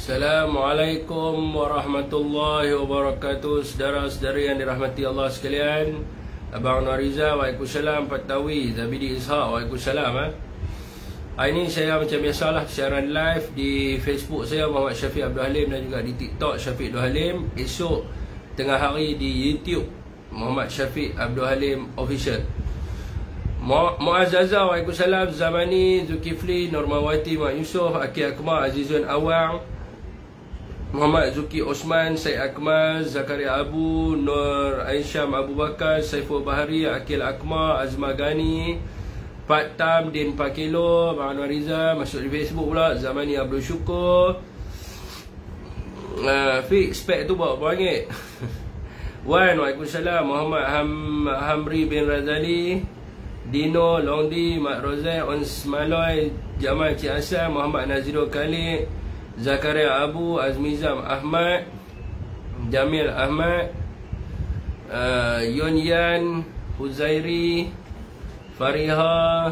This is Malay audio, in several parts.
Assalamualaikum warahmatullahi wabarakatuh. Saudara-saudari yang dirahmati Allah sekalian, Abang Anwar Riza, waalaikumsalam. Pak Tawi, Zabidi Ishak, waalaikumsalam. Hari ini saya macam biasalah siaran live di Facebook saya, Muhammad Syafiq Abdul Halim, dan juga di TikTok Syafiq Abdul Halim. Esok tengah hari di YouTube Muhammad Syafiq Abdul Halim Official. Muazzaza, waalaikumsalam. Zamani, Zulkifli, Normawati, Mak Yusof, Akil Akmal, Azizun Awang, Muhammad Zuki Osman, Syed Akmal, Zakaria Abu, Nur Aisyam Abu Bakar, Saiful Bahari, Akil Akmal, Azma Gani, Pak Tam, Din Pakilo, Abang Anwar Riza. Masuk di Facebook pula, Zamani Abdul Syukur. Fik, spek tu bawa panggil. Wan, waalaikumsalam. Muhammad Hamri bin Razali, Dino, Longdi, Mak Rozai, Ons Maloy, Jamal Cik Asal, Muhammad Nazirul Khalid, Zakaria Abu, Azmizam Ahmad, Jamil Ahmad, Yon Yan, Huzairi, Fariha,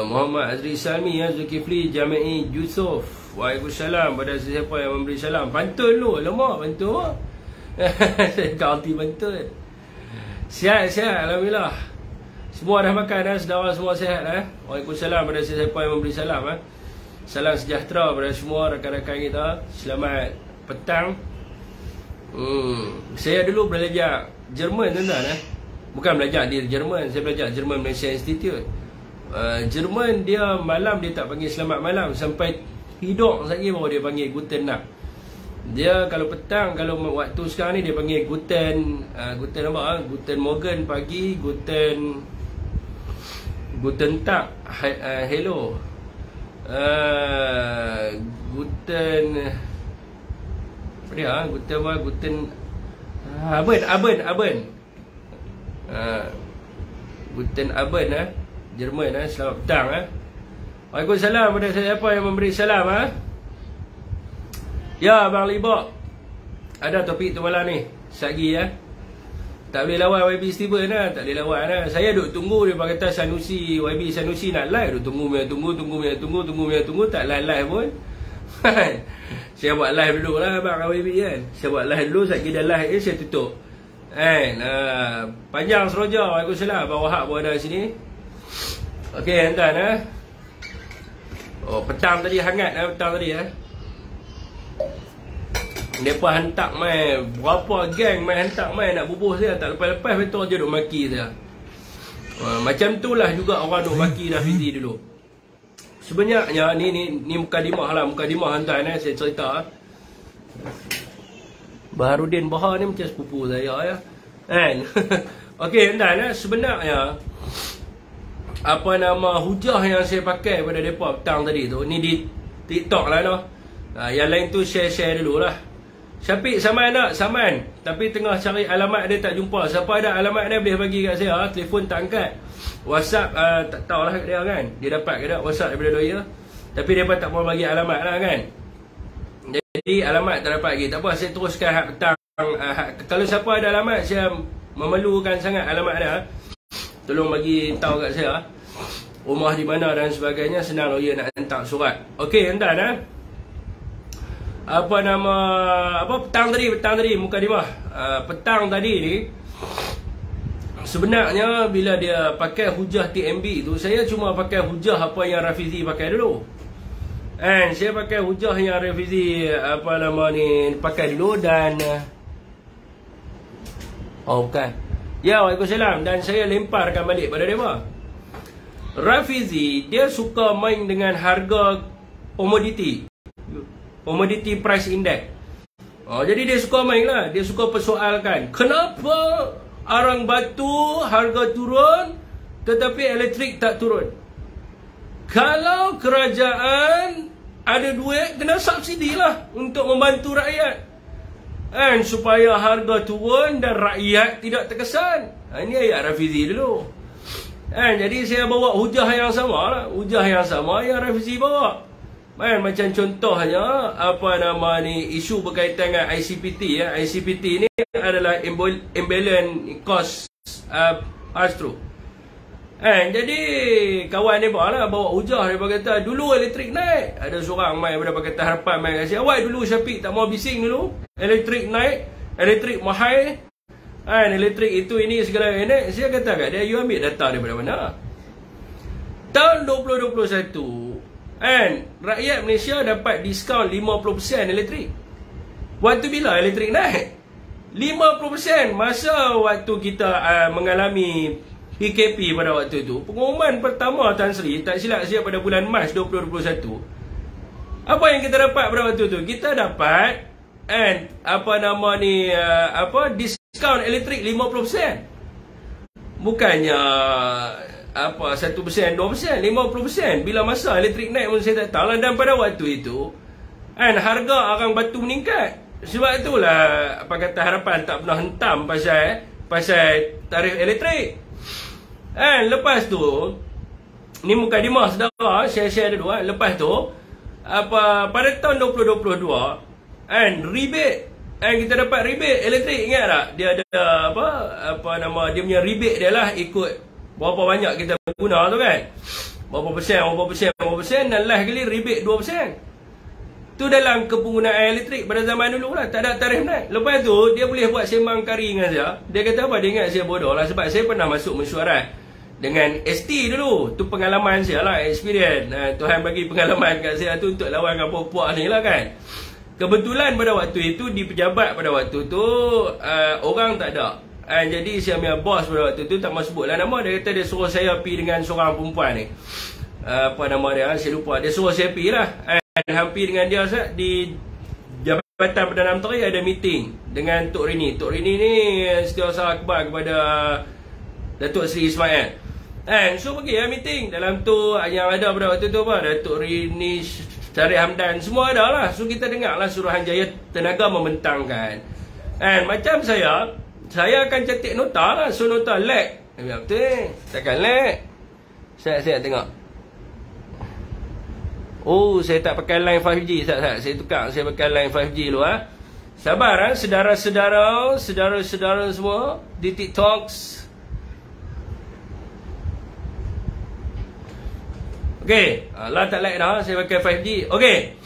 Muhammad Azri Sami, Zulkifli, Jami'i Yusuf. Waalaikumsalam pada sesiapa yang memberi salam. Pantun lu, lemak pantun. Saya ganti pantun. Sihat-sihat, alhamdulillah. Semua dah makan dah, saudara semua sihat dah. Waalaikumsalam pada sesiapa yang memberi salam. Salam sejahtera pada semua rakan-rakan kita. Selamat petang. Saya dulu belajar Jerman tuan-tuan. Bukan belajar di Jerman, saya belajar Jerman Malaysia Institute. Jerman dia malam dia tak panggil selamat malam, sampai hidup lagi baru dia panggil Guten Nacht. Dia kalau petang, kalau waktu sekarang ni dia panggil Guten apa? Guten Morgen pagi, Guten Tag, hello. Guten apa dia? Guten Abend. Guten Abend Jerman selamat petang Waalaikumsalam pada siapa yang memberi salam Ya, Abang Libok. Ada topik tu malam ni. Sagi tak boleh lawan YB Steven tak boleh lawan Saya duk tunggu dia kata Sanusi, YB Sanusi nak live, duk tunggu, tak live pun. Saya buat live dulu lah Abang YB kan. Saya buat live dulu, sekejap dah live saya tutup. Panjang seroja. Waalaikumsalam. Abang Wahab pun ada sini. Okey, tuan petang tadi hangat petang tadi Mereka hantar main, berapa geng main hantar main nak bubuh saya. Tak lepas-lepas betul je duk maki saya. Macam tu lah juga orang duk maki Rafizi dulu. Sebenarnya ni mukadimah lah. Mukadimah hantar saya cerita. Baharudin Bahar ni macam sepupu saya kan. Okey tuan sebenarnya apa nama hujah yang saya pakai pada mereka petang tadi tu, ni di TikTok lah yang lain tu share dulu lah. Syafiq saman tak? Saman. Tapi tengah cari alamat dia tak jumpa. Siapa ada alamat dia boleh bagi kat saya. Telefon tak angkat. WhatsApp tak tahulah kat dia kan. Dia dapat ke tak WhatsApp daripada Doya. Tapi dia pun tak mau bagi alamat lah kan. Jadi alamat tak dapat lagi. Tak apa, saya teruskan hak petang. Kalau siapa ada alamat, saya memerlukan sangat alamat dia. Tolong bagi tahu kat saya rumah di mana dan sebagainya. Senang Doya nak hantar surat. Okey tuan-tuan petang tadi mukadimah. Petang tadi ni sebenarnya bila dia pakai hujah TMB tu, saya cuma pakai hujah apa yang Rafizi pakai dulu. Saya pakai hujah yang Rafizi pakai dulu dan bukan. Ya, waalaikumsalam. Dan saya lemparkan balik pada dia. Rafizi dia suka main dengan harga Commodity Price Index. Jadi dia suka main lah. Dia suka persoalkan kenapa arang batu harga turun tetapi elektrik tak turun. Kalau kerajaan ada duit, kena subsidi lah untuk membantu rakyat supaya harga turun dan rakyat tidak terkesan. Ini ayat Rafizi dulu. Jadi saya bawa hujah yang sama lah. Hujah yang sama yang Rafizi bawa. Macam contohnya isu berkaitan dengan ICPT. ICPT ni adalah Imbalance Cost Pass-Through. Jadi kawan dia bawa hujah. Dia kata dulu elektrik naik. Ada seorang main daripada Pakatan Harapan main kasi, awak dulu Syafiq tak mau bising dulu. Elektrik naik, elektrik mahal. Elektrik itu ini segala ini. Saya kata kat dia, you ambil data daripada mana? Tahun 2021 rakyat Malaysia dapat diskaun 50% elektrik. Waktu bila elektrik naik? 50% masa waktu kita mengalami PKP pada waktu itu. Pengumuman pertama Tan Sri, tak silap saya, pada bulan Mac 2021. Apa yang kita dapat pada waktu itu? Kita dapat diskaun elektrik 50%. Bukannya 1%, 2%, 50%. Bila masa elektrik naik pun saya tak tahu lah. Dan pada waktu itu harga arang batu meningkat. Sebab itulah Pakatan Harapan tak pernah hentam pasal tarif elektrik. Lepas tu, ni muka dimah saudara, share dulu. Lepas tu pada tahun 2022 rebate, kita dapat rebate elektrik. Ingat tak? Dia ada dia punya rebate dia lah, ikut berapa banyak kita guna tu kan. Berapa persen, dan last kali rebate 2%. Tu dalam kepenggunaan elektrik pada zaman dulu lah. Tak ada tarif naik. Lepas tu dia boleh buat sembang kari dengan saya. Dia kata apa? Dia ingat saya bodoh lah. Sebab saya pernah masuk mesyuarat dengan ST dulu. Tu pengalaman saya lah, experience. Tuhan bagi pengalaman kat saya tu untuk lawan dengan puak ni lah kan. Kebetulan pada waktu itu, di pejabat pada waktu tu orang tak ada. Jadi saya punya bos pada waktu tu, tak mahu sebutlah nama. Dia kata dia suruh saya pergi dengan seorang perempuan ni. Apa nama dia? Saya lupa. Dia suruh saya pergi lah. Hampir dengan dia di Jabatan Perdana Menteri ada meeting dengan Tok Rini. Tok Rini ni setiausaha akhbar kepada Datuk Seri Ismail. So pergi meeting. Dalam tu yang ada pada waktu tu apa? Datuk Rini, Syarif Hamdan, semua ada lah. So kita dengar lah Suruhanjaya Tenaga membentangkan. Macam saya akan catik nota lah. So nota lag. Betul. Takkan lag. Saya tengok. Oh, saya tak pakai line 5G. Saya tukar. Saya pakai line 5G dulu. Sabar saudara-saudara semua di TikTok. Okey, lah tak like dah. Saya pakai 5G. Okey.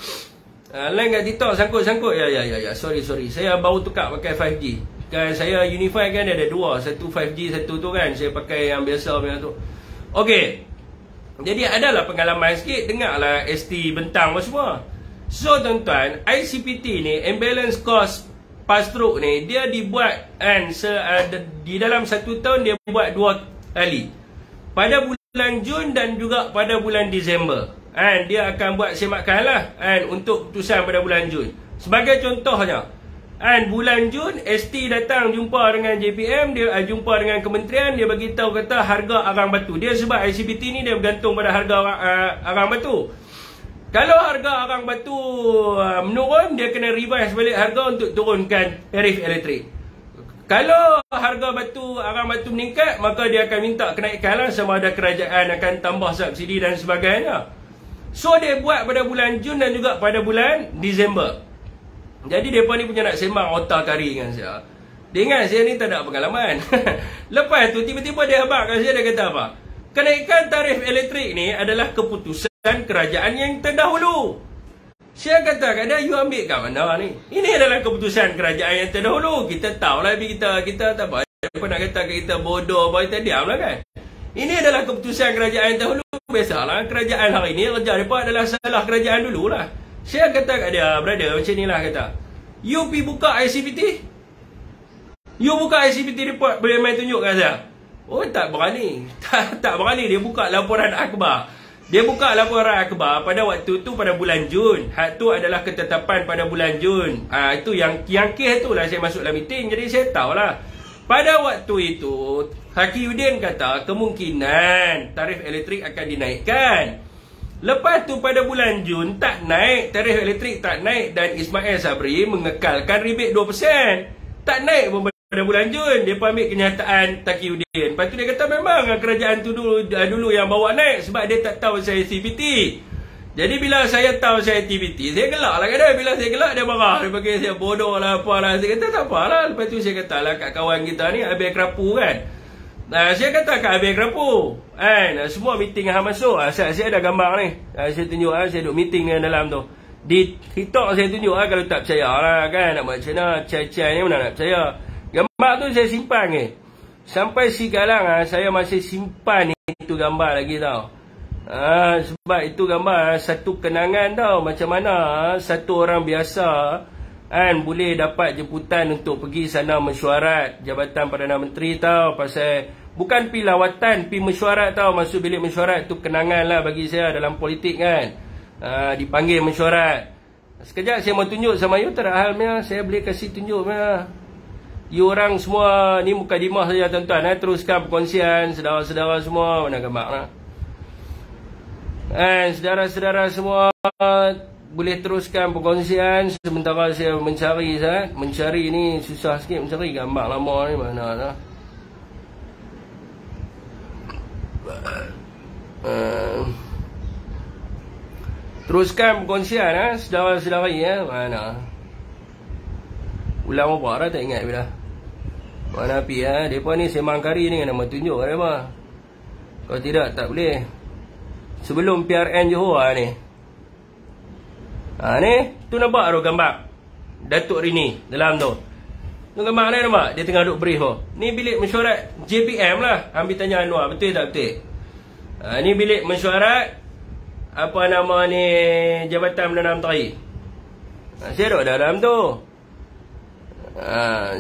Line kat TikTok sangkut. Ya. Sorry. Saya baru tukar pakai 5G. Kan saya Unify kan ada dua, satu 5G, satu tu kan. Saya pakai yang biasa punya tu. Okey. Jadi adalah pengalaman sikit. Dengarlah ST bentang semua. So tuan-tuan, ICPT ni, Imbalance Cost Pass-Through ni, dia dibuat di dalam satu tahun dia buat 2 kali. Pada bulan Jun dan juga pada bulan Disember. Dia akan buat semakan lah untuk putusan pada bulan Jun. Sebagai contohnya, bulan Jun ST datang jumpa dengan JPM, dia jumpa dengan kementerian, dia bagi tahu kata harga arang batu. Dia sebab ICPT ni dia bergantung pada harga arang batu. Kalau harga arang batu menurun, dia kena revise balik harga untuk turunkan tarif elektrik. Kalau harga arang batu meningkat, maka dia akan minta kenaikan lah, sama ada kerajaan akan tambah subsidi dan sebagainya. So dia buat pada bulan Jun dan juga pada bulan Disember. Jadi mereka ni punya nak sembang otak kari dengan saya. Dia ingat saya ni tak ada pengalaman. Lepas tu tiba-tiba dia habaq kat saya, dia kata apa? Kenaikan tarif elektrik ni adalah keputusan kerajaan yang terdahulu. Saya kata kat dia, you ambil kat mana ni? Ini adalah keputusan kerajaan yang terdahulu. Kita tahu lah, kita tak apa. Apa nak kata kita bodoh, kita diam lah kan. Ini adalah keputusan kerajaan yang dahulu. Biasalah, kerajaan hari ni kerja mereka adalah salah kerajaan dulu lah. Saya kata kat dia, brother, macam ni lah kata. You pergi buka ICPT? You buka ICPT report, boleh main tunjuk kat saya? Oh, tak berani. Tak berani. Dia buka laporan akhbar. Dia buka laporan akhbar pada waktu tu pada bulan Jun. Hak tu adalah ketetapan pada bulan Jun. Itu yang kes tu lah saya masuk dalam meeting. Jadi saya tahulah. Pada waktu itu, Hakiyuddin kata kemungkinan tarif elektrik akan dinaikkan. Lepas tu pada bulan Jun tak naik, tarif elektrik tak naik dan Ismail Sabri mengekalkan rebate 2%. Tak naik pun pada bulan Jun. Dia pun ambil kenyataan Hakiyuddin. Lepas tu dia kata memang kerajaan tu dulu yang bawa naik sebab dia tak tahu saya CPT. Jadi bila saya tahu saya CPT, saya gelak lah kat dia. Bila saya gelak dia marah. Dia bagi saya bodoh lah apalah. Saya kata tak apalah. Lepas tu saya kata lah kat kawan kita ni habis kerapu kan. Saya kata kat habis kerapu kan, semua meeting yang masuk. Saya ada gambar ni, saya tunjuk. Saya duduk meeting ni dalam tu. Di TikTok saya tunjuk kalau tak percaya lah kan, nak buat macam mana, cai-cai ni mana nak percaya. Gambar tu saya simpan ni. Sampai sekarang saya masih simpan itu gambar lagi tau. Sebab itu gambar satu kenangan tau, macam mana satu orang biasa kan boleh dapat jemputan untuk pergi sana mesyuarat Jabatan Perdana Menteri tau. Pasal bukan pi lawatan, pi mesyuarat tau. Masuk bilik mesyuarat tu kenangan lah bagi saya dalam politik kan. Dipanggil mesyuarat. Sekejap saya mau tunjuk sama you, tak ada halnya. Saya boleh kasih tunjuk mana. You orang semua ni mukadimah saja tuan-tuan. Teruskan perkongsian saudara-saudara semua. Mana gambar lah. Saudara-saudara semua boleh teruskan perkongsian sementara saya mencari ni susah sikit mencari gambar lama ni mana lah. Teruskan perkongsian saudara-saudari mana. Ulang apa dah tak ingat bila. Mana api depa ni sembang kari ni nama tunjuk kat depa. Kalau tidak tak boleh. Sebelum PRN Johor ni. Ni, tu nampak tu gambar Datuk Rini dalam tu. Tu gambar ni nampak, dia tengah duduk brief tu. Ni bilik mesyuarat JPM lah. Ambil tanya Anwar, betul tak betul? Ni bilik mesyuarat apa nama ni, Jabatan Perdana Menteri. Saya duduk dalam tu.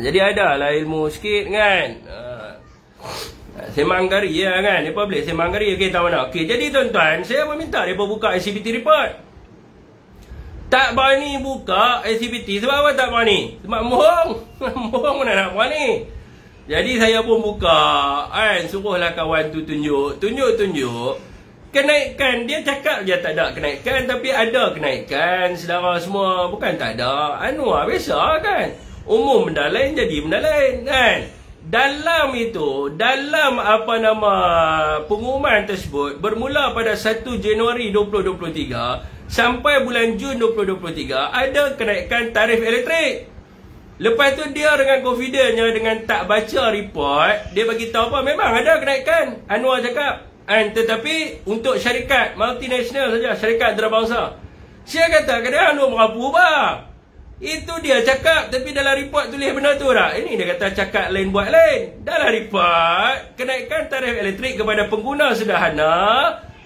Jadi ada lah ilmu sikit kan. Sembang kari kan. Mereka boleh sembang kari. Okey, tak mana. Okey, jadi tuan-tuan, saya meminta mereka buka ICPT report. Tak berani buka ICPT. Sebab apa tak berani? Sebab mohong. Mohong mana nak berani. Jadi saya pun buka kan. Suruhlah kawan tu tunjuk. Tunjuk kenaikan. Dia cakap dia tak ada kenaikan, tapi ada kenaikan. Saudara semua, bukan tak ada. Anwar biasa kan. Umum benda lain jadi benda lain kan. Dalam itu, dalam apa nama pengumuman tersebut, bermula pada 1 Januari 2023 sampai bulan Jun 2023 ada kenaikan tarif elektrik. Lepas tu dia dengan confidentnya, dengan tak baca report, dia bagi tahu apa memang ada kenaikan. Anwar cakap, tetapi untuk syarikat multinasional saja, syarikat antarabangsa. Saya kata kadang Anwar merapu bah. Itu dia cakap, tapi dalam report tulis benda tu tak? Ini dia kata cakap lain buat lain. Dalam report, kenaikan tarif elektrik kepada pengguna sederhana,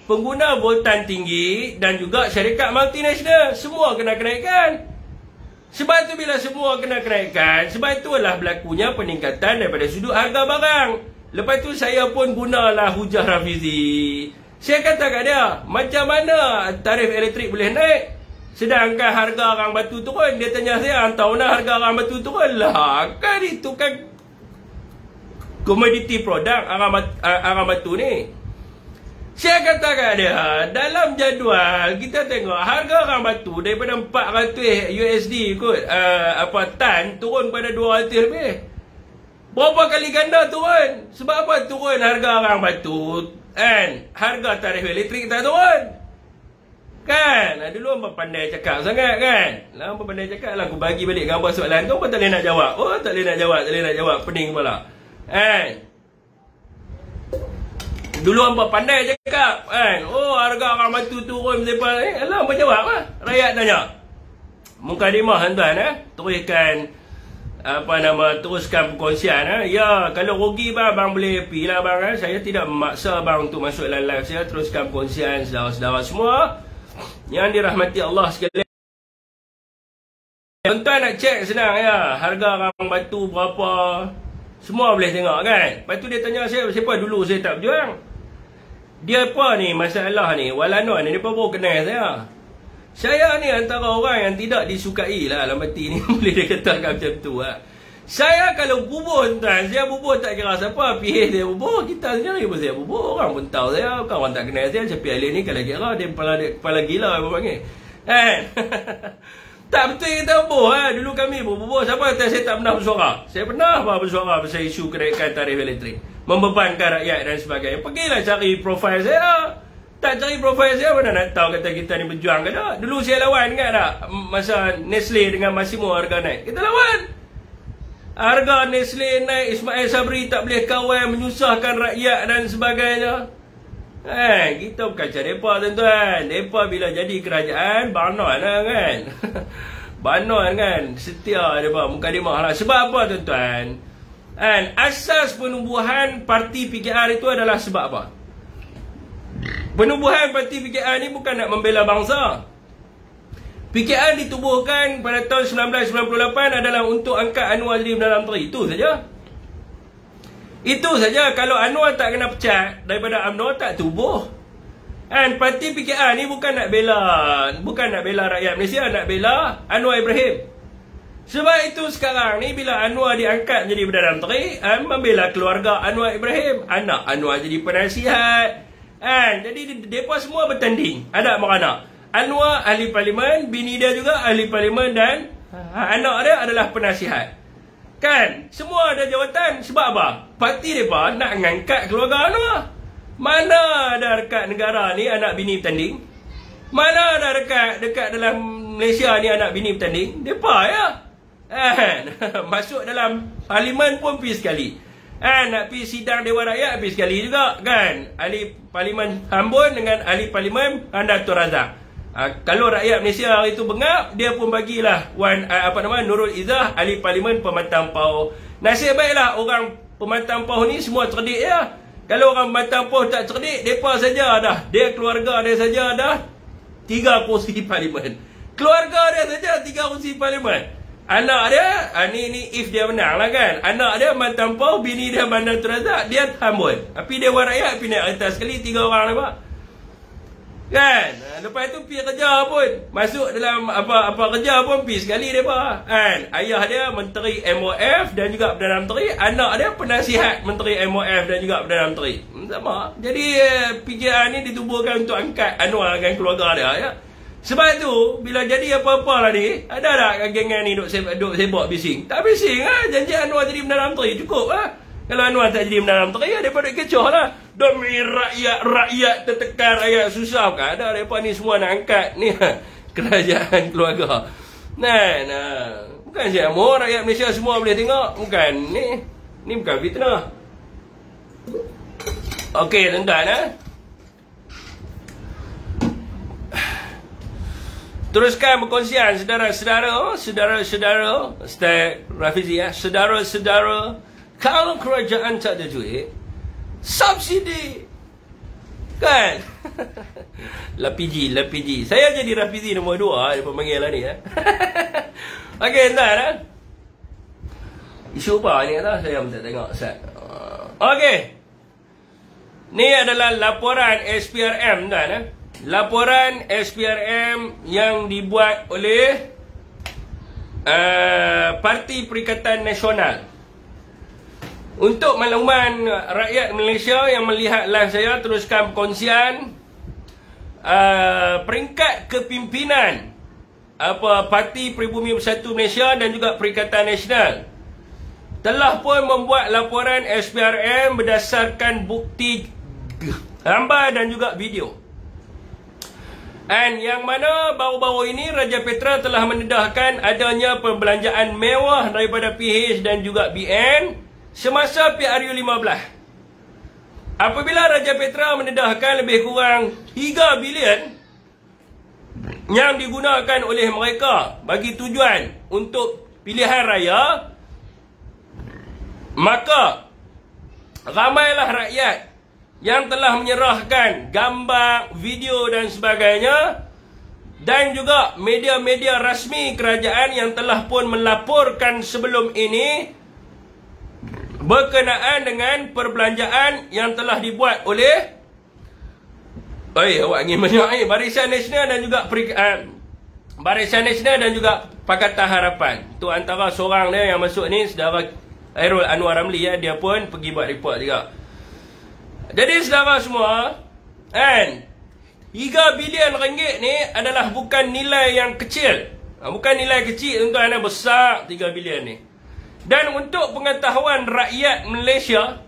pengguna voltan tinggi dan juga syarikat multinasional. Semua kena kenaikan. Sebab tu bila semua kena kenaikan, sebab itulah berlakunya peningkatan daripada sudut harga barang. Lepas tu saya pun gunalah hujah Rafizi. Saya kata kat dia, macam mana tarif elektrik boleh naik? Sedangkan harga arang batu turun. Dia tanya saya, tahu nak harga arang batu turun lah. Kan itu kan komoditi produk arang batu ni. Saya kata kat dia, dalam jadual kita tengok harga arang batu daripada 400 USD kot, tan turun pada 200 lebih. Berapa kali ganda turun? Sebab apa turun harga arang batu? Harga tarif elektrik tak turun. Kan? Dulu hangpa pandai cakap sangat kan? Lah hangpa pandai cakap lah. Aku bagi balik gambar soalan. Kau pun tak boleh nak jawab. Oh, tak boleh nak jawab. Pening kepala. Dulu hangpa pandai cakap. Oh, harga arang batu turun. Alah, hangpa jawab lah. Rakyat tanya. Mukadimah tuan-tuan. Teruskan perkongsian. Ya, kalau rugi bang boleh pergi lah bang. Saya tidak memaksa bang untuk masuk dalam live saya. Teruskan perkongsian saudara-saudara semua yang dirahmati Allah sekalian. Tuan-tuan nak cek senang ya. Harga arang batu berapa, semua boleh tengok kan. Lepas tu dia tanya saya, siapa dulu saya tak berjuang. Dia apa ni masalah ni, Walanon ni, dia baru kenal saya. Saya ni antara orang yang tidak disukai lah dalam hati ni. Boleh dia katakan macam tu lah. Saya kalau bubuh tuan, saya bubuh tak kira siapa. PH dia bubuh, kita sendiri pun saya bubuh. Orang pun tahu saya, bukan orang tak kenal saya. Tapi alih ni kalau kira dia kepala gila apa panggil. Tak betul kita bubuh lah. Dulu kami bubuh. Siapa kata saya tak pernah bersuara? Saya pernah bersuara pasal isu kenaikan tarif elektrik, membebankan rakyat dan sebagainya. Pergilah cari profil saya. Tak cari profil saya, mana nak tahu kata kita ni berjuang ke tak? Dulu saya lawan kan tak? Masa Nestle dengan Massimo harga naik, kita lawan. Harga Nestle naik, Ismail Sabri tak boleh kawal, menyusahkan rakyat dan sebagainya. Kita bukan macam mereka tuan-tuan. Mereka bila jadi kerajaan, banon lah kan. Banon kan, setia mereka, muka dimah lah. Sebab apa tuan-tuan? Asas penubuhan parti PKR itu adalah sebab apa? Penubuhan parti PKR ni bukan nak membela bangsa. PKR ditubuhkan pada tahun 1998 adalah untuk angkat Anwar jadi Perdana Menteri. Itu saja. Itu saja. Kalau Anwar tak kena pecat daripada UMNO, tak tubuh. Parti PKR ni bukan nak bela rakyat Malaysia, nak bela Anwar Ibrahim. Sebab itu sekarang ni bila Anwar diangkat menjadi Perdana Menteri, membela keluarga Anwar Ibrahim. Anak Anwar jadi penasihat. Jadi mereka semua bertanding. Ada beranak. Anwar ahli parlimen, bini dia juga ahli parlimen, dan anak dia adalah penasihat. Kan? Semua ada jawatan. Sebab apa? Parti mereka nak mengangkat keluarga Anwar. Mana ada dekat negara ni anak bini bertanding? Mana ada dekat dalam Malaysia ni anak bini bertanding? Mereka ya. Masuk dalam parlimen pun pergi sekali. Nak pergi sidang Dewan Rakyat pergi sekali juga. Kan? Ahli parlimen Ambon dengan ahli parlimen Dato' Razak. Kalau rakyat Malaysia hari itu bengap, dia pun bagilah Nurul Izzah, ahli parlimen Pematang Pauh. Nasib baiklah orang Pematang Pauh ni semua cerdik ya. Kalau orang Pematang Pauh tak cerdik, mereka saja dah, dia keluarga dia saja dah 3 kursi parlimen. Keluarga dia saja 3 kursi parlimen. Anak dia, ni if dia menang lah kan. Anak dia Pematang Pauh, bini dia Bandar Terazak, dia Ambon. Tapi Dewan Rakyat pergi naik atas sekali 3 orang nampak. Kan? Lepas tu pergi kerja pun, masuk dalam apa kerja pun pergi sekali mereka. Ayah dia Menteri MOF dan juga Perdana Menteri, anak dia penasihat Menteri MOF dan juga Perdana Menteri. Sama. Jadi PKR ni ditubuhkan untuk angkat Anwar dengan keluarga dia ya. Sebab tu bila jadi apa-apa lah ni, ada tak gengan ni duk sebok bising? Tak bising lah. Janji Anwar jadi Perdana Menteri cukup lah. Kalau Anwar tak jadi Perdana Menteri, daripada kecoh lah. Demi rakyat tertekan, rakyat susah. Bukan ada, mereka ni semua nak angkat ni kerajaan keluarga. Bukan siapa rakyat Malaysia semua boleh tengok. Bukan, ni bukan fitnah. Okey tuan-tuan. Teruskan perkongsian saudara-saudara Ustaz Rafizi ya. Saudara-saudara, kalau kerajaan tak ada duit, subsidi kan. LPG. Saya jadi Rafizi nombor 2 dia panggil lah ni ya. Okey tuan-tuan. Isu apa ni kata? Saya pun tak tengok Ustaz. Okey. Ni adalah laporan SPRM tuan. Laporan SPRM yang dibuat oleh Parti Perikatan Nasional. Untuk makluman rakyat Malaysia yang melihat live saya, teruskan perkongsian peringkat kepimpinan Parti Pribumi Bersatu Malaysia dan juga Perikatan Nasional telah pun membuat laporan SPRM berdasarkan bukti gambar dan juga video. Yang mana baru-baru ini Raja Petra telah mendedahkan adanya perbelanjaan mewah daripada PH dan juga BN semasa PRU 15. Apabila Raja Petra mendedahkan lebih kurang 3 bilion yang digunakan oleh mereka bagi tujuan untuk pilihan raya, maka ramailah rakyat yang telah menyerahkan gambar, video dan sebagainya, dan juga media-media rasmi kerajaan yang telah pun melaporkan sebelum ini berkenaan dengan perbelanjaan yang telah dibuat oleh awak ingin menyuai Barisan Nasional dan juga Barisan Nasional dan juga Pakatan Harapan. Tu antara seorang dia yang masuk ni, saudara Khairul Anwar Ramli ya, dia pun pergi buat report juga. Jadi saudara semua, 3 bilion ringgit ni adalah bukan nilai yang kecil. Bukan nilai kecil, tuan-tuan, besar 3 bilion ni. Dan untuk pengetahuan rakyat Malaysia,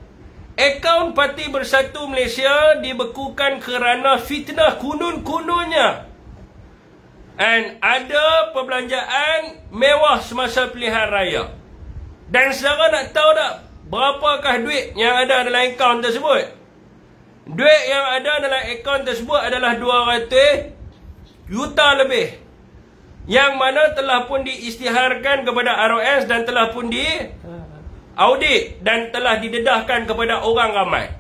akaun Parti Bersatu Malaysia dibekukan kerana fitnah kunun-kununnya. Ada perbelanjaan mewah semasa pilihan raya. Dan saudara nak tahu tak berapakah duit yang ada dalam akaun tersebut? Duit yang ada dalam akaun tersebut adalah 200 juta lebih, yang mana telah pun diisytiharkan kepada ROS dan telah pun di audit dan telah didedahkan kepada orang ramai.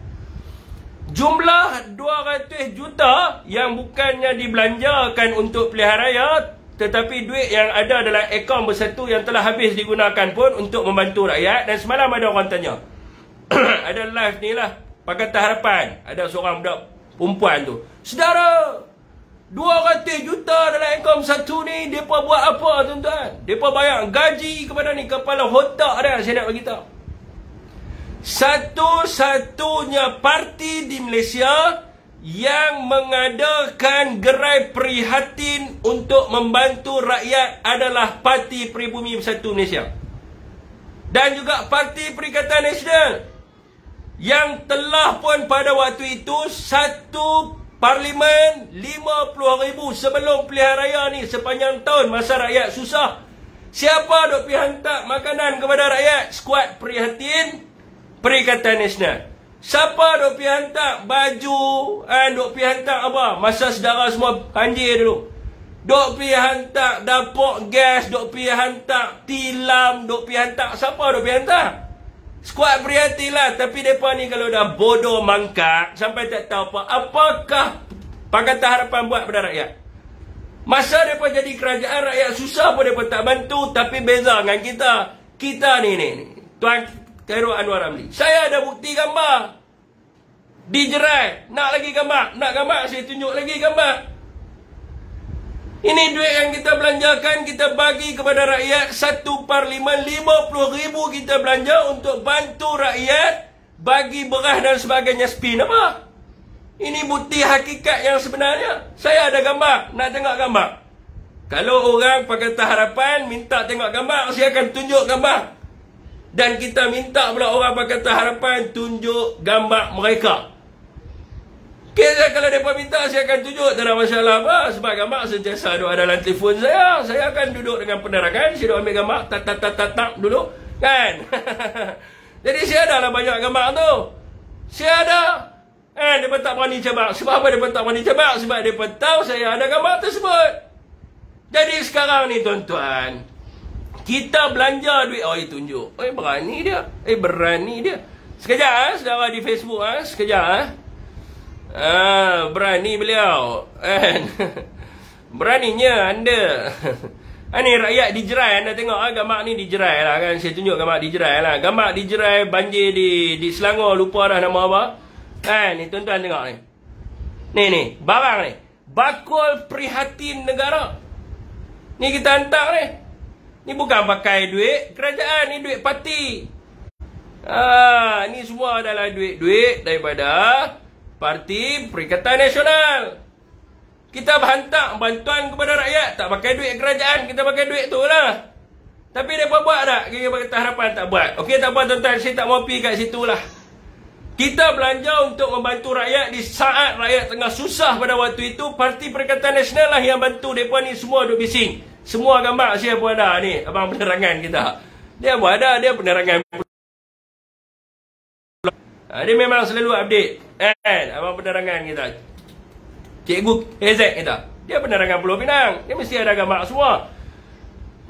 Jumlah 200 juta yang bukannya dibelanjakan untuk pilihan raya, tetapi duit yang ada dalam akaun bersatu yang telah habis digunakan pun untuk membantu rakyat. Dan semalam ada orang tanya, ada live ni lah, Pakatan Harapan, ada seorang budak perempuan tu, saudara, 200 juta dalam akaun satu ni, mereka buat apa tuan-tuan? Mereka bayar gaji kepada ni kepala otak dia. Saya nak beritahu, satu-satunya parti di Malaysia yang mengadakan gerai prihatin untuk membantu rakyat adalah Parti Pribumi Bersatu Malaysia. Dan juga Parti Perikatan Nasional, yang telah pun pada waktu itu satu parlimen 50,000 sebelum pilihan raya ni, sepanjang tahun masa rakyat susah. Siapa duk pergi hantar makanan kepada rakyat? Skuad Prihatin Perikatan Nasional. Siapa duk pergi hantar baju, duk pergi hantar apa? Masa saudara semua banjir dulu, duk pergi hantar dapur gas, duk pergi hantar tilam, duk pergi hantar. Siapa duk pergi hantar? Skuad Prihatin lah. Tapi mereka ni kalau dah bodoh mangkak sampai tak tahu apa, apakah Pakatan Harapan buat pada rakyat? Masa mereka jadi kerajaan, rakyat susah pun mereka tak bantu. Tapi beza dengan kita, kita ni Tuan Khairul Anwar Ramli, saya ada bukti gambar dijerai. Nak lagi gambar? Nak gambar? Saya tunjuk lagi gambar. Ini duit yang kita belanjakan, kita bagi kepada rakyat. Satu parlimen 50,000 kita belanja untuk bantu rakyat, bagi beras dan sebagainya. Spin apa? Ini bukti hakikat yang sebenarnya. Saya ada gambar. Nak tengok gambar? Kalau orang Pakatan Harapan minta tengok gambar, saya akan tunjuk gambar. Dan kita minta pula orang Pakatan Harapan tunjuk gambar mereka. Okay, kalau mereka minta, saya akan tunjuk. Tak ada masalah apa. Sebab gambar sentiasa ada dalam telefon saya. Saya akan duduk dengan penerangan. Saya duduk ambil gambar. Tak duduk. Kan? Jadi saya ada lah banyak gambar tu. Saya ada. Mereka tak berani cabak. Sebab apa mereka tak berani cabak? Sebab mereka tahu saya ada gambar tersebut. Jadi sekarang ni tuan-tuan, kita belanja duit. Oh, tunjuk. Berani dia. Berani dia. Sekejap, saudara di Facebook. Sekejap, berani beliau. Beraninya anda. Ni rakyat dijerai. Anda tengok gambar ni dijerai lah kan. Saya tunjuk gambar dijerai lah. Gambar dijerai banjir di Selangor. Lupa dah nama apa. Ni tuan-tuan tengok ni. Ni barang ni. Bakul Prihatin Negara. Ni kita hantar ni. Ni bukan pakai duit kerajaan. Ni duit parti. Ni semua adalah duit-duit daripada Parti Perikatan Nasional. Kita hantar bantuan kepada rakyat, tak pakai duit kerajaan, kita pakai duit tu lah. Tapi mereka buat tak? Pakatan Harapan tak buat. Okey, tak apa tuan-tuan, saya tak mau pergi kat situ lah. Kita belanja untuk membantu rakyat di saat rakyat tengah susah pada waktu itu. Parti Perikatan Nasional lah yang bantu. Mereka ni semua duk bising. Semua gambar saya pun ada ni. Abang penerangan kita, dia pun ada, dia penerangan. Dia memang selalu update. Abang penerangan kita, Cikgu Ezek kita, dia penerangan Pulau Pinang. Dia mesti ada gambar semua.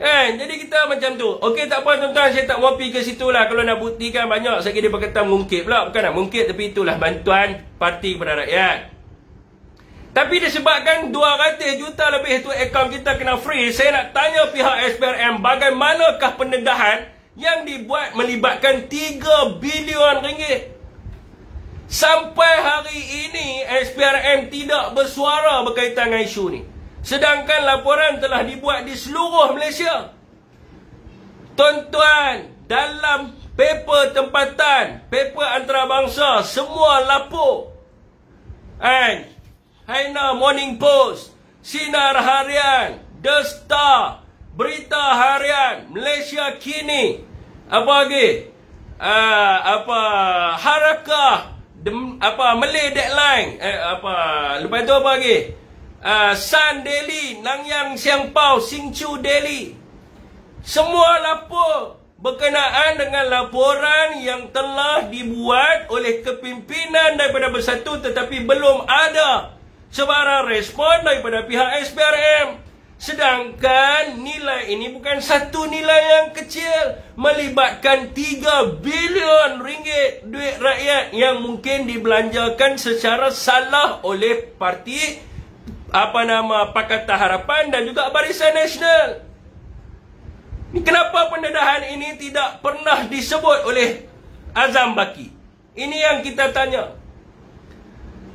Jadi kita macam tu. Okey, tak apa tuan-tuan, saya tak mau pergi ke situ lah. Kalau nak buktikan banyak, saya kira dia berkata mengungkit pula. Bukan nak mengungkit, tapi itulah bantuan parti kepada rakyat. Tapi disebabkan 200 juta lebih tu akaun kita kena freeze, saya nak tanya pihak SPRM, bagaimanakah pendedahan yang dibuat melibatkan 3 bilion ringgit? Sampai hari ini SPRM tidak bersuara berkaitan dengan isu ni. Sedangkan laporan telah dibuat di seluruh Malaysia. Tuan-tuan, dalam paper tempatan, paper antarabangsa, semua lapor. Haina Morning Post, Sinar Harian, The Star, Berita Harian, Malaysia Kini, apa lagi? Harakah, Malay Deadline, lepas tu apa lagi? Sun Daily, Nanyang Siang Pau, Sing Chu Daily. Semua lapor berkenaan dengan laporan yang telah dibuat oleh kepimpinan daripada Bersatu tetapi belum ada sebarang respon daripada pihak SPRM. Sedangkan nilai ini bukan satu nilai yang kecil, melibatkan 3 bilion ringgit duit rakyat yang mungkin dibelanjakan secara salah oleh parti Pakatan Harapan dan juga Barisan Nasional. Kenapa pendedahan ini tidak pernah disebut oleh Azam Baki? Ini yang kita tanya.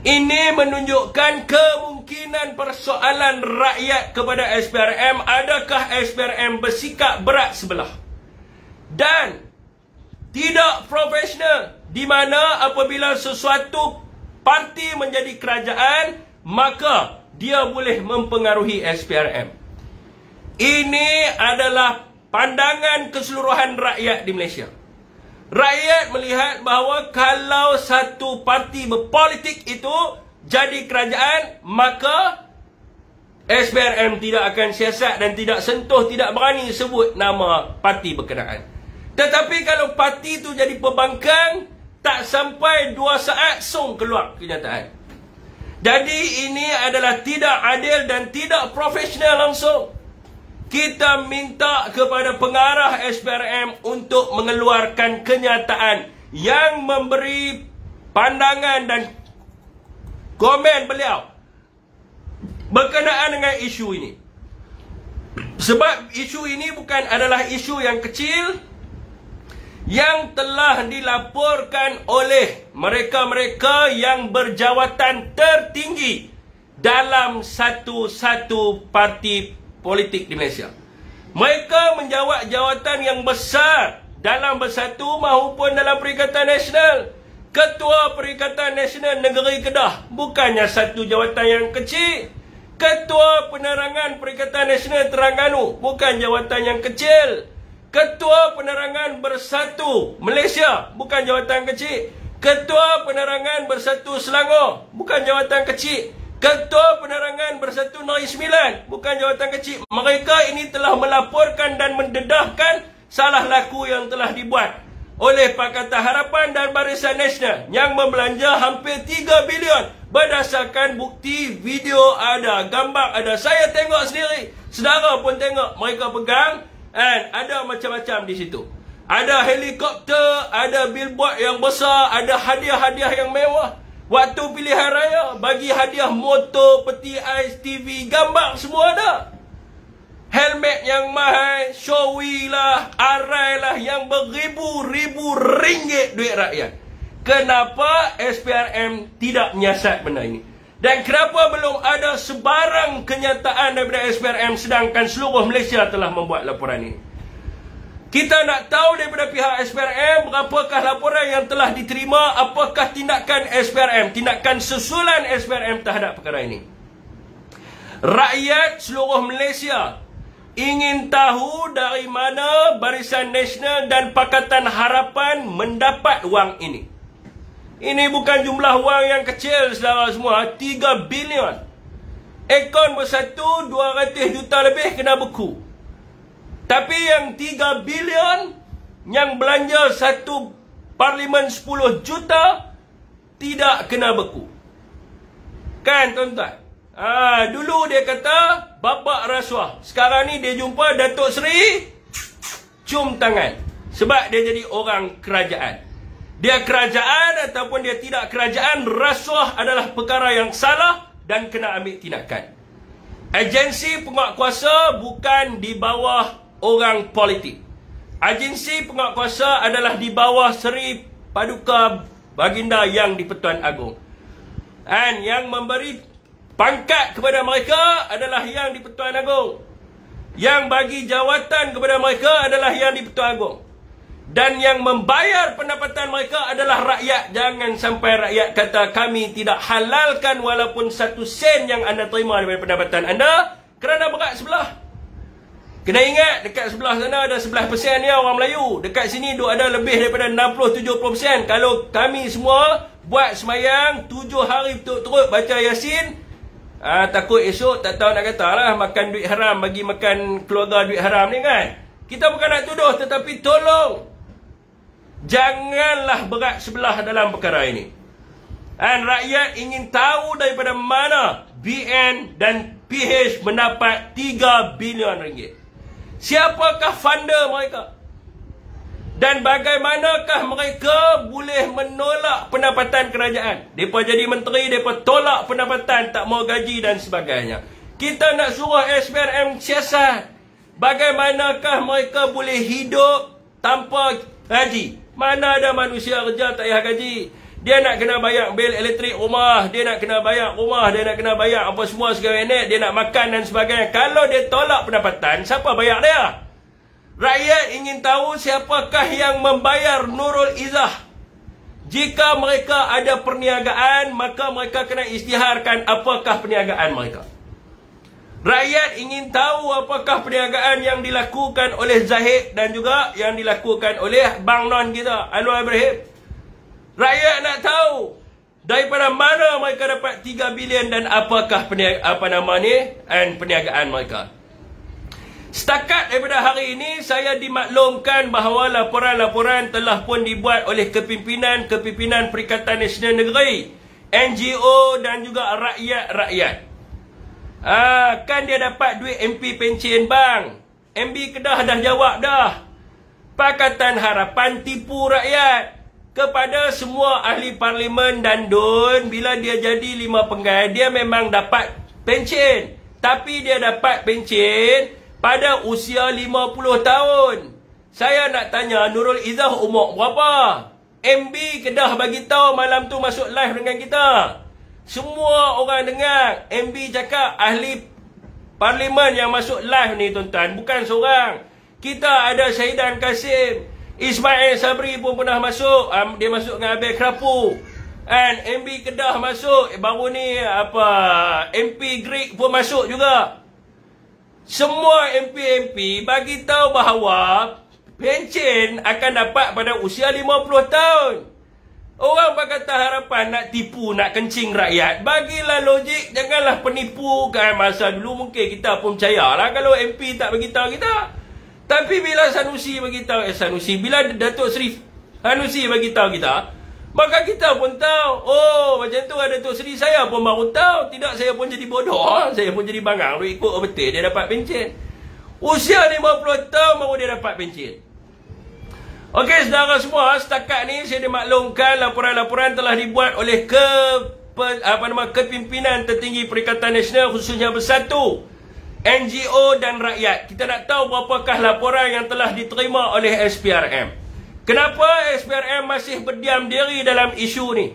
Ini menunjukkan kemungkinan persoalan rakyat kepada SPRM. Adakah SPRM bersikap berat sebelah dan tidak profesional, di mana apabila sesuatu parti menjadi kerajaan, maka dia boleh mempengaruhi SPRM. Ini adalah pandangan keseluruhan rakyat di Malaysia. Rakyat melihat bahawa kalau satu parti berpolitik itu jadi kerajaan, maka SPRM tidak akan siasat dan tidak sentuh, tidak berani sebut nama parti berkenaan. Tetapi kalau parti itu jadi pembangkang, tak sampai 2 saat song keluar kenyataan. Jadi ini adalah tidak adil dan tidak profesional langsung. Kita minta kepada pengarah SPRM untuk mengeluarkan kenyataan yang memberi pandangan dan komen beliau berkenaan dengan isu ini. Sebab isu ini bukan adalah isu yang kecil yang telah dilaporkan oleh mereka-mereka yang berjawatan tertinggi dalam satu-satu parti politik di Malaysia. Mereka menjawat jawatan yang besar dalam Bersatu maupun dalam Perikatan Nasional. Ketua Perikatan Nasional Negeri Kedah bukannya satu jawatan yang kecil. Ketua Penerangan Perikatan Nasional Terengganu bukan jawatan yang kecil. Ketua Penerangan Bersatu Malaysia bukan jawatan kecil. Ketua Penerangan Bersatu Selangor bukan jawatan kecil. Ketua Penerangan Bersatu Negeri Sembilan bukan jawatan kecil. Mereka ini telah melaporkan dan mendedahkan salah laku yang telah dibuat oleh Pakatan Harapan dan Barisan Nasional yang membelanja hampir 3 bilion berdasarkan bukti video ada, gambar ada. Saya tengok sendiri, saudara pun tengok, mereka pegang dan ada macam-macam di situ. Ada helikopter, ada billboard yang besar, ada hadiah-hadiah yang mewah. Waktu pilihan raya, bagi hadiah motor, peti ais, TV, gambar, semua ada. Helmet yang mahal, showy lah, arai lah, yang beribu-ribu ringgit duit rakyat. Kenapa SPRM tidak menyiasat benda ini? Dan kenapa belum ada sebarang kenyataan daripada SPRM sedangkan seluruh Malaysia telah membuat laporan ini? Kita nak tahu daripada pihak SPRM berapakah laporan yang telah diterima, apakah tindakan SPRM, tindakan susulan SPRM terhadap perkara ini. Rakyat seluruh Malaysia ingin tahu dari mana Barisan Nasional dan Pakatan Harapan mendapat wang ini. Ini bukan jumlah wang yang kecil, saudara semua, 3 bilion. Akaun Bersatu 200 juta lebih kena beku. Tapi yang 3 bilion yang belanja satu parlimen 10 juta tidak kena beku. Kan tuan-tuan? Dulu dia kata bapak rasuah. Sekarang ni dia jumpa Datuk Seri, cium tangan. Sebab dia jadi orang kerajaan. Dia kerajaan ataupun dia tidak kerajaan, rasuah adalah perkara yang salah dan kena ambil tindakan. Agensi penguatkuasa bukan di bawah orang politik. Agensi penguatkuasa adalah di bawah Seri Paduka Baginda Yang di-Pertuan Agong. Dan yang memberi pangkat kepada mereka adalah Yang di-Pertuan Agong. Yang bagi jawatan kepada mereka adalah Yang di-Pertuan Agong. Dan yang membayar pendapatan mereka adalah rakyat. Jangan sampai rakyat kata kami tidak halalkan walaupun 1 sen yang anda terima daripada pendapatan anda kerana berat sebelah. Kena ingat, dekat sebelah sana ada 11% dia orang Melayu. Dekat sini ada lebih daripada 60-70%. Kalau kami semua buat semayang 7 hari turut-turut baca Yasin, takut esok tak tahu nak kata lah makan duit haram, bagi makan keluarga duit haram ni kan. Kita bukan nak tuduh, tetapi tolong janganlah berat sebelah dalam perkara ini. Dan rakyat ingin tahu daripada mana BN dan PH mendapat 3 bilion ringgit. Siapakah funder mereka? Dan bagaimanakah mereka boleh menolak pendapatan kerajaan? Mereka jadi menteri, mereka tolak pendapatan, tak mau gaji dan sebagainya. Kita nak suruh SPRM siasat. Bagaimanakah mereka boleh hidup tanpa gaji? Mana ada manusia kerja tak payah gaji? Dia nak kena bayar bil elektrik rumah, dia nak kena bayar rumah, dia nak kena bayar apa semua segala net, dia nak makan dan sebagainya. Kalau dia tolak pendapatan, siapa bayar dia? Rakyat ingin tahu siapakah yang membayar Nurul Izzah. Jika mereka ada perniagaan, maka mereka kena isytiharkan apakah perniagaan mereka. Rakyat ingin tahu apakah perniagaan yang dilakukan oleh Zahid dan juga yang dilakukan oleh Bang Non kita, Anwar Ibrahim. Rakyat nak tahu daripada mana mereka dapat 3 bilion dan apakah perniagaan mereka. Setakat daripada hari ini, saya dimaklumkan bahawa laporan-laporan telah pun dibuat oleh kepimpinan Perikatan Nasional Negeri, NGO dan juga rakyat-rakyat. Kan dia dapat duit MP pencen bang. MB Kedah dah jawab dah. Pakatan Harapan tipu rakyat. Kepada semua ahli parlimen dan DUN, bila dia jadi 5 penggai, dia memang dapat pencen. Tapi dia dapat pencen pada usia 50 tahun. Saya nak tanya, Nurul Izzah umur berapa? MB Kedah bagi tahu malam tu masuk live dengan kita. Semua orang dengar. MB cakap ahli parlimen yang masuk live ni tuan-tuan, bukan seorang. Kita ada Syahidan Kasim, Ismail Sabri pun pernah masuk. Dia masuk dengan Abel Kerapu. And MB Kedah masuk. Baru ni MP Greek pun masuk juga. Semua MP bagi tahu bahawa pencen akan dapat pada usia 50 tahun. Orang Pakatan Harapan nak tipu, nak kencing rakyat. Bagilah logik, janganlah penipu. Kan masa dulu mungkin kita pun percayalah kalau MP tak bagi tahu kita. Tapi bila Sanusi bagi tahu, bila Datuk Seri Sanusi bagi tahu kita, maka kita pun tahu. Oh, macam tu ada Datuk Seri, saya pun baru tahu. Tidak, saya pun jadi bodoh. Saya pun jadi bangang. Dia ikut betul, dia dapat pencen. Usia 50 tahun baru dia dapat pencen. Okey, saudara semua, setakat ni saya dimaklumkan laporan-laporan telah dibuat oleh kepimpinan tertinggi Perikatan Nasional, khususnya Bersatu, NGO dan rakyat. Kita nak tahu berapakah laporan yang telah diterima oleh SPRM. Kenapa SPRM masih berdiam diri dalam isu ni?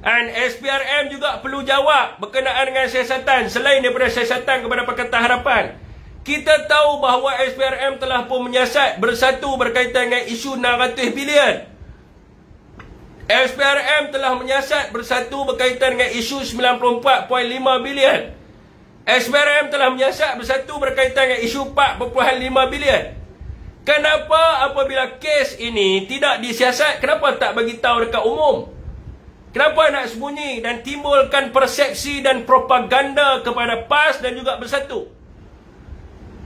Dan SPRM juga perlu jawab berkenaan dengan siasatan, selain daripada siasatan kepada Pakatan Harapan. Kita tahu bahawa SPRM telah pun menyiasat Bersatu berkaitan dengan isu 600 bilion. SPRM telah menyiasat Bersatu berkaitan dengan isu 94.5 bilion. SPRM telah menyiasat Bersatu berkaitan dengan isu 4.5 bilion. Kenapa apabila kes ini tidak disiasat, kenapa tak bagi tahu dekat umum? Kenapa nak sembunyi dan timbulkan persepsi dan propaganda kepada PAS dan juga Bersatu?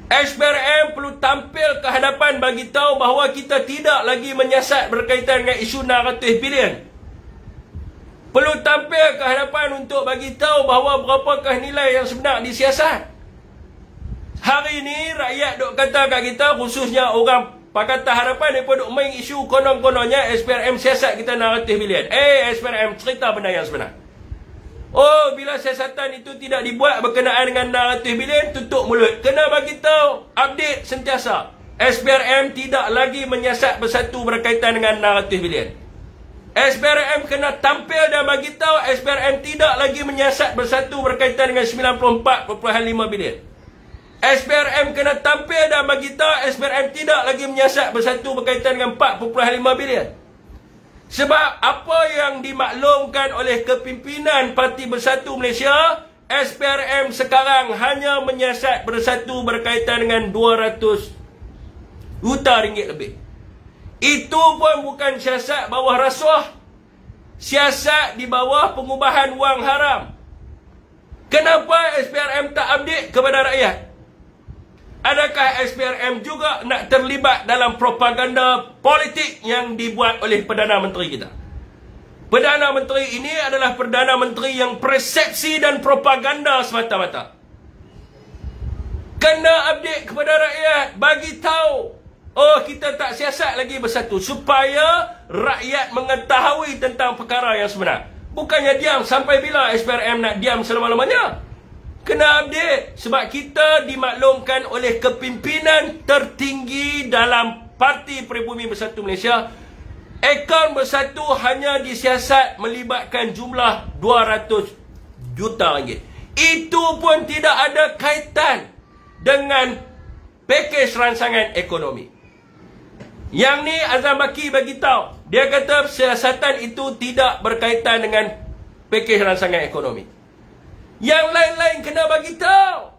SPRM perlu tampil ke hadapan bagi tahu bahawa kita tidak lagi menyiasat berkaitan dengan isu 600 bilion. Perlu tampil ke hadapan untuk bagi tahu bahawa berapakah nilai yang sebenar disiasat. Hari ini rakyat duk kata kat kita, khususnya orang Pakatan Harapan, mereka duk main isu konon-kononnya SPRM siasat kita 600 bilion. SPRM cerita benda yang sebenar. Oh, bila siasatan itu tidak dibuat berkenaan dengan 600 bilion, tutup mulut. Kena bagi tahu, update sentiasa. SPRM tidak lagi menyiasat Bersatu berkaitan dengan 600 bilion. SPRM kena tampil dan bagi tahu SPRM tidak lagi menyiasat Bersatu berkaitan dengan 94.5 bilion. SPRM kena tampil dan bagi tahu SPRM tidak lagi menyiasat Bersatu berkaitan dengan 4.5 bilion. Sebab apa yang dimaklumkan oleh kepimpinan Parti Bersatu Malaysia, SPRM sekarang hanya menyiasat Bersatu berkaitan dengan 200 juta ringgit lebih. Itu pun bukan siasat bawah rasuah, siasat di bawah pengubahan wang haram. Kenapa SPRM tak update kepada rakyat? Adakah SPRM juga nak terlibat dalam propaganda politik yang dibuat oleh Perdana Menteri kita? Perdana Menteri ini adalah Perdana Menteri yang persepsi dan propaganda semata-mata. Kena update kepada rakyat, bagi tahu, oh kita tak siasat lagi bersatu, supaya rakyat mengetahui tentang perkara yang sebenar. Bukannya diam. Sampai bila SPRM nak diam selama-lamanya? Kena update. Sebab kita dimaklumkan oleh kepimpinan tertinggi dalam Parti Peribumi Bersatu Malaysia, akaun bersatu hanya disiasat melibatkan jumlah 200 juta ringgit. Itu pun tidak ada kaitan dengan pakej ransangan ekonomi. Yang ni Azam Baki bagi tahu. Dia kata siasatan itu tidak berkaitan dengan pakej ransangan ekonomi. Yang lain-lain kena bagi tahu.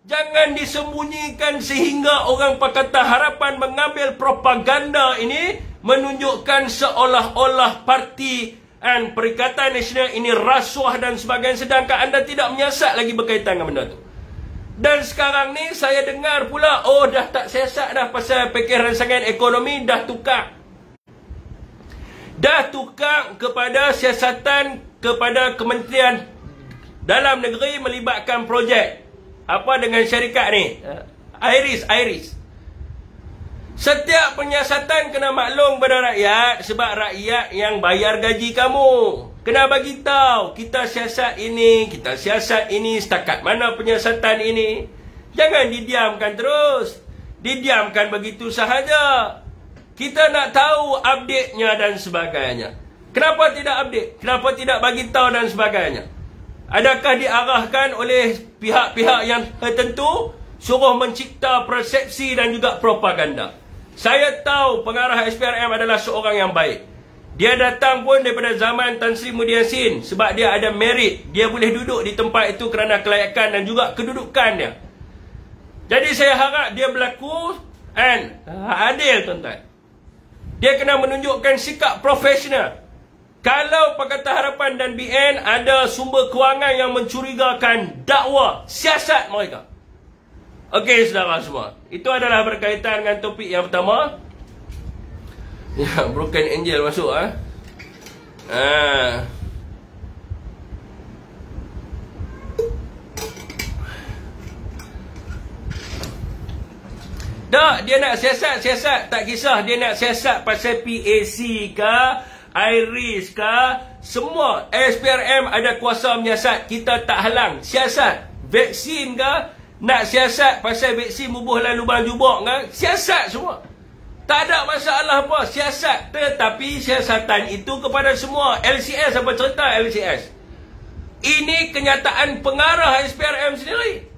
Jangan disembunyikan sehingga orang Pakatan Harapan mengambil propaganda ini menunjukkan seolah-olah parti dan Perikatan Nasional ini rasuah dan sebagainya, sedangkan anda tidak menyiasat lagi berkaitan dengan benda tu. Dan sekarang ni saya dengar pula, oh dah tak siasat dah pasal pakej ransangan ekonomi, dah tukar. Dah tukar kepada siasatan kepada Kementerian Dalam Negeri melibatkan projek. Apa dengan syarikat ni? Iris. Setiap penyiasatan kena maklum pada rakyat, sebab rakyat yang bayar gaji kamu. Kena bagi tahu, kita siasat ini, setakat mana penyiasatan ini. Jangan didiamkan terus. Didiamkan begitu sahaja. Kita nak tahu update-nya dan sebagainya. Kenapa tidak update? Kenapa tidak bagi tahu dan sebagainya? Adakah diarahkan oleh pihak-pihak yang tertentu suruh mencipta persepsi dan juga propaganda? Saya tahu pengarah SPRM adalah seorang yang baik. Dia datang pun daripada zaman Tan Sri Muhyiddin Yassin, sebab dia ada merit. Dia boleh duduk di tempat itu kerana kelayakan dan juga kedudukannya. Jadi saya harap dia berlaku dan adil, tuan-tuan. Dia kena menunjukkan sikap profesional. Kalau Pakatan Harapan dan BN ada sumber kewangan yang mencurigakan dakwa, siasat mereka. Okey, saudara semua. Itu adalah berkaitan dengan topik yang pertama. Ya, Broken Angel masuk Tak, dia nak siasat. Tak kisah dia nak siasat pasal PAC ke, Iris ke, semua. SPRM ada kuasa menyiasat. Kita tak halang. Siasat. Vaksin ke, nak siasat pasal vaksin bubuhlah lubang jubok ke, siasat semua. Tak ada masalah apa, siasat. Tetapi siasatan itu kepada semua. LCS, apa cerita LCS? Ini kenyataan pengarah SPRM sendiri.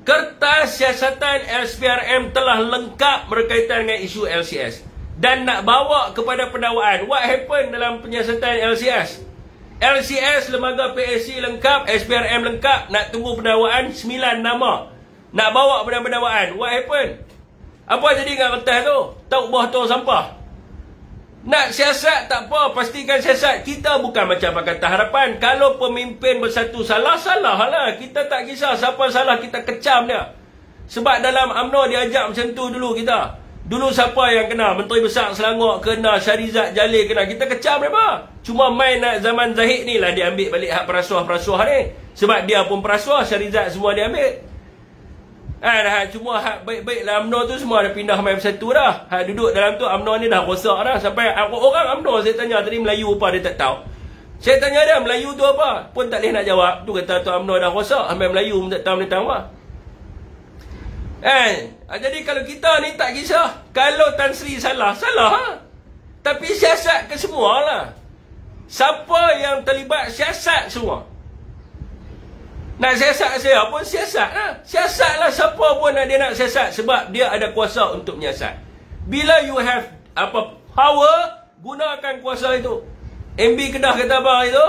Kertas siasatan SPRM telah lengkap berkaitan dengan isu LCS. Dan nak bawa kepada pendakwaan. What happened dalam penyiasatan LCS? LCS, lembaga PAC lengkap, SPRM lengkap. Nak tunggu pendakwaan 9 nama. Nak bawa pada pendakwaan. What happened? Apa jadi dengan kertas tu? Tahu buah tong sampah. Nak siasat tak apa, pastikan siasat. Kita bukan macam Pakatan Harapan. Kalau pemimpin bersatu salah lah. Kita tak kisah siapa salah, kita kecam dia. Sebab dalam UMNO diajak macam tu dulu kita. Dulu siapa yang kena? Menteri Besar Selangor kena, Syarizat Jalil kena. Kita kecam mereka. Cuma main nak zaman Zahid ni lah dia ambil balik hak perasuah-perasuah ni. Sebab dia pun perasuah, Syarizat semua dia ambil. Cuma hak baik-baik dalam UMNO tu semua dah pindah main bersatu dah. Hak duduk dalam tu UMNO ni dah rosak dah. Sampai orang UMNO saya tanya tadi Melayu apa dia tak tahu. Saya tanya dia Melayu tu apa, pun tak boleh nak jawab. Tu kata tu UMNO dah rosak, sampai Melayu pun tak tahu dia tahu apa. Jadi kalau kita ni tak kisah. Kalau Tan Sri salah Tapi siasat ke semua lah. Siapa yang terlibat siasat semua. Nak siasat saya pun siasat lah. Siasat lah siapa pun dia nak siasat. Sebab dia ada kuasa untuk menyiasat. Bila you have power, gunakan kuasa itu. MB Kedah kata apa itu?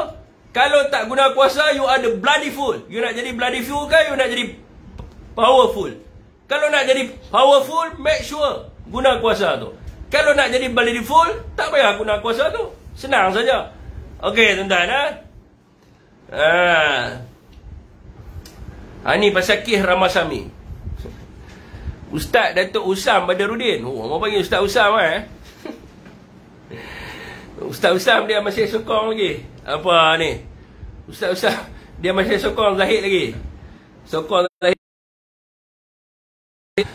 Kalau tak guna kuasa, you are the bloody fool. You nak jadi bloody fool ke? You nak jadi powerful? Kalau nak jadi powerful, make sure guna kuasa tu. Kalau nak jadi bloody fool, tak payah guna kuasa tu. Senang saja. Okey, tuan-tuan. Ini pasal Kih Ramasamy. Ustaz Datuk Usam Badarudin. Oh, orang panggil Ustaz Usam Ustaz Usam dia masih sokong lagi. Apa ni? Ustaz Usam dia masih sokong Zahid lagi. Sokong Zahid.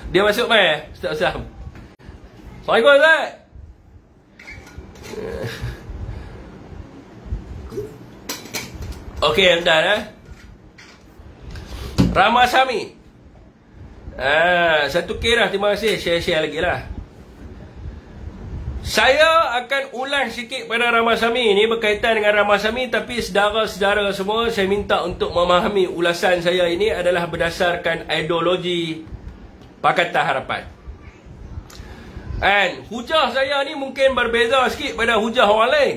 Dia masuk mai Ustaz Usam. Assalamualaikum Ustaz. Okey, tuan Ramasamy. Satu kira, terima kasih. Share lagi lah. Saya akan ulang sikit pada Ramasamy. Ini berkaitan dengan Ramasamy, tapi saudara-saudara semua, saya minta untuk memahami ulasan saya ini adalah berdasarkan ideologi Pakatan Harapan. Hujah saya ni mungkin berbeza sikit pada hujah orang lain.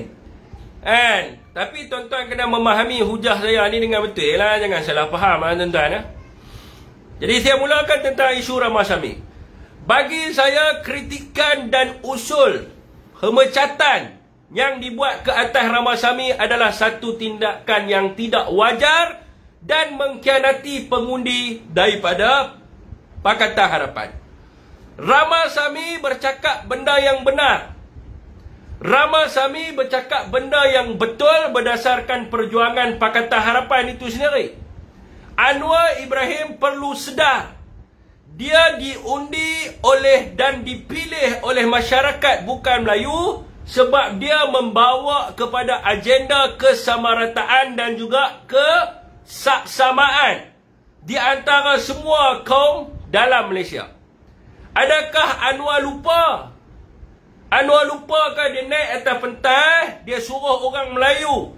Tapi tuan-tuan kena memahami hujah saya ni dengan betul lah. Jangan salah faham tuan-tuan. Jadi saya mulakan tentang isu Ramasamy. Bagi saya, kritikan dan usul hemecatan yang dibuat ke atas Ramasamy adalah satu tindakan yang tidak wajar dan mengkhianati pengundi daripada Pakatan Harapan. Ramasamy bercakap benda yang benar. Ramasamy bercakap benda yang betul berdasarkan perjuangan Pakatan Harapan itu sendiri. Anwar Ibrahim perlu sedar, dia diundi oleh dan dipilih oleh masyarakat bukan Melayu sebab dia membawa kepada agenda kesamarataan dan juga kesaksamaan di antara semua kaum dalam Malaysia. Adakah Anwar lupa? Anwar lupa ke dia naik atas pentas, dia suruh orang Melayu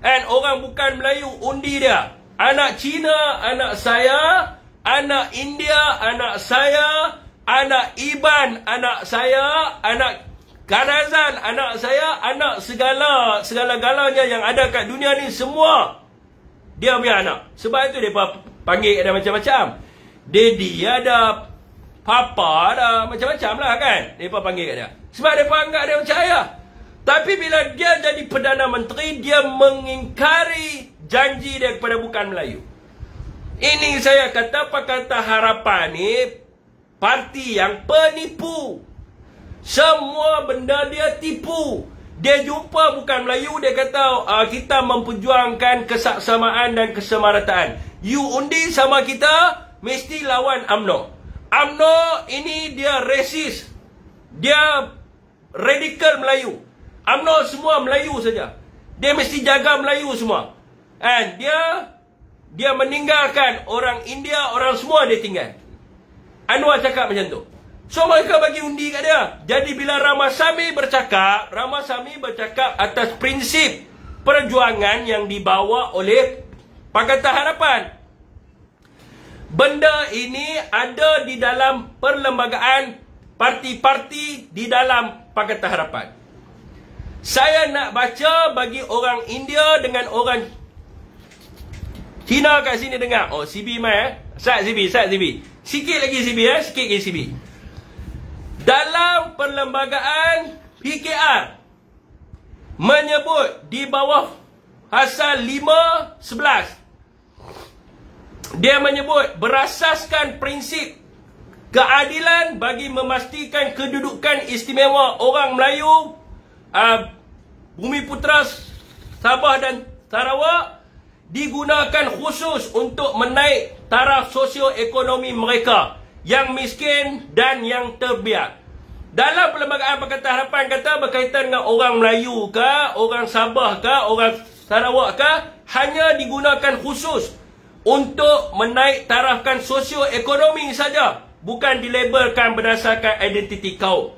orang bukan Melayu undi dia? Anak Cina, anak saya. Anak India, anak saya. Anak Iban, anak saya. Anak Kanazan, anak saya. Anak segala-galanya yang ada kat dunia ni semua dia punya anak. Sebab itu dia panggil ada macam-macam. Daddy ada, Papa ada, macam-macam lah kan. Dia panggil kat dia. Sebab dia anggap dia macam ayah. Tapi bila dia jadi Perdana Menteri, dia mengingkari janji dia kepada bukan Melayu. Ini saya kata Pakatan Harapan ni parti yang penipu. Semua benda dia tipu. Dia jumpa bukan Melayu, dia kata kita memperjuangkan kesaksamaan dan kesamarataan. You undi sama kita, mesti lawan UMNO. UMNO ini dia resis. Dia radikal Melayu. UMNO semua Melayu saja. Dia mesti jaga Melayu semua. Dia meninggalkan orang India, orang semua dia tinggal. Anwar cakap macam tu. So mereka bagi undi kat dia. Jadi bila Ramasamy bercakap atas prinsip perjuangan yang dibawa oleh Pakatan Harapan. Benda ini ada di dalam perlembagaan parti-parti di dalam Pakatan Harapan. Saya nak baca bagi orang India dengan orang Cina kat sini dengar. Oh, CB mai Sat CB. Sikit lagi CB. Dalam perlembagaan PKR menyebut di bawah pasal 5.11, dia menyebut berasaskan prinsip keadilan bagi memastikan kedudukan istimewa orang Melayu, Bumiputera, Sabah dan Sarawak digunakan khusus untuk menaik taraf sosioekonomi mereka yang miskin dan yang terbiak. Dalam perlembagaan Pakatan Harapan kata berkaitan dengan orang Melayu ke, orang Sabah ke, orang Sarawak ke, hanya digunakan khusus untuk menaik tarafkan sosioekonomi saja, bukan dilabelkan berdasarkan identiti kaum.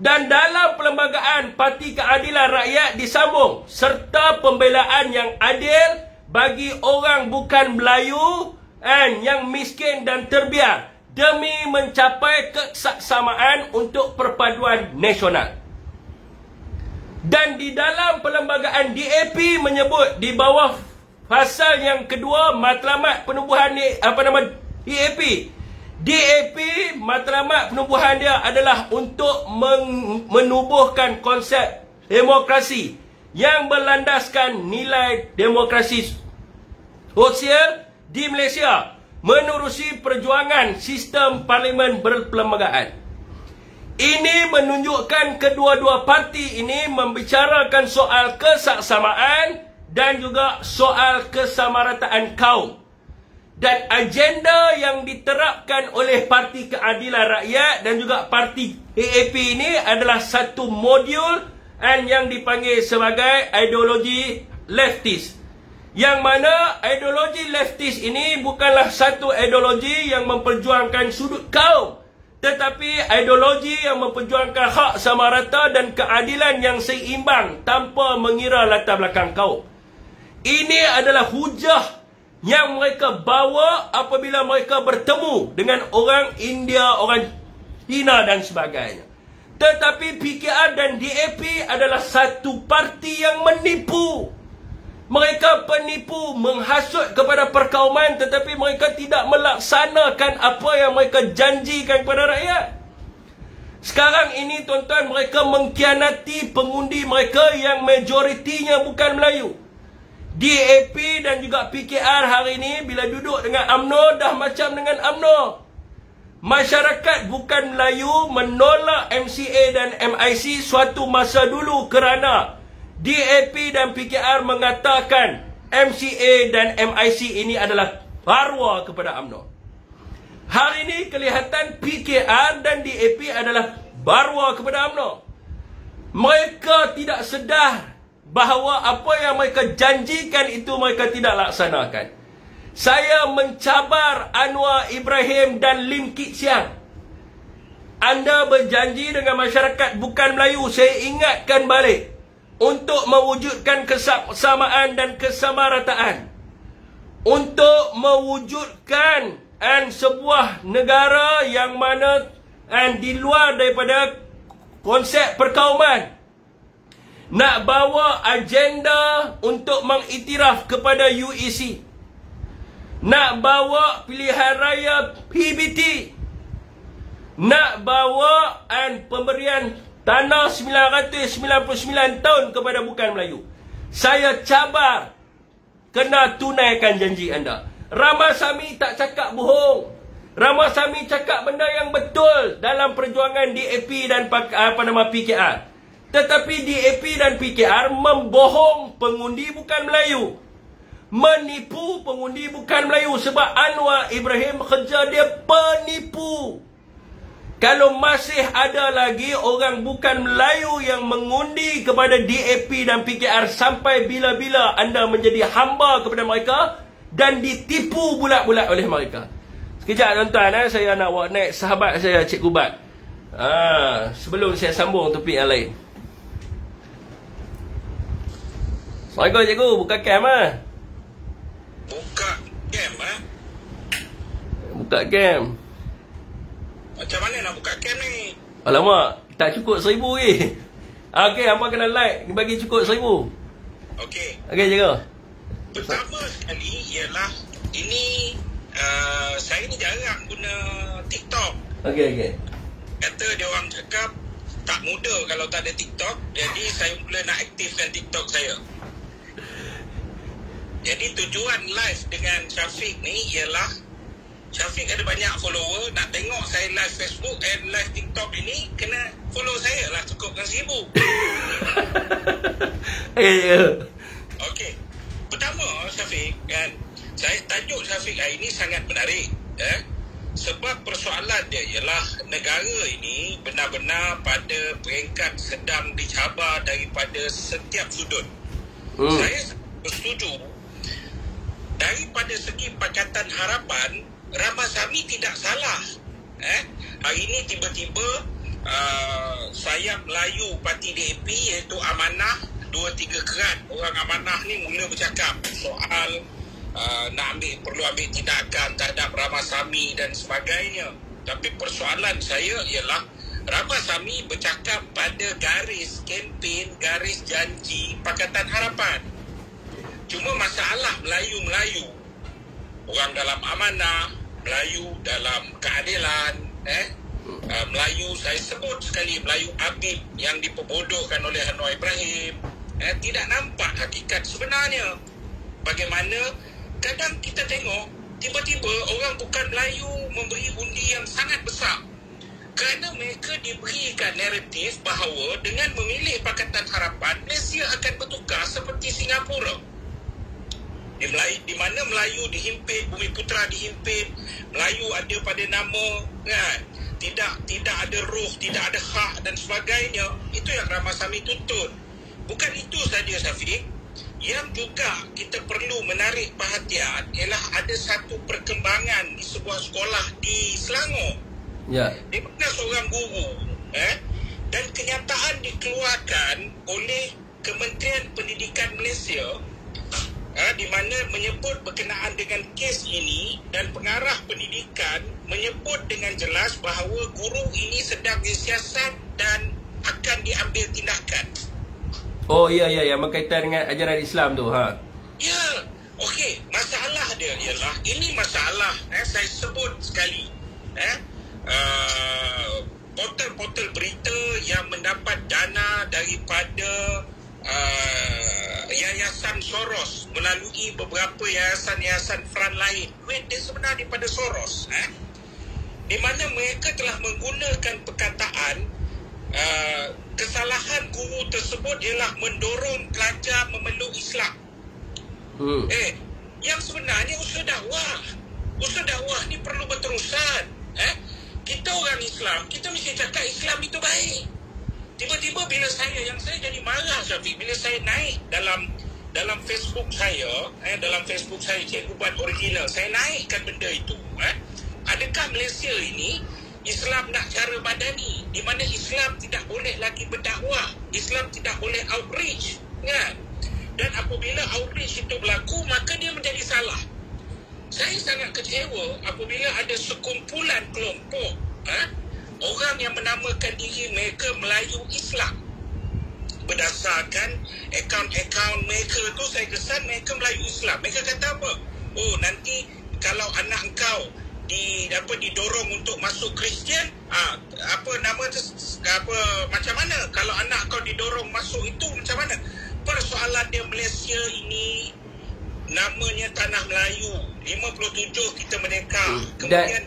Dan dalam perlembagaan Parti Keadilan Rakyat disambung serta pembelaan yang adil bagi orang bukan Melayu yang miskin dan terbiar demi mencapai kesaksamaan untuk perpaduan nasional. Dan di dalam perlembagaan DAP menyebut di bawah pasal yang kedua matlamat penubuhan DAP. DAP matlamat penubuhan dia adalah untuk menubuhkan konsep demokrasi yang berlandaskan nilai demokrasi sosial di Malaysia, menerusi perjuangan sistem parlimen berperlembagaan. Ini menunjukkan kedua-dua parti ini membicarakan soal kesaksamaan dan juga soal kesamarataan kaum. Dan agenda yang diterapkan oleh Parti Keadilan Rakyat dan juga Parti AAP ini adalah satu modul yang dipanggil sebagai ideologi leftis. Yang mana ideologi leftis ini bukanlah satu ideologi yang memperjuangkan sudut kaum, tetapi ideologi yang memperjuangkan hak sama rata dan keadilan yang seimbang tanpa mengira latar belakang kaum. Ini adalah hujah yang mereka bawa apabila mereka bertemu dengan orang India, orang Cina dan sebagainya. Tetapi PKR dan DAP adalah satu parti yang menipu. Mereka penipu, menghasut kepada perkauman, tetapi mereka tidak melaksanakan apa yang mereka janjikan kepada rakyat. Sekarang ini tuan-tuan, mereka mengkhianati pengundi mereka yang majoritinya bukan Melayu. DAP dan juga PKR hari ini bila duduk dengan UMNO dah macam dengan UMNO. Masyarakat bukan Melayu menolak MCA dan MIC suatu masa dulu kerana DAP dan PKR mengatakan MCA dan MIC ini adalah barwa kepada UMNO. Hari ini kelihatan PKR dan DAP adalah barwa kepada UMNO. Mereka tidak sedar bahawa apa yang mereka janjikan itu mereka tidak laksanakan. Saya mencabar Anwar Ibrahim dan Lim Kit Siang. Anda berjanji dengan masyarakat bukan Melayu, saya ingatkan balik, untuk mewujudkan kesamaan dan kesamarataan, untuk mewujudkan sebuah negara yang mana di luar daripada konsep perkauman, nak bawa agenda untuk mengiktiraf kepada UEC, nak bawa pilihan raya PBT, nak bawa pemberian tanah 999 tahun kepada bukan Melayu. Saya cabar, kena tunaikan janji anda. Ramasamy tak cakap bohong. Ramasamy cakap benda yang betul dalam perjuangan DAP dan PKR. Tetapi DAP dan PKR membohong pengundi bukan Melayu, menipu pengundi bukan Melayu. Sebab Anwar Ibrahim kerja dia penipu. Kalau masih ada lagi orang bukan Melayu yang mengundi kepada DAP dan PKR, sampai bila-bila anda menjadi hamba kepada mereka dan ditipu bulat-bulat oleh mereka. Sekejap tuan-tuan, saya nak bawa naik sahabat saya, Cikgu Bat. Sebelum saya sambung topik yang lain. Assalamualaikum cikgu, buka cam Buka cam Buka cam. Macam mana nak buka cam ni? Alamak, tak cukup 1000 ke? Okey, hampa kena like, bagi cukup 1000. Okey. Okey cikgu. Pertama sekali ialah ini saya ni jarang guna TikTok. Okey. Kata dia orang cakap tak muda kalau tak ada TikTok. Jadi saya mula nak aktifkan TikTok saya. Jadi tujuan live dengan Syafiq ni ialah Syafiq ada banyak follower, nak tengok saya live Facebook and live TikTok ini, kena follow saya lah, cukupkan 1000. Okey. Pertama Syafiq kan, saya tajuk Syafiq hari ini sangat menarik sebab persoalan dia ialah negara ini benar-benar pada peringkat sedang dicabar daripada setiap sudut. Saya bersetuju daripada segi Pakatan Harapan, Ramasamy tidak salah. Hari ini tiba-tiba sayap Melayu Parti DAP iaitu Amanah 2-3 kerat orang Amanah ni mula bercakap soal perlu ambil tindakan terhadap Ramasamy dan sebagainya. Tapi persoalan saya ialah Ramasamy bercakap pada garis kempen, garis janji Pakatan Harapan. Cuma masalah Melayu-Melayu, orang dalam Amanah, Melayu dalam keadilan, Melayu, saya sebut sekali Melayu Habib yang diperbodohkan oleh Anwar Ibrahim, tidak nampak hakikat sebenarnya. Bagaimana kadang kita tengok tiba-tiba orang bukan Melayu memberi undi yang sangat besar. Kerana mereka diberikan naratif bahawa dengan memilih Pakatan Harapan, Malaysia akan bertukar seperti Singapura. Di mana Melayu dihimpit, Bumiputera dihimpit, Melayu ada pada nama, kan? Tidak ada ruh, tidak ada hak dan sebagainya. Itu yang Ramasamy tuntut. Bukan itu saja, Syafiq. Yang juga kita perlu menarik perhatian ialah ada satu perkembangan di sebuah sekolah di Selangor. Ya. Di mana seorang guru dan kenyataan dikeluarkan oleh Kementerian Pendidikan Malaysia di mana menyebut berkenaan dengan kes ini, dan pengarah pendidikan menyebut dengan jelas bahawa guru ini sedang disiasat dan akan diambil tindakan. Oh ya, yang berkaitan dengan ajaran Islam tu, ha. Ya, okey. Masalah dia ialah, ini masalah saya sebut sekali. Portal-portal berita yang mendapat dana daripada Yayasan Soros melalui beberapa yayasan-yayasan front lain. Duit dia sebenarnya daripada Soros, di mana mereka telah menggunakan perkataan kesalahan guru tersebut ialah mendorong pelajar memeluk Islam. Yang sebenarnya usaha dakwah ni perlu berterusan. Kita orang Islam, kita mesti cakap Islam itu baik. Tiba-tiba bila saya jadi marah, Syafiq, bila saya naik dalam Facebook saya, dalam Facebook saya Cikgu Buat Original, saya naikkan benda itu. Adakah Malaysia ini Islam nak cara badani, di mana Islam tidak boleh lagi berdakwah, Islam tidak boleh outreach, kan? Dan apabila outreach itu berlaku, maka dia menjadi salah. Saya sangat kecewa apabila ada sekumpulan kelompok orang yang menamakan diri mereka Melayu Islam. Berdasarkan akaun mereka tu, saya kesan mereka Melayu Islam. Mereka kata apa? Oh, nanti kalau anak engkau didorong untuk masuk Kristian, macam mana? Kalau anak kau didorong masuk itu, macam mana? Persoalan dia Malaysia ini namanya Tanah Melayu. 57 kita merdeka. Kemudian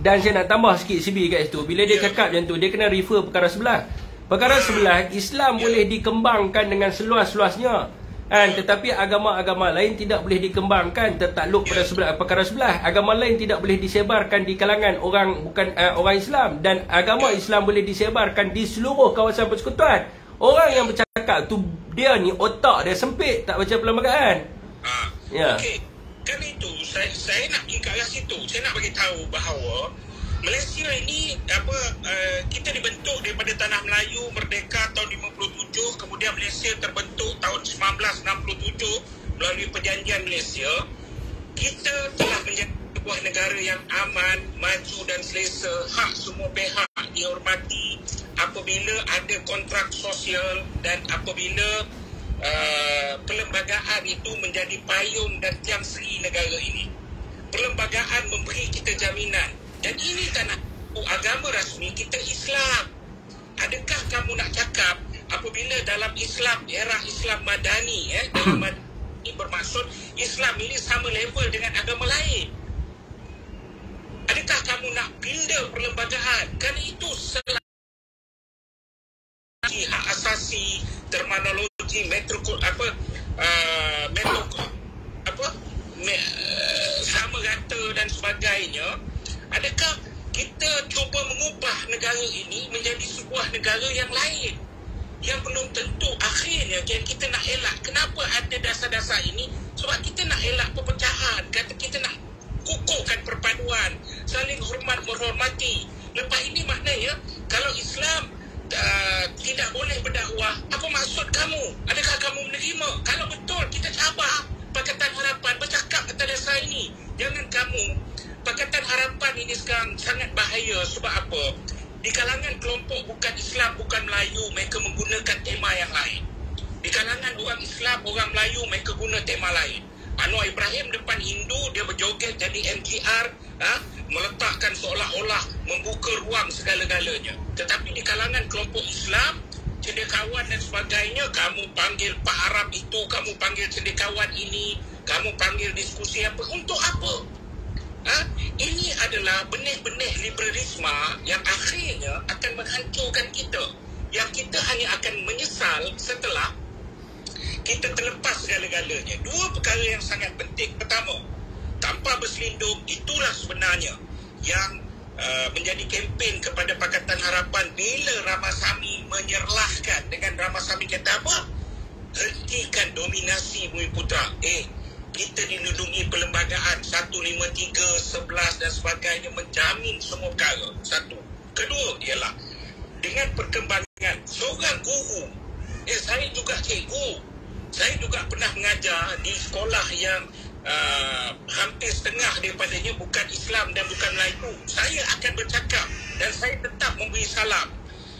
dan saya nak tambah sikit CB kat situ. Bila dia cakap macam tu, dia kena refer perkara sebelah. Perkara sebelah, Islam boleh dikembangkan dengan seluas-luasnya, tetapi agama-agama lain tidak boleh dikembangkan tertakluk pada perkara sebelah. Agama lain tidak boleh disebarkan di kalangan orang orang Islam, dan agama Islam boleh disebarkan di seluruh kawasan persekutuan. Orang yang bercakap tu, dia ni otak dia sempit, tak baca perlembagaan. Okey. Kan itu saya nak pergi ke arah situ. Saya nak bagi tahu bahawa Malaysia ini kita dibentuk daripada Tanah Melayu merdeka tahun 57, kemudian Malaysia terbentuk tahun 1967 melalui Perjanjian Malaysia. Kita telah menjadi sebuah negara yang aman, maju dan selesa, hak semua pihak dihormati apabila ada kontrak sosial dan apabila perlembagaan itu menjadi payung dan tiang seri negara ini. Perlembagaan memberi kita jaminan. Dan ini tanah agama rasmi kita Islam. Adakah kamu nak cakap apabila dalam Islam, era Islam Madani, dalam Madani bermaksud Islam ini sama level dengan agama lain? Adakah kamu nak pindah perlembagaan? Kan itu hak asasi, terminologi, sama rata dan sebagainya. Adakah kita cuba mengubah negara ini menjadi sebuah negara yang lain, yang belum tentu akhirnya kita nak elak? Kenapa ada dasar-dasar ini? Sebab kita nak elak perpecahan, kita nak kukuhkan perpaduan, saling hormat menghormati. Lepas ini maknanya kalau Islam tidak boleh berdakwah, apa maksud kamu? Adakah kamu menerima? Kalau betul, kita cabar Pakatan Harapan bercakap atas dasar ini. Jangan kamu. Pakatan Harapan ini sekarang sangat bahaya. Sebab apa? Di kalangan kelompok bukan Islam, bukan Melayu, mereka menggunakan tema yang lain. Di kalangan orang Islam, orang Melayu, mereka guna tema lain. Anwar Ibrahim depan Hindu, dia berjoget jadi MKR, meletakkan seolah-olah membuka ruang segala-galanya. Tetapi di kalangan kelompok Islam, cendekiawan dan sebagainya, kamu panggil Pak Arab itu, kamu panggil cendekiawan ini, kamu panggil diskusi apa, untuk apa? Ini adalah benih-benih liberalisme yang akhirnya akan menghancurkan kita, yang kita hanya akan menyesal setelah kita terlepas segala-galanya. Dua perkara yang sangat penting. Pertama, tanpa berselindung, itulah sebenarnya yang menjadi kempen kepada Pakatan Harapan bila Ramasamy menyerlahkan dengan Ramasamy kata apa? Hentikan dominasi Bumi Putra. Kita dilindungi perlembagaan 153, 11 dan sebagainya menjamin semua perkara. Satu. Kedua ialah dengan perkembangan seorang guru. Saya juga cikgu. Saya juga pernah mengajar di sekolah yang hampir setengah daripadanya bukan Islam dan bukan Melayu. Saya akan bercakap dan saya tetap memberi salam.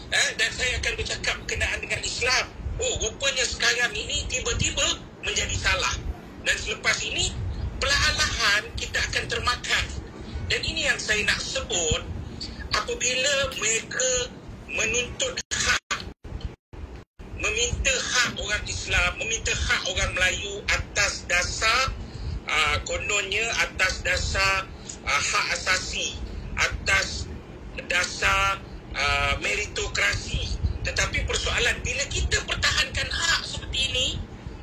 Dan saya akan bercakap berkenaan dengan Islam. Rupanya sekarang ini tiba-tiba menjadi salah. Dan selepas ini, perlahan-lahan kita akan termakan. Dan ini yang saya nak sebut, apabila mereka menuntut hak, meminta hak orang Islam, meminta hak orang Melayu atas dasar kononnya atas dasar hak asasi, atas dasar meritokrasi. Tetapi persoalan bila kita pertahankan hak seperti ini,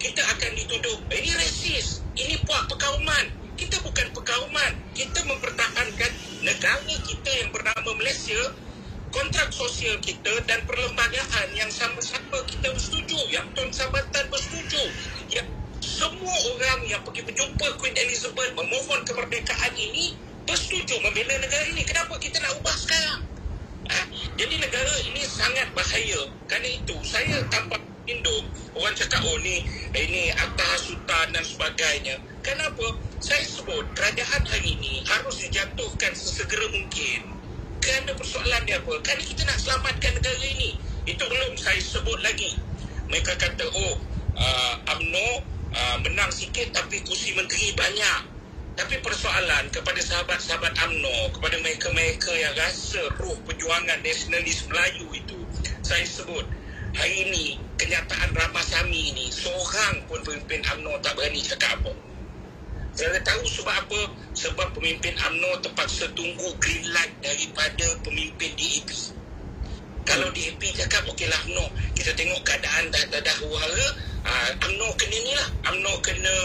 kita akan dituduh ini rasis, ini puak perkauman. Kita bukan perkauman, kita mempertahankan negara kita yang bernama Malaysia, kontrak sosial kita dan perlembagaan yang sama-sama kita bersetuju, yang Tuan Sabatan bersetuju, yang semua orang yang pergi berjumpa Queen Elizabeth memohon kemerdekaan ini bersetuju membela negara ini. Kenapa kita nak ubah sekarang? Jadi negara ini sangat bahaya. Kerana itu saya tanpa lindung orang cakap ini atas sultan dan sebagainya. Kenapa? Saya sebut kerajaan hari ini harus dijatuhkan sesegera mungkin. Kerana persoalan dia apa? Kerana kita nak selamatkan negara ini. Itu belum saya sebut lagi. Mereka kata UMNO menang sikit tapi kursi menteri banyak. Tapi persoalan kepada sahabat-sahabat UMNO, kepada mereka-mereka yang rasa roh perjuangan nasionalis Melayu itu, saya sebut hari ini kenyataan Ramasamy ini seorang pun pemimpin UMNO tak berani cakap apa. Saya tahu sebab apa? Sebab pemimpin UMNO terpaksa tunggu green light daripada pemimpin DAP. Kalau DAP cakap okeylah UMNO, kita tengok keadaan dah huru-hara, UMNO kena ni lah, UMNO kena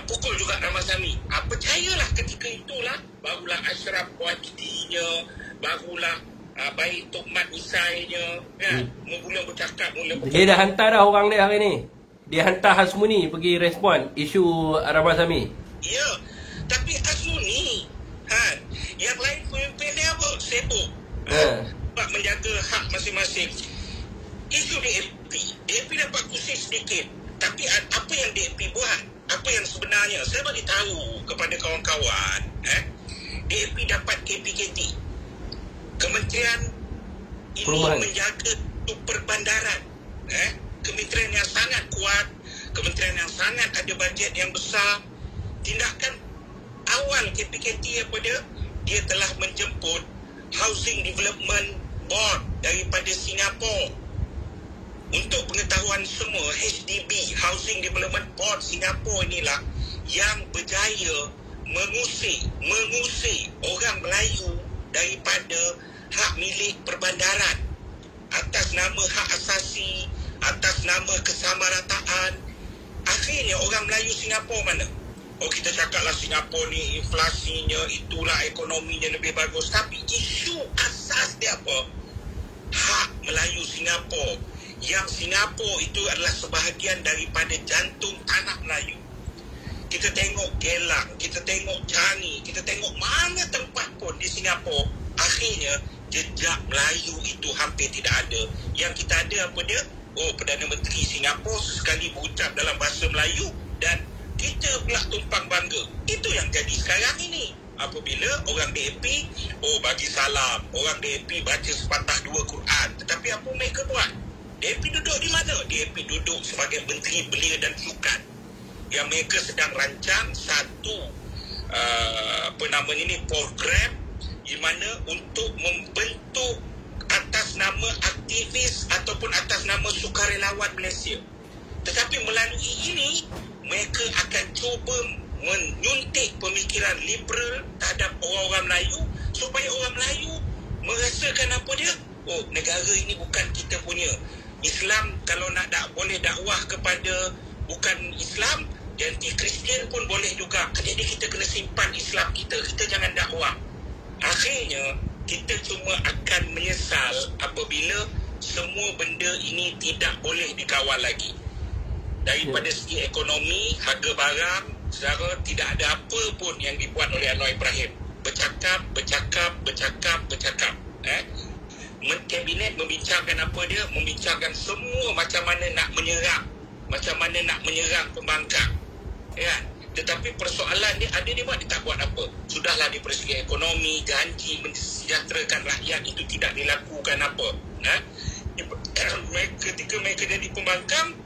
pukul juga Ramasamy. Percayalah ketika itulah barulah Ashraf Wajdinya, barulah baik Tok Mat Usainya kan, mula bercakap, dia dah hantar dah orang dia hari ni. Dia hantar Hasmuni pergi respon isu Ramasamy. Ya, tapi Hasmuni yang lain pemimpin dia apa? Sibuk menjaga hak masing-masing. Isu DAP dapat kursi sedikit, tapi apa yang DAP buat? Apa yang sebenarnya? Saya bagi tahu kepada kawan-kawan, DAP dapat KPKT, Kementerian ini Perumahan. Menjaga perbandaran, kementerian yang sangat kuat, kementerian yang sangat ada bajet yang besar. Tindakan awal KPKT apa dia telah menjemput Housing Development Board daripada Singapura. Untuk pengetahuan semua, HDB, Housing Development Board Singapura inilah yang berjaya mengusir orang Melayu daripada hak milik perbandaran atas nama hak asasi, atas nama kesamarataan. Akhirnya orang Melayu Singapura mana? Kita cakaplah Singapura ni inflasinya itulah, ekonominya lebih bagus, tapi isu asas dia apa? Hak Melayu Singapura. Yang Singapura itu adalah sebahagian daripada jantung tanah Melayu. Kita tengok Gelang, kita tengok Changi, kita tengok mana tempat pun di Singapura, akhirnya jejak Melayu itu hampir tidak ada. Yang kita ada apa dia? Perdana Menteri Singapura sekali berucap dalam bahasa Melayu dan kita pula tumpang bangga. Itu yang jadi sekarang ini. Apabila orang DAP bagi salam, orang DAP baca sepatah dua Quran, tetapi apa mereka buat? DAP duduk di mana? DAP duduk sebagai Menteri Belia dan Sukan. Yang mereka sedang rancang satu program di mana untuk membentuk atas atas nama aktivis ataupun atas nama sukarelawan Malaysia. Tetapi melalui ini, mereka akan cuba menyuntik pemikiran liberal terhadap orang-orang Melayu supaya orang Melayu merasakan apa dia? Oh, negara ini bukan kita punya. Islam kalau nak boleh dakwah kepada bukan Islam, jadi Kristian pun boleh juga. Jadi kita kena simpan Islam kita jangan dakwah. Akhirnya kita cuma akan menyesal apabila semua benda ini tidak boleh dikawal lagi. Daripada segi ekonomi, harga barang, saudara, tidak ada apa pun yang dibuat oleh Anwar Ibrahim. Bercakap. Kabinet membincangkan apa dia? Membincangkan semua macam mana nak menyerang pembangkang. Ya. Tetapi persoalan dia ada dia buat, dia tak buat apa. Sudahlah di persegi ekonomi, janji mensejahterakan rakyat itu tidak dilakukan apa. Ketika mereka jadi pembangkang,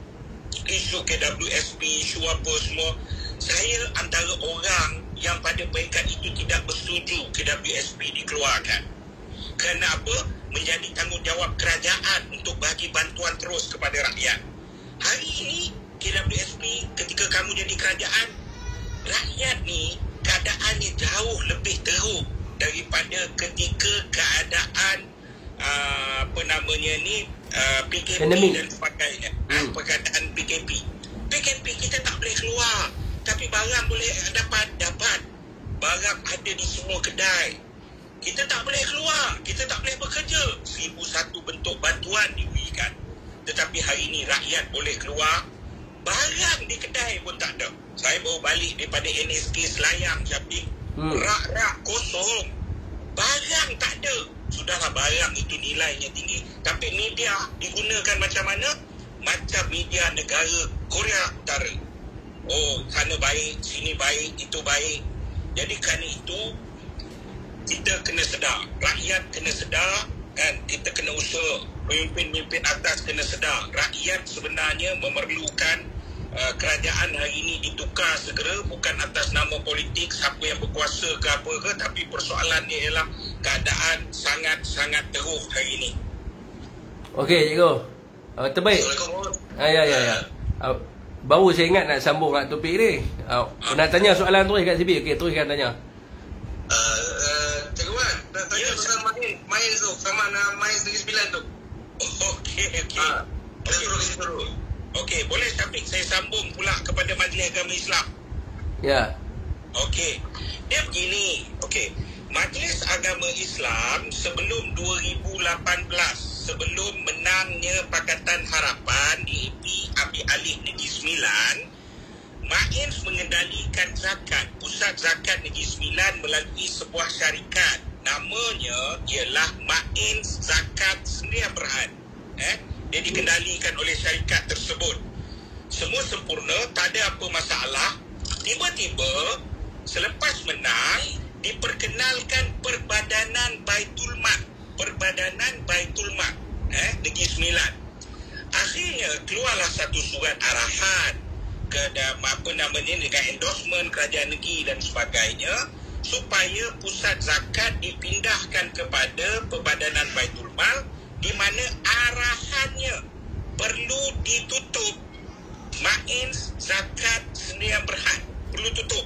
isu KWSP, isu apa semua, saya antara orang yang pada peringkat itu tidak bersetuju KWSP dikeluarkan. Kenapa? Menjadi tanggungjawab kerajaan untuk bagi bantuan terus kepada rakyat. Hari ini KWSP, ketika kamu jadi kerajaan, rakyat ni keadaannya jauh lebih teruk daripada ketika keadaan PKP dan sebagainya. Perkataan PKP kita tak boleh keluar, tapi barang boleh dapat. Barang ada di semua kedai. Kita tak boleh keluar, kita tak boleh bekerja. 1001 bentuk bantuan diberikan. Tetapi hari ini rakyat boleh keluar, barang di kedai pun tak ada. Saya baru balik daripada NSK Selayang, Syafiq. Rak-rak kosong, barang tak ada. Sudahlah barang itu nilainya tinggi, tapi media digunakan macam mana? Macam media negara Korea Utara. Oh, sana baik, sini baik, itu baik. Jadi kerana itu kita kena sedar, rakyat kena sedar, kan? Kita kena usaha, pemimpin-pemimpin atas kena sedar. Rakyat sebenarnya memerlukan kerajaan hari ini ditukar segera, bukan atas nama politik siapa yang berkuasa ke apa ke, tapi persoalannya ialah keadaan sangat-sangat teruk hari ini. Okey, cikgu. Terbaik. Ya. Baru saya ingat nak sambung kat topik ni. Nak tanya soalan terus kat CB. Okey, teruskan tanya. Cikgu Wan, nak tanya pasal main tu, sama nak main Negeri Sembilan tu. Okey. Terus. Okey, boleh Syafiq saya sambung pula kepada Majlis Agama Islam? Ya. Okey. Dia begini. Okey. Majlis Agama Islam sebelum 2018, sebelum menangnya Pakatan Harapan di ambil alih Negeri Sembilan, MAINS mengendalikan zakat, pusat zakat Negeri Sembilan melalui sebuah syarikat. Namanya ialah MAINS Zakat Sdn Bhd. Dia dikendalikan oleh syarikat tersebut. Semua sempurna, tak ada apa masalah. Tiba-tiba selepas menang diperkenalkan Perbadanan Baitul Mal. Negeri Sembilan. Akhirnya keluarlah satu surat arahan dengan endorsement kerajaan negeri dan sebagainya, supaya pusat zakat dipindahkan kepada Perbadanan Baitul Mal, di mana arahannya perlu ditutup MAINS Zakat Sdn Bhd. Perlu tutup.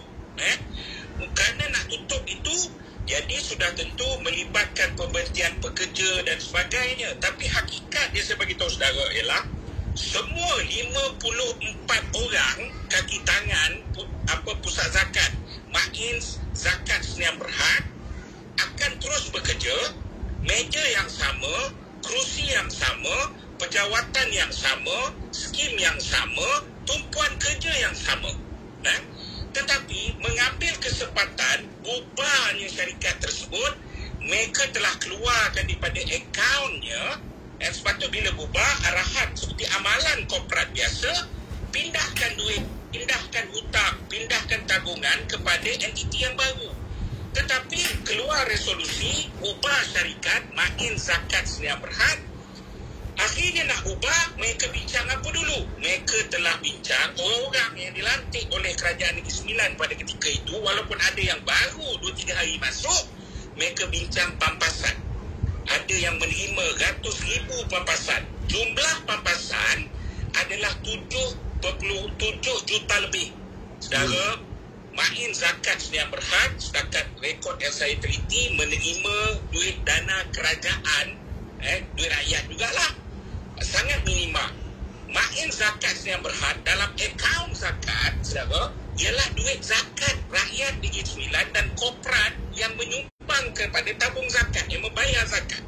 Kerana nak tutup itu, jadi sudah tentu melibatkan pemberhentian pekerja dan sebagainya. Tapi hakikat dia saya bagi tahu saudara ialah semua 54 orang kaki tangan pusat zakat MAINS Zakat Sdn Bhd akan terus bekerja, meja yang sama, kerusi yang sama, pejawatan yang sama, skim yang sama, tumpuan kerja yang sama. Tetapi mengambil kesempatan bubarnya syarikat tersebut, mereka telah keluarkan daripada akaunnya, dan sepatutnya bila bubar, arahan seperti amalan korporat biasa, pindahkan duit, pindahkan hutang, pindahkan tabungan kepada entiti yang baru. Tetapi keluar resolusi ubah syarikat MAINS Zakat Sdn Bhd. Akhirnya nak ubah, mereka bincang apa dulu? Mereka telah bincang orang yang dilantik oleh Kerajaan Negeri Sembilan pada ketika itu, walaupun ada yang baru 2-3 hari masuk, mereka bincang pampasan. ada yang menerima ratus ribu pampasan. Jumlah pampasan adalah 7.7 juta lebih. Saudara, Main Zakat Sdn Bhd setakat rekod yang saya teliti menerima duit dana kerajaan, duit rakyat jugalah, sangat minima. Main Zakat Sdn Bhd dalam akaun zakat, saudara, ialah duit zakat rakyat Negeri Sembilan dan korporat yang menyumbang kepada tabung zakat, yang membayar zakat.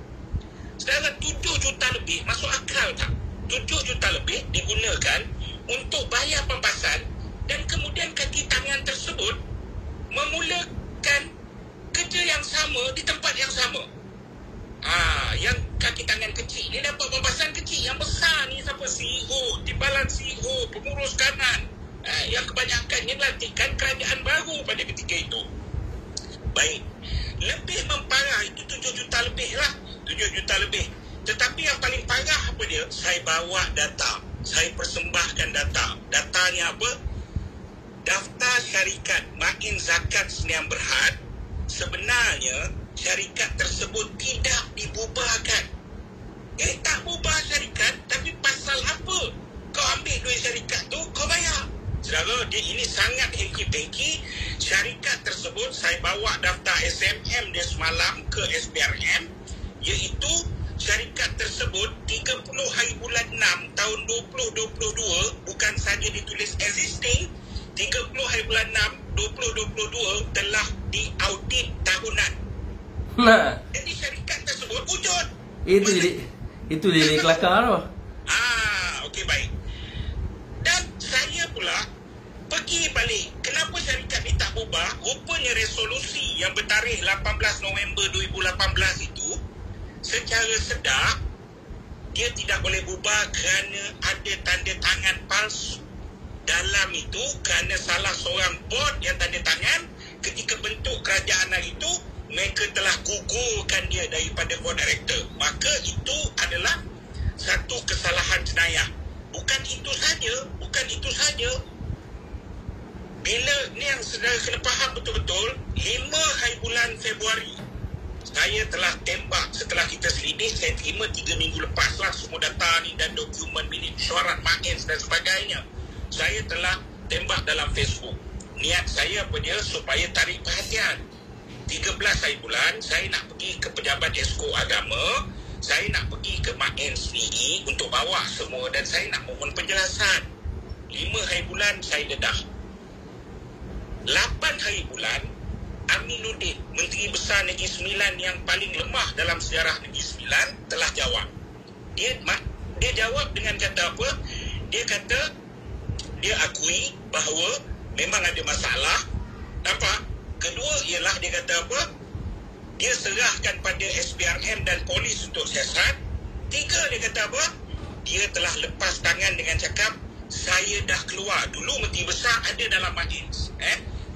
Saudara, 7 juta lebih, masuk akal tak? 7 juta lebih digunakan untuk bayar pampasan, dan kemudian kaki tangan tersebut memulakan kerja yang sama di tempat yang sama. Yang kaki tangan kecil ni dapat pampasan kecil, yang besar ni siapa? CEO, timbalan CEO, pengurus kanan, yang kebanyakannya dilantikkan kerajaan baru pada ketika itu. Baik, lebih memparah itu 7 juta lebih lah, 7 juta lebih. Tetapi yang paling parah apa dia? Saya bawa data, saya persembahkan data. Datanya apa? Daftar syarikat Main Zakat Sdn Bhd, sebenarnya syarikat tersebut tidak dibubarkan. Tak bubar syarikat, tapi pasal apa kau ambil duit syarikat tu, kau bayar? Saudara, ini sangat hengki-pengki. Syarikat tersebut, saya bawa daftar SMM dia semalam ke SPRM, iaitu syarikat tersebut 30 hari bulan 6 tahun 2022, bukan saja ditulis existing, 30 hari bulan 6 2022 telah diaudit tahunan. Jadi syarikat tersebut wujud. Itu jadi kelakar tu. Okey, baik. Dan saya pula pergi balik, kenapa syarikat ni tak bubar? Rupanya resolusi yang bertarikh 18 November 2018 itu secara sedar dia tidak boleh bubar kerana ada tanda tangan palsu dalam itu, kerana salah seorang board yang tanda tangan ketika bentuk kerajaan hari itu, mereka telah gugurkan dia daripada board director. Maka itu adalah satu kesalahan jenayah. Bukan itu saja. Bila ni yang saudara kena faham betul-betul, 5 hari bulan Februari saya telah tembak. Setelah kita selidik, saya terima 3 minggu lepas lah semua data ni dan dokumen milik mesyuarat Main dan sebagainya. Saya telah tembak dalam Facebook. Niat saya apa dia? Supaya tarik perhatian. 13 hari bulan, saya nak pergi ke pejabat Esko Agama, saya nak pergi ke Main sendiri untuk bawa semua, dan saya nak mohon penjelasan. 5 hari bulan, saya dedah. 8 hari bulan, Aminuddin, Menteri Besar Negeri Sembilan yang paling lemah dalam sejarah Negeri Sembilan, telah jawab. Dia jawab dengan kata apa? Dia kata, dia akui bahawa memang ada masalah. Nampak? Kedua ialah dia kata apa? Dia serahkan pada SPRM dan polis untuk siasat. 3, dia kata apa? Dia telah lepas tangan dengan cakap, saya dah keluar. Dulu Menteri Besar ada dalam majlis.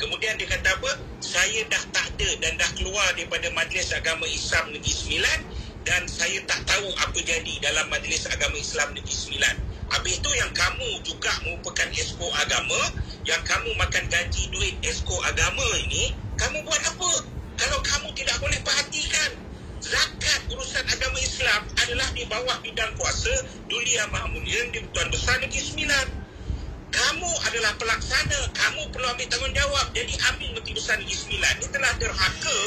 Kemudian dia kata apa? Saya dah tak ada dan dah keluar daripada Majlis Agama Islam Negeri Sembilan, dan saya tak tahu apa jadi dalam Majlis Agama Islam Negeri Sembilan. Habis itu yang kamu juga merupakan Esko Agama, yang kamu makan gaji duit Esko Agama ini, kamu buat apa? Kalau kamu tidak boleh perhatikan, zakat urusan agama Islam adalah di bawah bidang kuasa Duli Ahmad Munir di Tuan Besar Negeri Sembilan. Kamu adalah pelaksana, kamu perlu ambil tanggungjawab. Jadi ambil Menteri Besar Negeri Sembilan ini telah derhaka,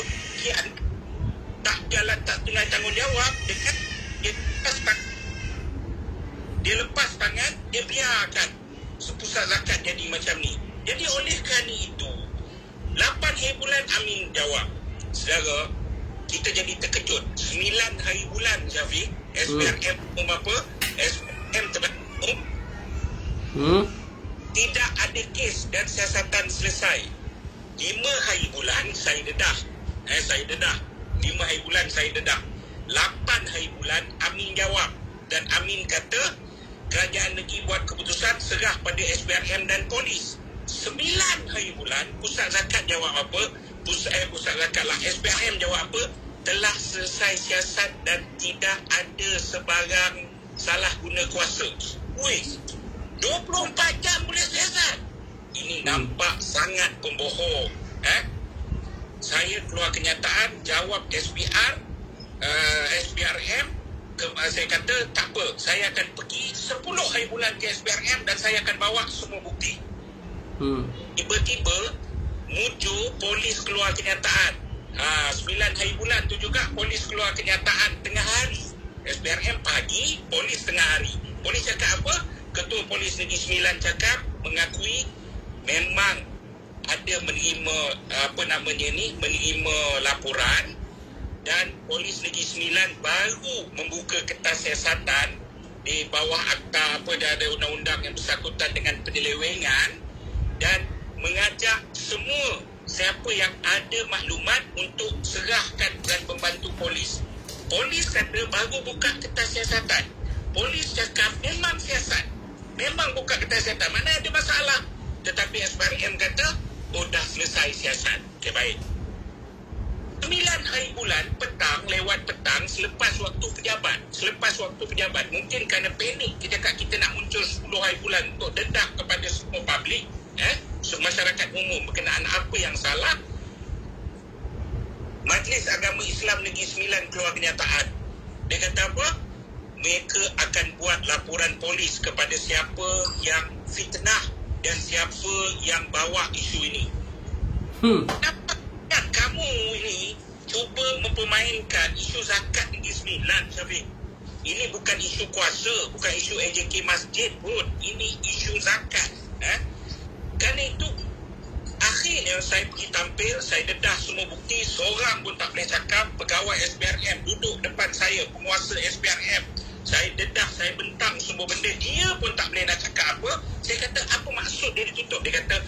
tak jalan, tak tengah tanggungjawab dengan dia lepas tangan, dia biarkan sepusat zakat jadi macam ni. Jadi oleh kerana itu, 8 hari bulan Amin jawab. Saudara, kita jadi terkejut. 9 hari bulan, Syafiq, SPRM apa? SPRM terbentuk. Tidak ada kes dan siasatan selesai. 5 hari bulan saya dedah. 5 hari bulan saya dedah. 8 hari bulan Amin jawab. Dan Amin kata, kerajaan negeri buat keputusan serah pada SPRM dan polis. 9 hari bulan, pusat zakat jawab apa? Pusat zakat lah, SPRM jawab apa? Telah selesai siasat dan tidak ada sebarang salah guna kuasa. 24 jam boleh siasat. Ini nampak sangat pembohong. Saya keluar kenyataan, jawab SPR, SPRM, saya kata tak apa, saya akan pergi 10 hari bulan ke SPRM dan saya akan bawa semua bukti. Tiba-tiba mujur polis keluar kenyataan. 9 hari bulan tu juga polis keluar kenyataan tengah hari. SPRM pagi, polis tengah hari. Polis cakap apa? Ketua Polis Negeri Sembilan cakap, mengakui memang ada menerima menerima laporan, dan Polis Negeri Sembilan baru membuka kertas siasatan di bawah akta ada undang-undang yang bersangkutan dengan penyelewengan, dan mengajak semua siapa yang ada maklumat untuk serahkan dan membantu polis. Polis kata baru buka kertas siasatan. Polis cakap memang siasat, memang buka kertas siasatan, mana ada masalah. Tetapi SPRM kata dah selesai siasat. Okay, baik. 9 hari bulan petang, lewat petang, selepas waktu pejabat, mungkin kerana panik kita nak muncul 10 hari bulan untuk dedak kepada semua publik, masyarakat umum berkenaan apa yang salah. Majlis Agama Islam Negeri Sembilan keluar kenyataan. Dia kata apa? Mereka akan buat laporan polis kepada siapa yang fitnah dan siapa yang bawa isu ini. Kenapa kamu ini cuba mempermainkan isu zakat Negeri Sembilan, Syafiq? Ini bukan isu kuasa, bukan isu AJK Masjid pun. Ini isu zakat. Kerana itu, akhirnya saya pergi tampil, saya dedah semua bukti, seorang pun tak boleh cakap. Pegawai SPRM duduk depan saya, penguasa SPRM. Saya dedah, saya bentang semua benda, dia pun tak boleh nak cakap apa. Saya kata, apa maksud dia ditutup? Dia kata,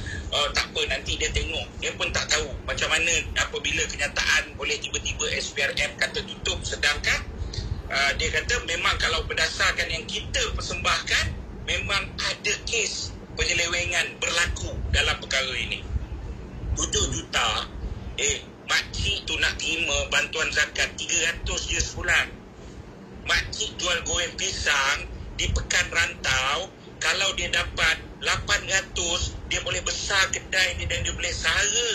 tak apa, nanti dia tengok. Dia pun tak tahu macam mana apabila kenyataan boleh tiba-tiba SPRM kata tutup. Sedangkan dia kata memang kalau berdasarkan yang kita persembahkan, memang ada kes penyelewengan berlaku dalam perkara ini. 7 juta, makcik tu nak terima bantuan zakat 300 je sebulan. Makcik jual goreng pisang di Pekan Rantau, kalau dia dapat 800, dia boleh besar kedai ni dan dia boleh sara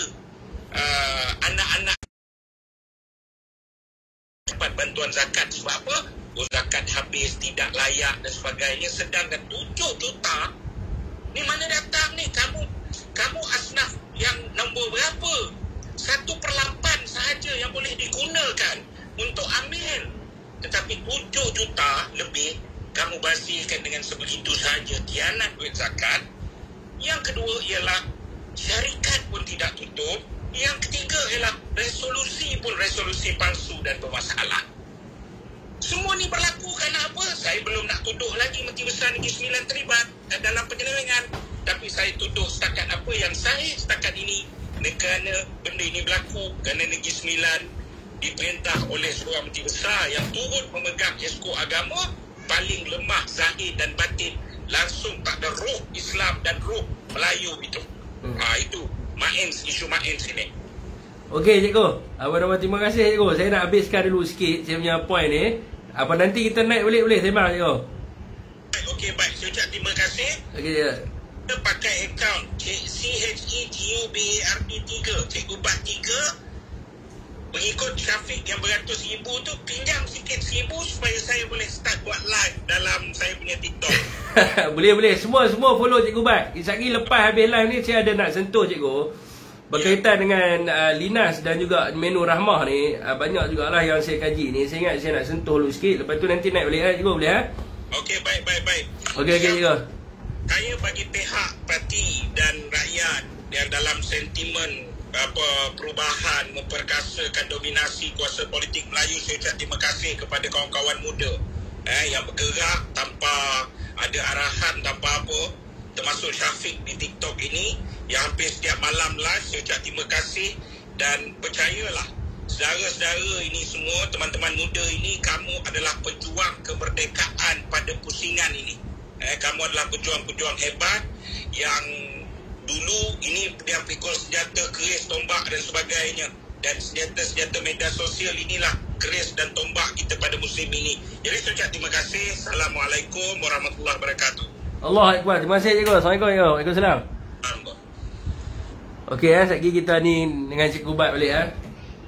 anak-anak dapat bantuan zakat. Sebab apa? Zakat habis, tidak layak dan sebagainya. Sedangkan 7 juta ni mana datang ni? Kamu asnaf yang nombor berapa? 1/8 sahaja yang boleh digunakan untuk ambil. Tetapi 7 juta lebih kamu basirkan dengan sebegitu sahaja, tianat duit zakat. Yang kedua ialah syarikat pun tidak tutup. Yang ketiga ialah resolusi pun resolusi palsu dan bermasalah. Semua ni berlaku kerana apa? Saya belum nak tuduh lagi Menteri Besar Negeri Sembilan terlibat dalam penyelewengan. Tapi saya tuduh setakat apa yang saya setakat ini, kerana benda ini berlaku kerana Negeri Sembilan diperintah oleh seorang Menteri Besar yang turut memegang esko agama, paling lemah zahir dan batin, langsung tak ada roh Islam dan roh Melayu itu. Itu Mains, isu Mains ini. Okey cikgu, Abang Rahman, terima kasih cikgu. Saya nak habiskan dulu sikit saya punya point ni. Apa nanti kita naik boleh sembang cikgu. Okey, baik. Saya ucap terima kasih. Okey ya. Kita pakai akaun CHEGUBARD3, Cikgu Bat 3. Mengikut Syafiq yang beratus ribu tu, pinjam sikit 1,000 supaya saya boleh start buat live dalam saya punya TikTok. Boleh. Semua follow Cikgu Bat. Sekejap lepas habis live ni saya ada nak sentuh cikgu berkaitan dengan Linas dan juga menu Rahmah ni. Banyak jugalah yang saya kaji ni. Saya ingat saya nak sentuh dulu sikit. Lepas tu nanti naik boleh cikgu, boleh Okey, baik. Okey cikgu. Saya bagi pihak parti dan rakyat yang dalam sentimen perubahan memperkasakan dominasi kuasa politik Melayu, saya ucap terima kasih kepada kawan-kawan muda yang bergerak tanpa ada arahan, tanpa apa, termasuk Syafiq di TikTok ini yang hampir setiap malam live. Saya ucap terima kasih dan percayalah saudara-saudara ini semua, teman-teman muda ini, kamu adalah pejuang kemerdekaan pada pusingan ini. Kamu adalah pejuang-pejuang hebat yang dulu ini dia pikul senjata, keris, tombak dan sebagainya. Dan senjata-senjata media sosial inilah keris dan tombak kita pada musim ini. Jadi saya ucap terima kasih. Assalamualaikum warahmatullahi wabarakatuh. Allahu Akbar. Terima kasih cikgu. Assalamualaikum cikgu. Waalaikumsalam. Okey sekejap kita ni dengan Cikgu Bat balik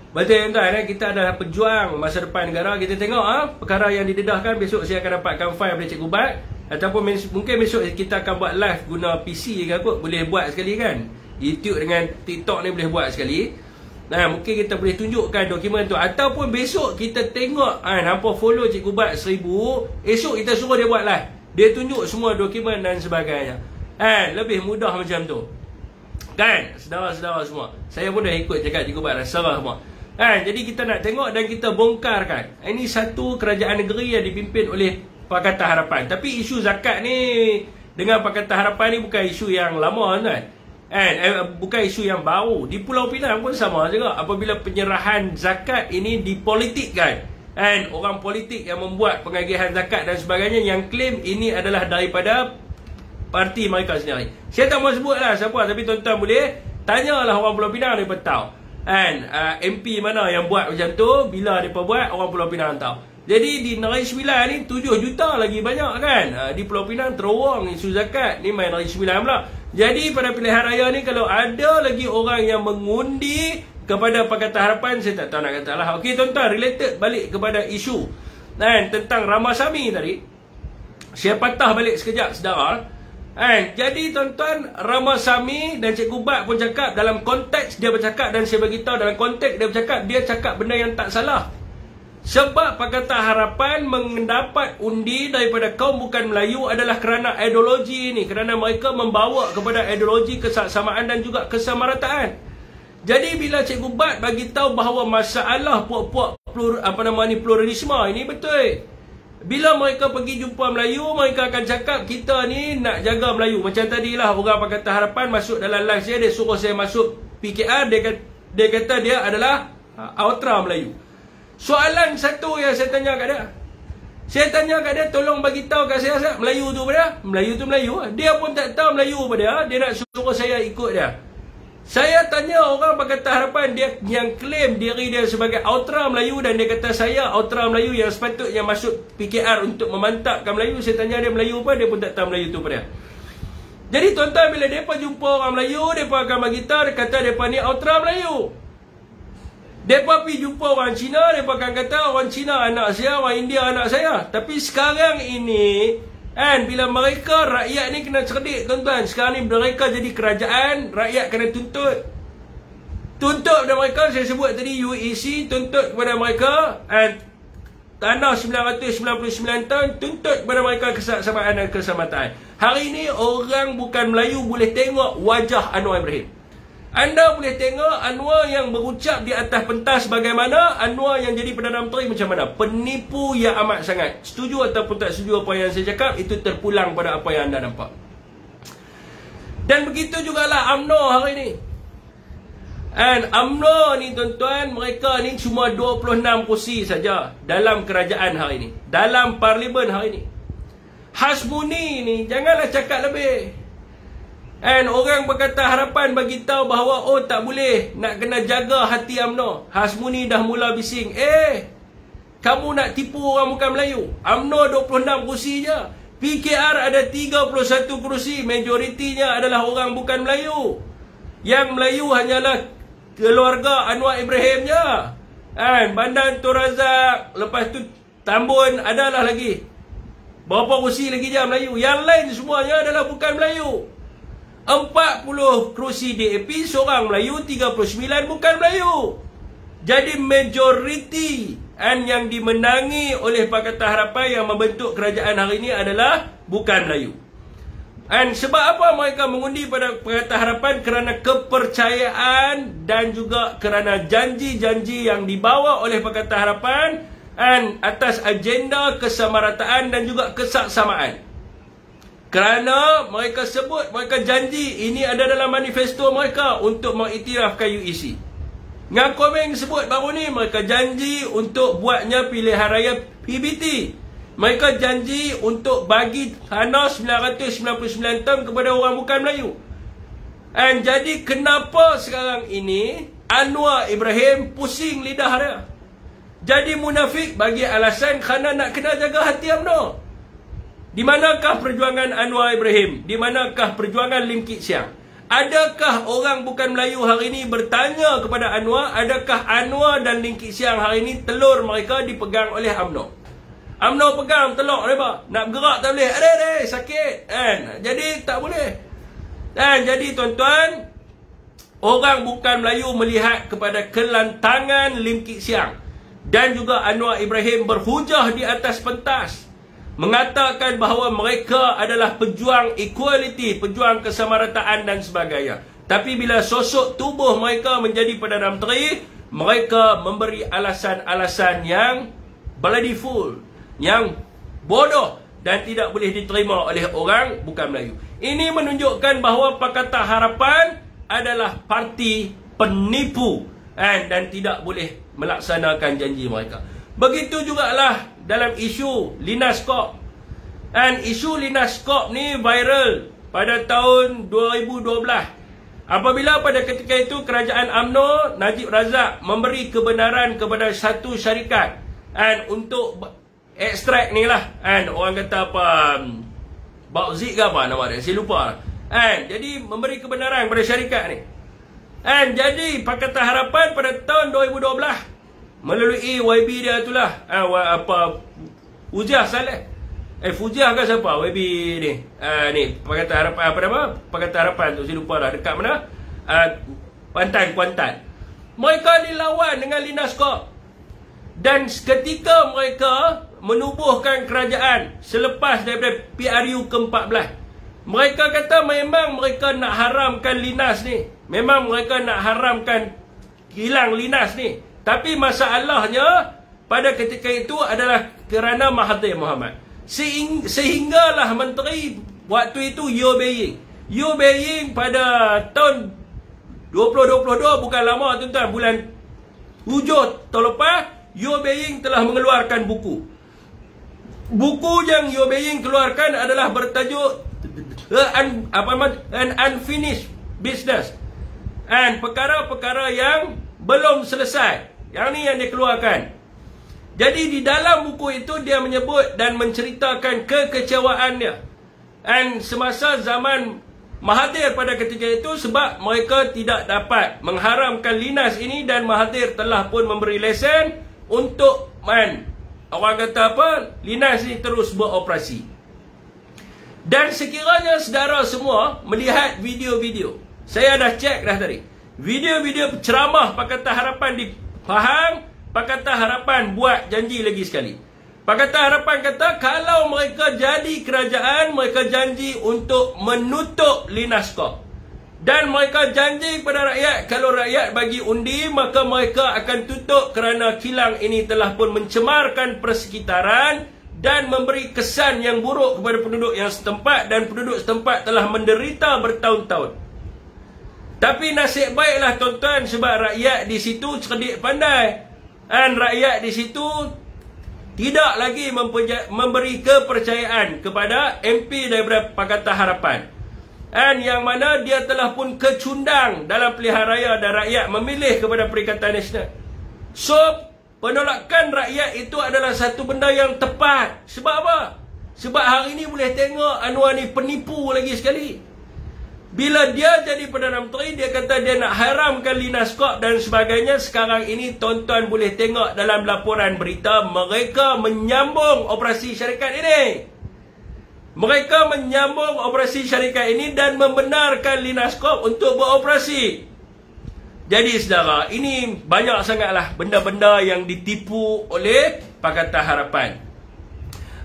Betul tuan, kita adalah pejuang masa depan negara. Kita tengok perkara yang didedahkan, besok saya akan dapatkan file dari Cikgu Bat. Ataupun mungkin besok kita akan buat live guna PC ke kot, boleh buat sekali kan. YouTube dengan TikTok ni boleh buat sekali. Nah, mungkin kita boleh tunjukkan dokumen tu. Ataupun besok kita tengok, hampa follow Cikgu Bat 1000, esok kita suruh dia buat live. Dia tunjuk semua dokumen dan sebagainya. Lebih mudah macam tu. Kan, saudara-saudara semua. Saya pun dah ikut cakap Cikgu Bat dah serah semua. Jadi kita nak tengok dan kita bongkarkan. Ini satu kerajaan negeri yang dipimpin oleh Pakatan Harapan. Tapi isu zakat ni dengan Pakatan Harapan ni bukan isu yang lama kan. Bukan isu yang baru. Di Pulau Pinang pun sama juga. Apabila penyerahan zakat ini dipolitikkan, orang politik yang membuat pengagihan zakat dan sebagainya, yang klaim ini adalah daripada parti mereka sendiri. Saya tak mau sebut lah siapa, tapi tuan-tuan boleh tanyalah orang Pulau Pinang, mereka tahu. MP mana yang buat macam tu, bila mereka buat, orang Pulau Pinang tahu. Jadi di Negeri Sembilan ni 7 juta lagi banyak kan. Di Pulau Pinang terowong isu zakat. Ni main Negeri Sembilan pula. Jadi pada pilihan raya ni, kalau ada lagi orang yang mengundi kepada Pakatan Harapan, saya tak tahu nak kata lah. Okey tuan-tuan, related balik kepada isu tentang Ramasamy tadi. Saya patah balik sekejap saudara. Jadi tuan-tuan, Ramasamy dan Cikgu Bat pun cakap dalam konteks dia bercakap, dan saya beritahu dalam konteks dia bercakap, dia cakap benda yang tak salah. Sebab Pakatan Harapan mendapat undi daripada kaum bukan Melayu adalah kerana ideologi ini, kerana mereka membawa kepada ideologi kesamaan dan juga kesamarataan. Jadi bila Cikgu Bat bagi tahu bahawa masalah puak-puak pluralisme ini betul. Bila mereka pergi jumpa Melayu, mereka akan cakap kita ni nak jaga Melayu. Macam tadilah orang Pakatan Harapan masuk dalam live saya, dia suruh saya masuk PKR, dia kata dia adalah Ultra Melayu. Soalan satu yang saya tanya kat dia, saya tanya kat dia, tolong bagi tahu kat saya Melayu tu pada Melayu tu Melayu. Dia pun tak tahu Melayu pada dia nak suruh saya ikut dia. Saya tanya orang Pakatan Harapan, dia yang klaim diri dia sebagai Ultra Melayu, dan dia kata saya Ultra Melayu yang sepatutnya masuk PKR untuk memantapkan Melayu. Saya tanya dia Melayu apa, dia pun tak tahu Melayu tu pada. Jadi tuan-tuan, bila mereka jumpa orang Melayu, mereka akan bagi tahu, dia kata mereka ni Ultra Melayu. Mereka pergi jumpa orang Cina, mereka akan kata orang Cina anak saya, orang India anak saya. Tapi sekarang ini, bila mereka, rakyat ni kena cerdik tuan-tuan. Sekarang ni mereka jadi kerajaan, rakyat kena tuntut. Tuntut kepada mereka, saya sebut tadi UEC, tuntut kepada mereka. Tanah 999 tahun, tuntut kepada mereka kesamaan dan keselamatan. Hari ini orang bukan Melayu boleh tengok wajah Anwar Ibrahim. Anda boleh tengok Anwar yang berucap di atas pentas bagaimana, Anwar yang jadi Perdana Menteri macam mana. Penipu yang amat sangat. Setuju ataupun tak setuju apa yang saya cakap, itu terpulang pada apa yang anda nampak. Dan begitu jugalah UMNO hari ini. UMNO ni tuan-tuan, mereka ni cuma 26 kursi saja dalam kerajaan hari ini, dalam parlimen hari ini. Hasmuni ni janganlah cakap lebih. Orang Pakatan Harapan bagi tahu bahawa tak boleh, nak kena jaga hati UMNO. Hasmuni dah mula bising. Kamu nak tipu orang bukan Melayu. UMNO 26 kursi je. PKR ada 31 kursi, majoritinya adalah orang bukan Melayu. Yang Melayu hanyalah keluarga Anwar Ibrahim je. Bandar Tun Razak, lepas tu Tambun, adalah lagi berapa kursi lagi je Melayu. Yang lain semuanya adalah bukan Melayu. 40 kerusi DAP, seorang Melayu, 39 bukan Melayu. Jadi majoriti yang dimenangi oleh Pakatan Harapan yang membentuk kerajaan hari ini adalah bukan Melayu. Sebab apa mereka mengundi pada Pakatan Harapan? Kerana kepercayaan dan juga kerana janji-janji yang dibawa oleh Pakatan Harapan atas agenda kesamarataan dan juga kesaksamaan. Kerana mereka sebut, mereka janji, ini ada dalam manifesto mereka untuk mengiktirafkan UEC. Ngan Komeng sebut baru ni, mereka janji untuk buatnya pilihan raya PBT. Mereka janji untuk bagi tanah 999 tahun kepada orang bukan Melayu. Jadi kenapa sekarang ini Anwar Ibrahim pusing lidah dia? Jadi munafik bagi alasan kerana nak kena jaga hati UMNO. Di manakah perjuangan Anwar Ibrahim? Di manakah perjuangan Lim Kit Siang? Adakah orang bukan Melayu hari ini bertanya kepada Anwar, adakah Anwar dan Lim Kit Siang hari ini telur mereka dipegang oleh UMNO? UMNO pegang telur mereka, nak bergerak tak boleh, ada sakit kan. Jadi tak boleh. Dan jadi tuan-tuan, orang bukan Melayu melihat kepada kelantangan Lim Kit Siang dan juga Anwar Ibrahim berhujah di atas pentas, mengatakan bahawa mereka adalah pejuang equality, pejuang kesamarataan dan sebagainya. Tapi bila sosok tubuh mereka menjadi Perdana Menteri, mereka memberi alasan-alasan yang bloody fool, yang bodoh dan tidak boleh diterima oleh orang bukan Melayu. Ini menunjukkan bahawa Pakatan Harapan adalah parti penipu dan tidak boleh melaksanakan janji mereka. Begitu jugalah dalam isu Linas Corp. Dan isu Linas Corp ni viral pada tahun 2012. Apabila pada ketika itu kerajaan UMNO, Najib Razak memberi kebenaran kepada satu syarikat untuk ekstrak ni lah. Orang kata apa, Bauxit ke apa nama dia, saya lupa. Jadi memberi kebenaran kepada syarikat ni. Jadi Pakatan Harapan pada tahun 2012 melalui YB dia itulah, Fuziah Saleh. Fuziah ke siapa YB ni? Ni Pakatan Harapan, apa nama? Pakatan Harapan tu saya lupa lah, dekat mana? Kuantan. Mereka dilawan dengan Linas Corp. Dan ketika mereka menubuhkan kerajaan selepas daripada PRU ke-14, mereka kata memang mereka nak haramkan Linas ni. Memang mereka nak haramkan hilang Linas ni. Tapi masalahnya pada ketika itu adalah kerana Mahathir Mohamad. Sehinggalah menteri waktu itu Yeo Beying. Yeo Beying pada tahun 2022, bukan lama tuan-tuan, bulan 7 tahun lepas, Yeo Beying telah mengeluarkan buku. Buku yang Yeo Beying keluarkan adalah bertajuk An Unfinished Business. Perkara-perkara yang belum selesai. Yang ni yang dia keluarkan. Jadi di dalam buku itu dia menyebut dan menceritakan kekecewaan dia. Semasa zaman Mahathir pada ketika itu, sebab mereka tidak dapat mengharamkan Linas ini dan Mahathir telah pun memberi lesen untuk orang kata apa, Linas ini terus beroperasi. Dan sekiranya saudara semua melihat video-video, saya dah cek dah tadi, video-video ceramah Pakatan Harapan di Pahang, Pakatan Harapan buat janji lagi sekali. Pakatan Harapan kata kalau mereka jadi kerajaan, mereka janji untuk menutup Linas Corp. Dan mereka janji kepada rakyat, kalau rakyat bagi undi, maka mereka akan tutup kerana kilang ini telah pun mencemarkan persekitaran dan memberi kesan yang buruk kepada penduduk yang setempat, dan penduduk setempat telah menderita bertahun-tahun. Tapi nasib baiklah tuan-tuan, sebab rakyat di situ cerdik pandai. Dan rakyat di situ tidak lagi memberi kepercayaan kepada MP daripada Pakatan Harapan. Dan yang mana dia telah pun kecundang dalam pilihan raya dan rakyat memilih kepada Perikatan Nasional. So, penolakan rakyat itu adalah satu benda yang tepat. Sebab apa? Sebab hari ini boleh tengok Anwar ni penipu lagi sekali. Bila dia jadi Perdana Menteri, dia kata dia nak haramkan Linas Corp dan sebagainya. Sekarang ini tuan-tuan boleh tengok dalam laporan berita, mereka menyambung operasi syarikat ini. Mereka menyambung operasi syarikat ini dan membenarkan Linas Corp untuk beroperasi. Jadi saudara, ini banyak sangatlah benda-benda yang ditipu oleh Pakatan Harapan.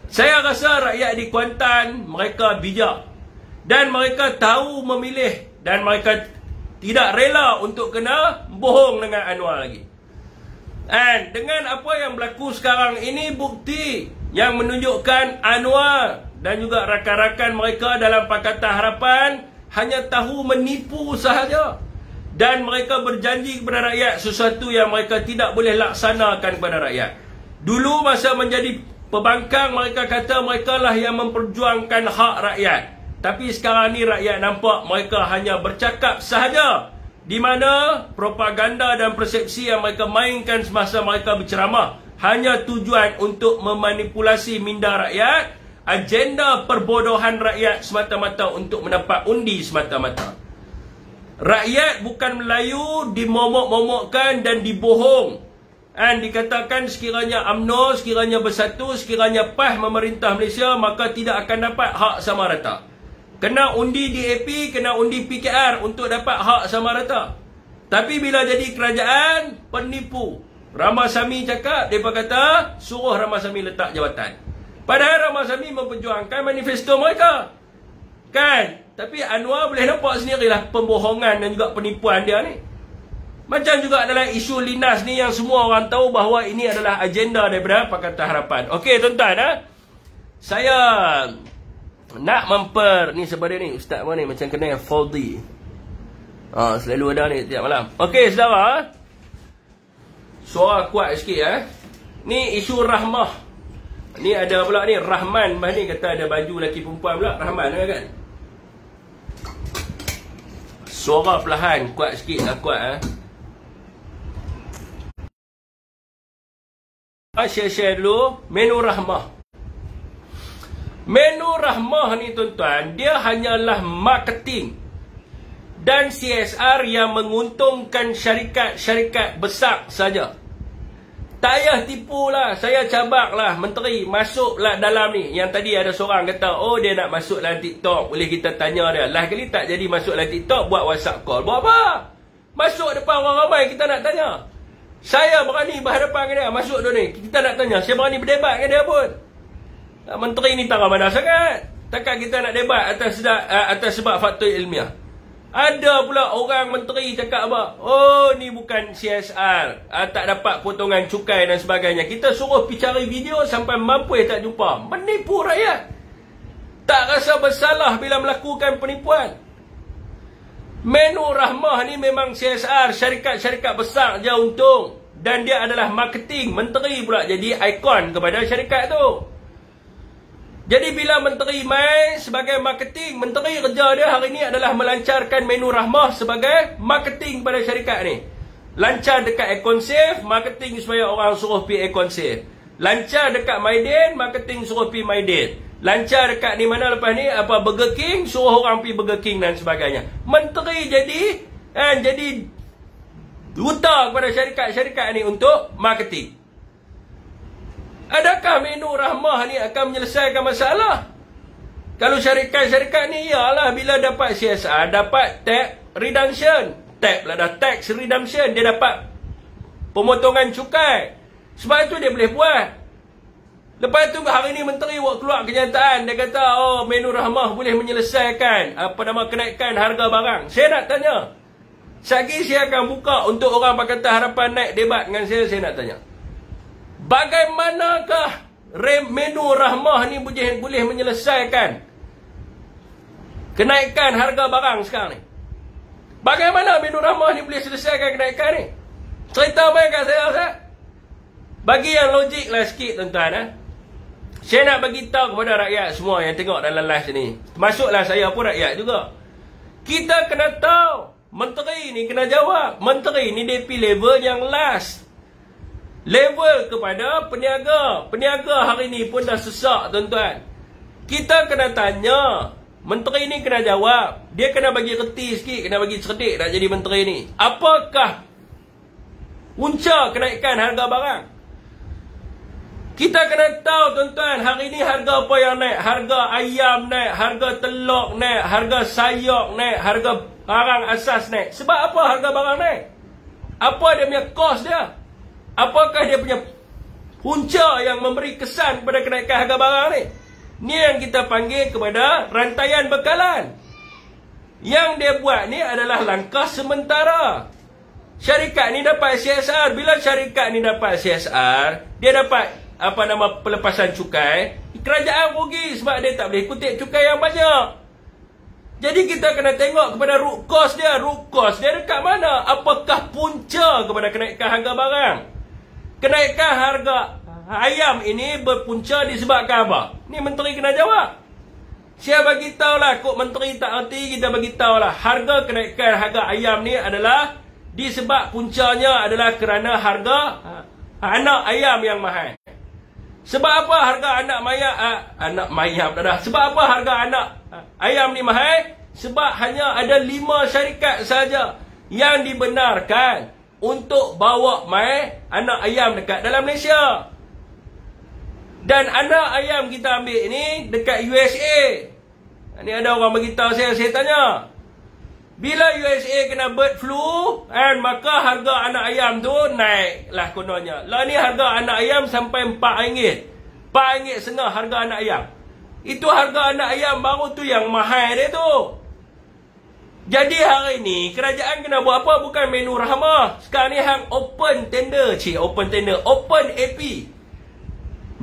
Saya rasa rakyat di Kuantan mereka bijak. Dan mereka tahu memilih. Dan mereka tidak rela untuk kena bohong dengan Anwar lagi. Dan dengan apa yang berlaku sekarang ini, bukti yang menunjukkan Anwar dan juga rakan-rakan mereka dalam Pakatan Harapan hanya tahu menipu sahaja. Dan mereka berjanji kepada rakyat sesuatu yang mereka tidak boleh laksanakan kepada rakyat. Dulu masa menjadi pembangkang, mereka kata mereka lah yang memperjuangkan hak rakyat. Tapi sekarang ni rakyat nampak mereka hanya bercakap sahaja, di mana propaganda dan persepsi yang mereka mainkan semasa mereka berceramah hanya tujuan untuk memanipulasi minda rakyat, agenda perbodohan rakyat semata-mata untuk mendapat undi semata-mata. Rakyat bukan Melayu dimomok-momokkan dan dibohong. Dikatakan sekiranya UMNO, sekiranya Bersatu, sekiranya PAS memerintah Malaysia, maka tidak akan dapat hak sama rata. Kena undi DAP, kena undi PKR untuk dapat hak sama rata. Tapi bila jadi kerajaan, penipu. Ramasamy cakap, mereka kata, suruh Ramasamy letak jawatan. Padahal Ramasamy memperjuangkan manifesto mereka. Kan? Tapi Anwar boleh nampak sendirilah pembohongan dan juga penipuan dia ni. Macam juga adalah isu Linas ni yang semua orang tahu bahawa ini adalah agenda daripada Pakatan Harapan. Okey tuan-tuan, saya nak ni sebenarnya ni ustaz mana ni macam kena Foldy. Selalu ada ni tiap malam. Okey saudara, suara kuat sikit Ni isu Rahmah. Ni ada pula ni Rahman, ni kata ada baju lelaki perempuan pula Rahman kan. Suara perlahan, kuat sikit lah, kuat Share dulu menu Rahmah. Menu Rahmah ni tuan-tuan, dia hanyalah marketing dan CSR yang menguntungkan syarikat-syarikat besar saja. Tak payah tipu lah, saya cabak lah menteri masuklah dalam ni. Yang tadi ada seorang kata, oh dia nak masuk dalam TikTok, boleh kita tanya dia. Lah kali tak jadi masuk dalam TikTok, buat WhatsApp call. Buat apa? Masuk depan orang ramai, kita nak tanya. Saya berani berhadapan dengan dia, masuk dia ni. Kita nak tanya, saya berani berdebat dengan dia pun. Menteri ni tak ramai sangat. Takkan kita nak debat atas sebab faktor ilmiah. Ada pula orang menteri cakap apa? Oh ni bukan CSR, tak dapat potongan cukai dan sebagainya. Kita suruh pergi cari video sampai mampu tak jumpa. Menipu rakyat. Tak rasa bersalah bila melakukan penipuan. Menu Rahmah ni memang CSR, syarikat-syarikat besar je untung. Dan dia adalah marketing. Menteri pula jadi ikon kepada syarikat tu. Jadi bila menteri main sebagai marketing, menteri kerja dia hari ni adalah melancarkan menu Rahmah sebagai marketing pada syarikat ni. Lancar dekat Econsave, marketing supaya orang suruh pergi Econsave. Lancar dekat Maidin, marketing suruh pergi Maidin. Lancar dekat ni mana lepas ni, Burger King, suruh orang pergi Burger King dan sebagainya. Menteri jadi duta kepada syarikat-syarikat ni untuk marketing. Adakah menu Rahmah ni akan menyelesaikan masalah? Kalau syarikat-syarikat ni ialah bila dapat CSR, dapat tax redemption. Tax redemption, dia dapat pemotongan cukai. Sebab itu dia boleh buat. Lepas tu hari ni menteri buat keluar kenyataan. Dia kata, oh menu Rahmah boleh menyelesaikan kenaikan harga barang. Saya nak tanya. Sekali saya akan buka untuk orang Pakatan Harapan naik debat dengan saya nak tanya. Bagaimanakah menu Rahmah ni boleh menyelesaikan kenaikan harga barang sekarang ni? Bagaimana menu Rahmah ni boleh selesaikan kenaikan ni? Cerita apa kat saya, Ustaz? Bagi yang logik lah sikit tuan-tuan. Saya nak bagi tahu kepada rakyat semua yang tengok dalam live ni. Termasuklah saya pun rakyat juga. Kita kena tahu, menteri ni kena jawab. Menteri ni DP level yang last. Level kepada peniaga. Peniaga hari ni pun dah sesak tuan-tuan. Kita kena tanya. Menteri ni kena jawab. Dia kena bagi reti sikit, kena bagi cerdik nak jadi menteri ni. Apakah punca kenaikan harga barang? Kita kena tahu tuan-tuan, hari ni harga apa yang naik? Harga ayam naik, harga telur naik, harga sayur naik, harga barang asas naik. Sebab apa harga barang naik? Apa dia punya kos dia? Apakah dia punya punca yang memberi kesan kepada kenaikan harga barang ni? Ni yang kita panggil kepada rantaian bekalan. Yang dia buat ni adalah langkah sementara. Syarikat ni dapat CSR. Bila syarikat ni dapat CSR, dia dapat pelepasan cukai. Kerajaan rugi sebab dia tak boleh kutip cukai yang banyak. Jadi kita kena tengok kepada root cause dia. Root cause dia dekat mana? Apakah punca kepada kenaikan harga barang? Kenaikan harga ayam ini berpunca disebabkan apa? Ni menteri kena jawab. Saya bagi tahulah, kok menteri tak erti, kita bagi tahulah. Harga kenaikan harga ayam ni adalah disebab puncanya adalah kerana harga anak ayam yang mahal. Sebab apa harga Sebab apa harga anak ayam ni mahal? Sebab hanya ada 5 syarikat saja yang dibenarkan untuk bawa mai anak ayam dekat dalam Malaysia. Dan anak ayam kita ambil ni dekat USA. Ni ada orang beritahu saya tanya. Bila USA kena bird flu, maka harga anak ayam tu naik lah kononnya. Lah ni harga anak ayam sampai RM4. RM4.5 harga anak ayam. Itu harga anak ayam baru tu yang mahal dia tu. Jadi hari ni kerajaan kena buat apa? Bukan menu rahmah. Sekarang ni hang open tender. Open AP.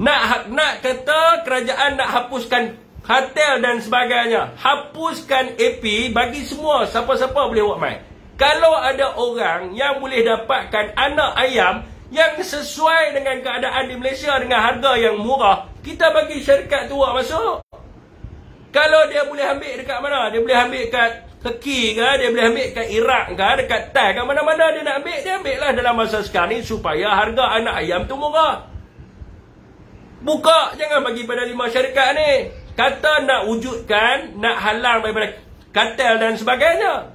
Nak kata kerajaan nak hapuskan kartel dan sebagainya. Hapuskan AP bagi semua. Siapa-siapa boleh buat mai. Kalau ada orang yang boleh dapatkan anak ayam yang sesuai dengan keadaan di Malaysia dengan harga yang murah, kita bagi syarikat tu buat masuk. Kalau dia boleh ambil dekat mana? Dia boleh ambil kat Turki ke? Dia boleh ambil kat Iraq ke? Dekat Thai ke? Mana-mana dia nak ambil, dia ambil lah dalam masa sekarang ni supaya harga anak ayam tu murah. Buka, jangan bagi pada 5 syarikat ni. Kata nak wujudkan, nak halang daripada kartel dan sebagainya.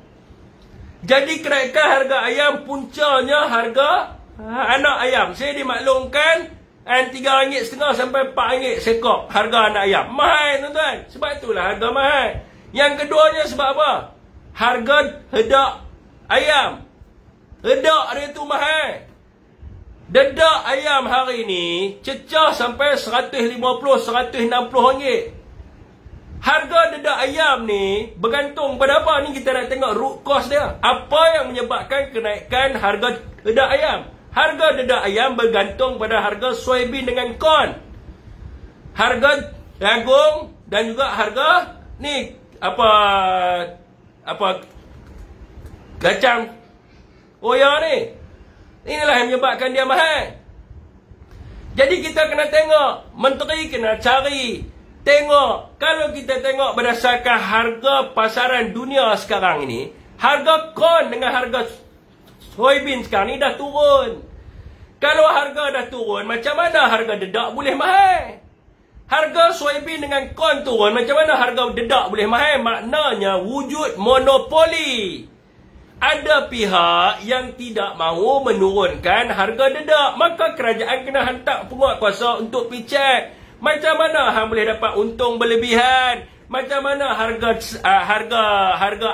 Jadi kenaikan harga ayam puncanya harga anak ayam. Saya dimaklumkan RM3.5 sampai RM4 sekok harga anak ayam. Mahal tuan-tuan. Sebab itulah harga mahal. Yang keduanya sebab apa? Harga hedak ayam. Hedak dia tu mahal. Dedak ayam hari ni cecah sampai RM150-160. Harga dedak ayam ni bergantung pada apa? Ni kita nak tengok root cause dia. Apa yang menyebabkan kenaikan harga dedak ayam? Harga dedak ayam bergantung pada harga soybean dengan corn. Harga jagung dan juga harga ni apa kacang oya ni. Inilah yang menyebabkan dia mahal. Jadi kita kena tengok, menteri kena cari. Tengok, kalau kita tengok berdasarkan harga pasaran dunia sekarang ini, harga corn dengan harga soybean sekarang ni dah turun. Kalau harga dah turun, macam mana harga dedak boleh mahal? Harga soybean dengan corn turun, macam mana harga dedak boleh mahal? Maknanya wujud monopoli. Ada pihak yang tidak mahu menurunkan harga dedak. Maka kerajaan kena hantar penguatkuasa untuk pergi cek. Macam mana hang boleh dapat untung berlebihan? Macam mana harga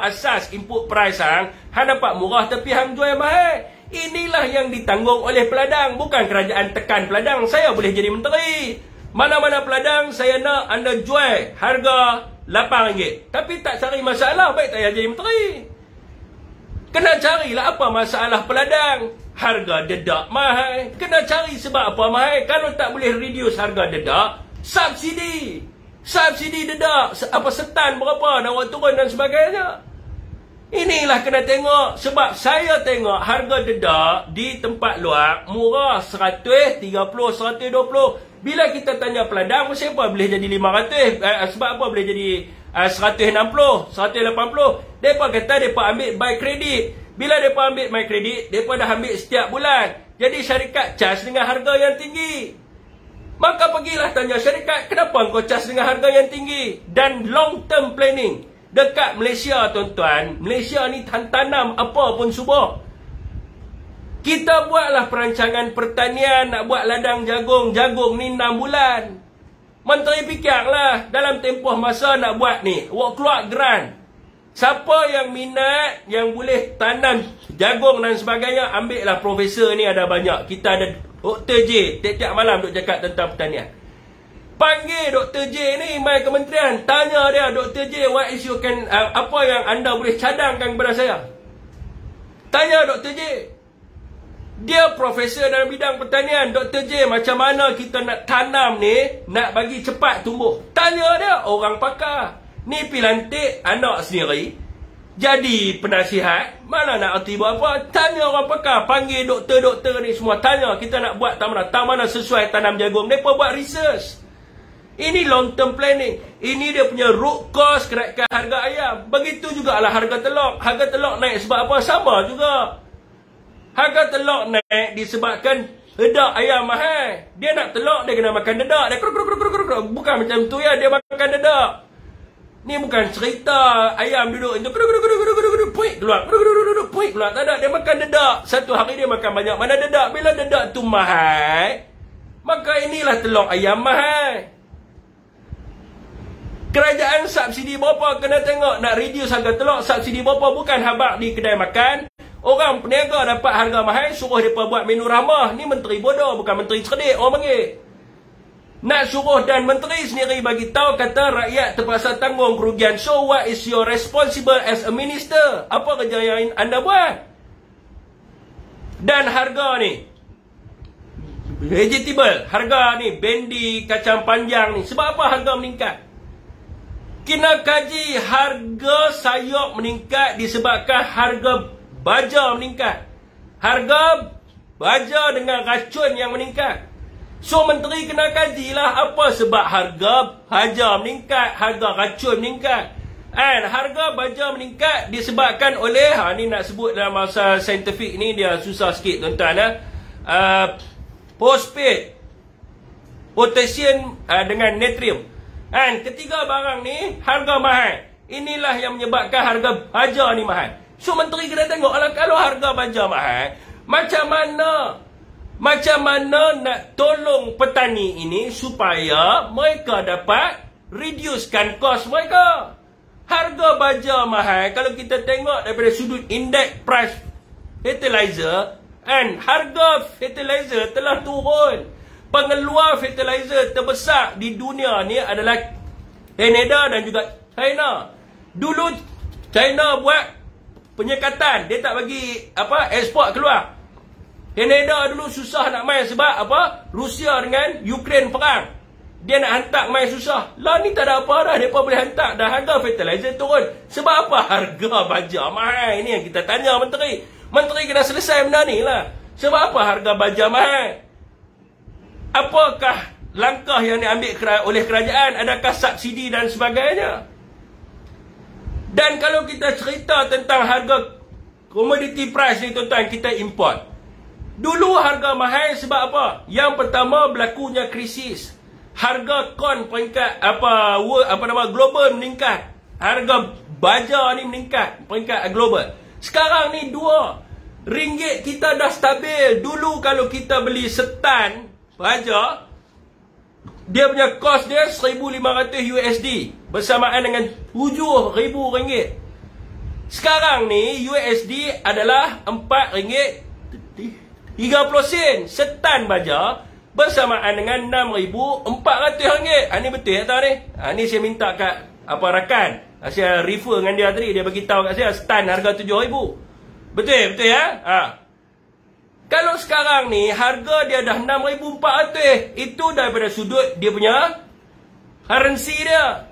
asas input price hang dapat murah tapi hang jual mahal? Inilah yang ditanggung oleh peladang. Bukan kerajaan tekan peladang. Saya boleh jadi menteri. Mana-mana peladang saya nak anda jual harga RM8. Tapi tak cari masalah, baik tak payah jadi menteri. Kena carilah apa masalah peladang. Harga dedak mahal. Kena cari sebab apa mahal. Kalau tak boleh reduce harga dedak, subsidi. Subsidi dedak. Apa setan berapa nak turun dan sebagainya. Inilah kena tengok. Sebab saya tengok harga dedak di tempat luar murah 130, 120. Bila kita tanya peladang, siapa boleh jadi 500? Sebab apa boleh jadi 160, 180? Mereka kata mereka ambil by credit. Bila mereka ambil by credit, mereka dah ambil setiap bulan. Jadi syarikat charge dengan harga yang tinggi. Maka pergilah tanya syarikat, kenapa kau charge dengan harga yang tinggi? Dan long term planning. Dekat Malaysia tuan-tuan, Malaysia ni tanam apa pun subur. Kita buatlah perancangan pertanian, nak buat ladang jagung. Jagung ni 6 bulan. Menteri fikirlah dalam tempoh masa nak buat ni. Awak keluar grant. Siapa yang minat, yang boleh tanam jagung dan sebagainya, ambil lah profesor ni ada banyak. Kita ada Dr. J, tiap-tiap malam duk cakap tentang pertanian. Panggil Dr. J ni, mai kementerian. Tanya dia, Dr. J, what is your apa yang anda boleh cadangkan kepada saya? Tanya Dr. J. Dia profesor dalam bidang pertanian. Dr. J, macam mana kita nak tanam ni, nak bagi cepat tumbuh? Tanya dia, orang pakar. Ni pergi lantik anak sendiri jadi penasihat. Mana nak erti buat apa? Tanya orang pakar. Panggil doktor-doktor ni semua. Tanya kita nak buat tak mana sesuai tanam jagung. Mereka buat research. Ini long term planning. Ini dia punya root cause kenaikan harga ayam. Begitu jugalah harga telur. Harga telur naik sebab apa? Sama juga. Harga telur naik disebabkan dedak ayam mahal. Dia nak telur, dia kena makan dedak. Dia bukan macam tu ya, dia makan dedak. Ni bukan cerita ayam duduk itu puik keluar, puik keluar. Tak ada, dia makan dedak. Satu hari dia makan banyak. Mana dedak? Bila dedak tu mahal, maka inilah telur ayam mahal. Kerajaan subsidi berapa? Kena tengok nak reduce harga telur. Subsidi berapa? Bukan habak di kedai makan. Orang peniaga dapat harga mahal, suruh mereka buat menu ramah. Ni menteri bodoh, bukan menteri cerdik orang panggil. Nak suruh dan menteri sendiri bagi tahu, kata rakyat terpaksa tanggung kerugian. So what is your responsible as a minister? Apa kerja yang anda buat? Dan harga ni vegetable, harga ni bendi, kacang panjang ni, sebab apa harga meningkat? Kena kaji harga sayur meningkat disebabkan harga baja meningkat. Harga baja dengan racun yang meningkat. So menteri kena kajilah apa sebab harga baja meningkat, harga racun meningkat. And harga baja meningkat disebabkan oleh, ni nak sebut dalam masa saintifik ni dia susah sikit tuan-tuan. Phosphate, potassium dengan natrium. And ketiga barang ni harga mahal. Inilah yang menyebabkan harga baja ni mahal. So menteri kena tengok kalau harga baja mahal, macam mana nak tolong petani ini supaya mereka dapat reducekan kos mereka. Harga baja mahal, kalau kita tengok daripada sudut index price fertilizer, and harga fertilizer telah turun. Pengeluar fertilizer terbesar di dunia ni adalah Canada dan juga China. Dulu China buat penyekatan, dia tak bagi ekspor keluar. Canada dulu susah nak main sebab Rusia dengan Ukraine perang. Dia nak hantar main susah. Lah ni tak ada apa dah, mereka boleh hantar. Dan harga fertilizer turun. Sebab apa? Harga baja mahal. Ini yang kita tanya menteri. Menteri kena selesai benda ni lah. Sebab apa harga baja mahal? Apakah langkah yang diambil oleh kerajaan? Adakah subsidi dan sebagainya? Dan kalau kita cerita tentang harga commodity price ni tuan-tuan, kita import. Dulu harga mahal sebab apa? Yang pertama berlakunya krisis. Harga kon peringkat global meningkat. Harga baja ni meningkat peringkat global. Sekarang ni RM2 kita dah stabil. Dulu kalau kita beli setan baja, dia punya kos dia $1,500 bersamaan dengan RM7,000. Sekarang ni USD adalah RM4.30 setan baja bersamaan dengan RM6,400. Ni betul tak ni? Ni saya minta kat rakan. Saya refer dengan dia tadi, dia bagi tahu kat saya setan harga RM7,000. Betul ya? Kalau sekarang ni harga dia dah RM6,400, itu daripada sudut dia punya currency dia.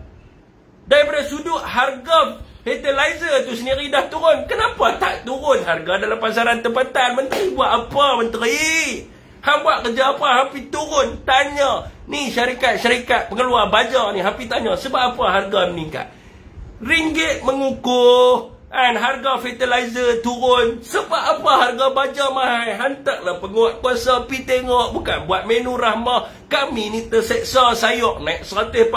Daripada sudut harga fertilizer tu sendiri dah turun. Kenapa tak turun harga dalam pasaran tempatan? Menteri buat apa menteri? Hang buat kerja apa? Hampir turun. Tanya. Ni syarikat pengeluar baja ni hampir tanya sebab apa harga meningkat. RM1 mengukuh. Dan harga fertilizer turun. Sebab apa harga baja mahal? Hantarlah penguat kuasa pergi tengok. Bukan buat menu rahmah. Kami ni terseksa sayur naik 140%.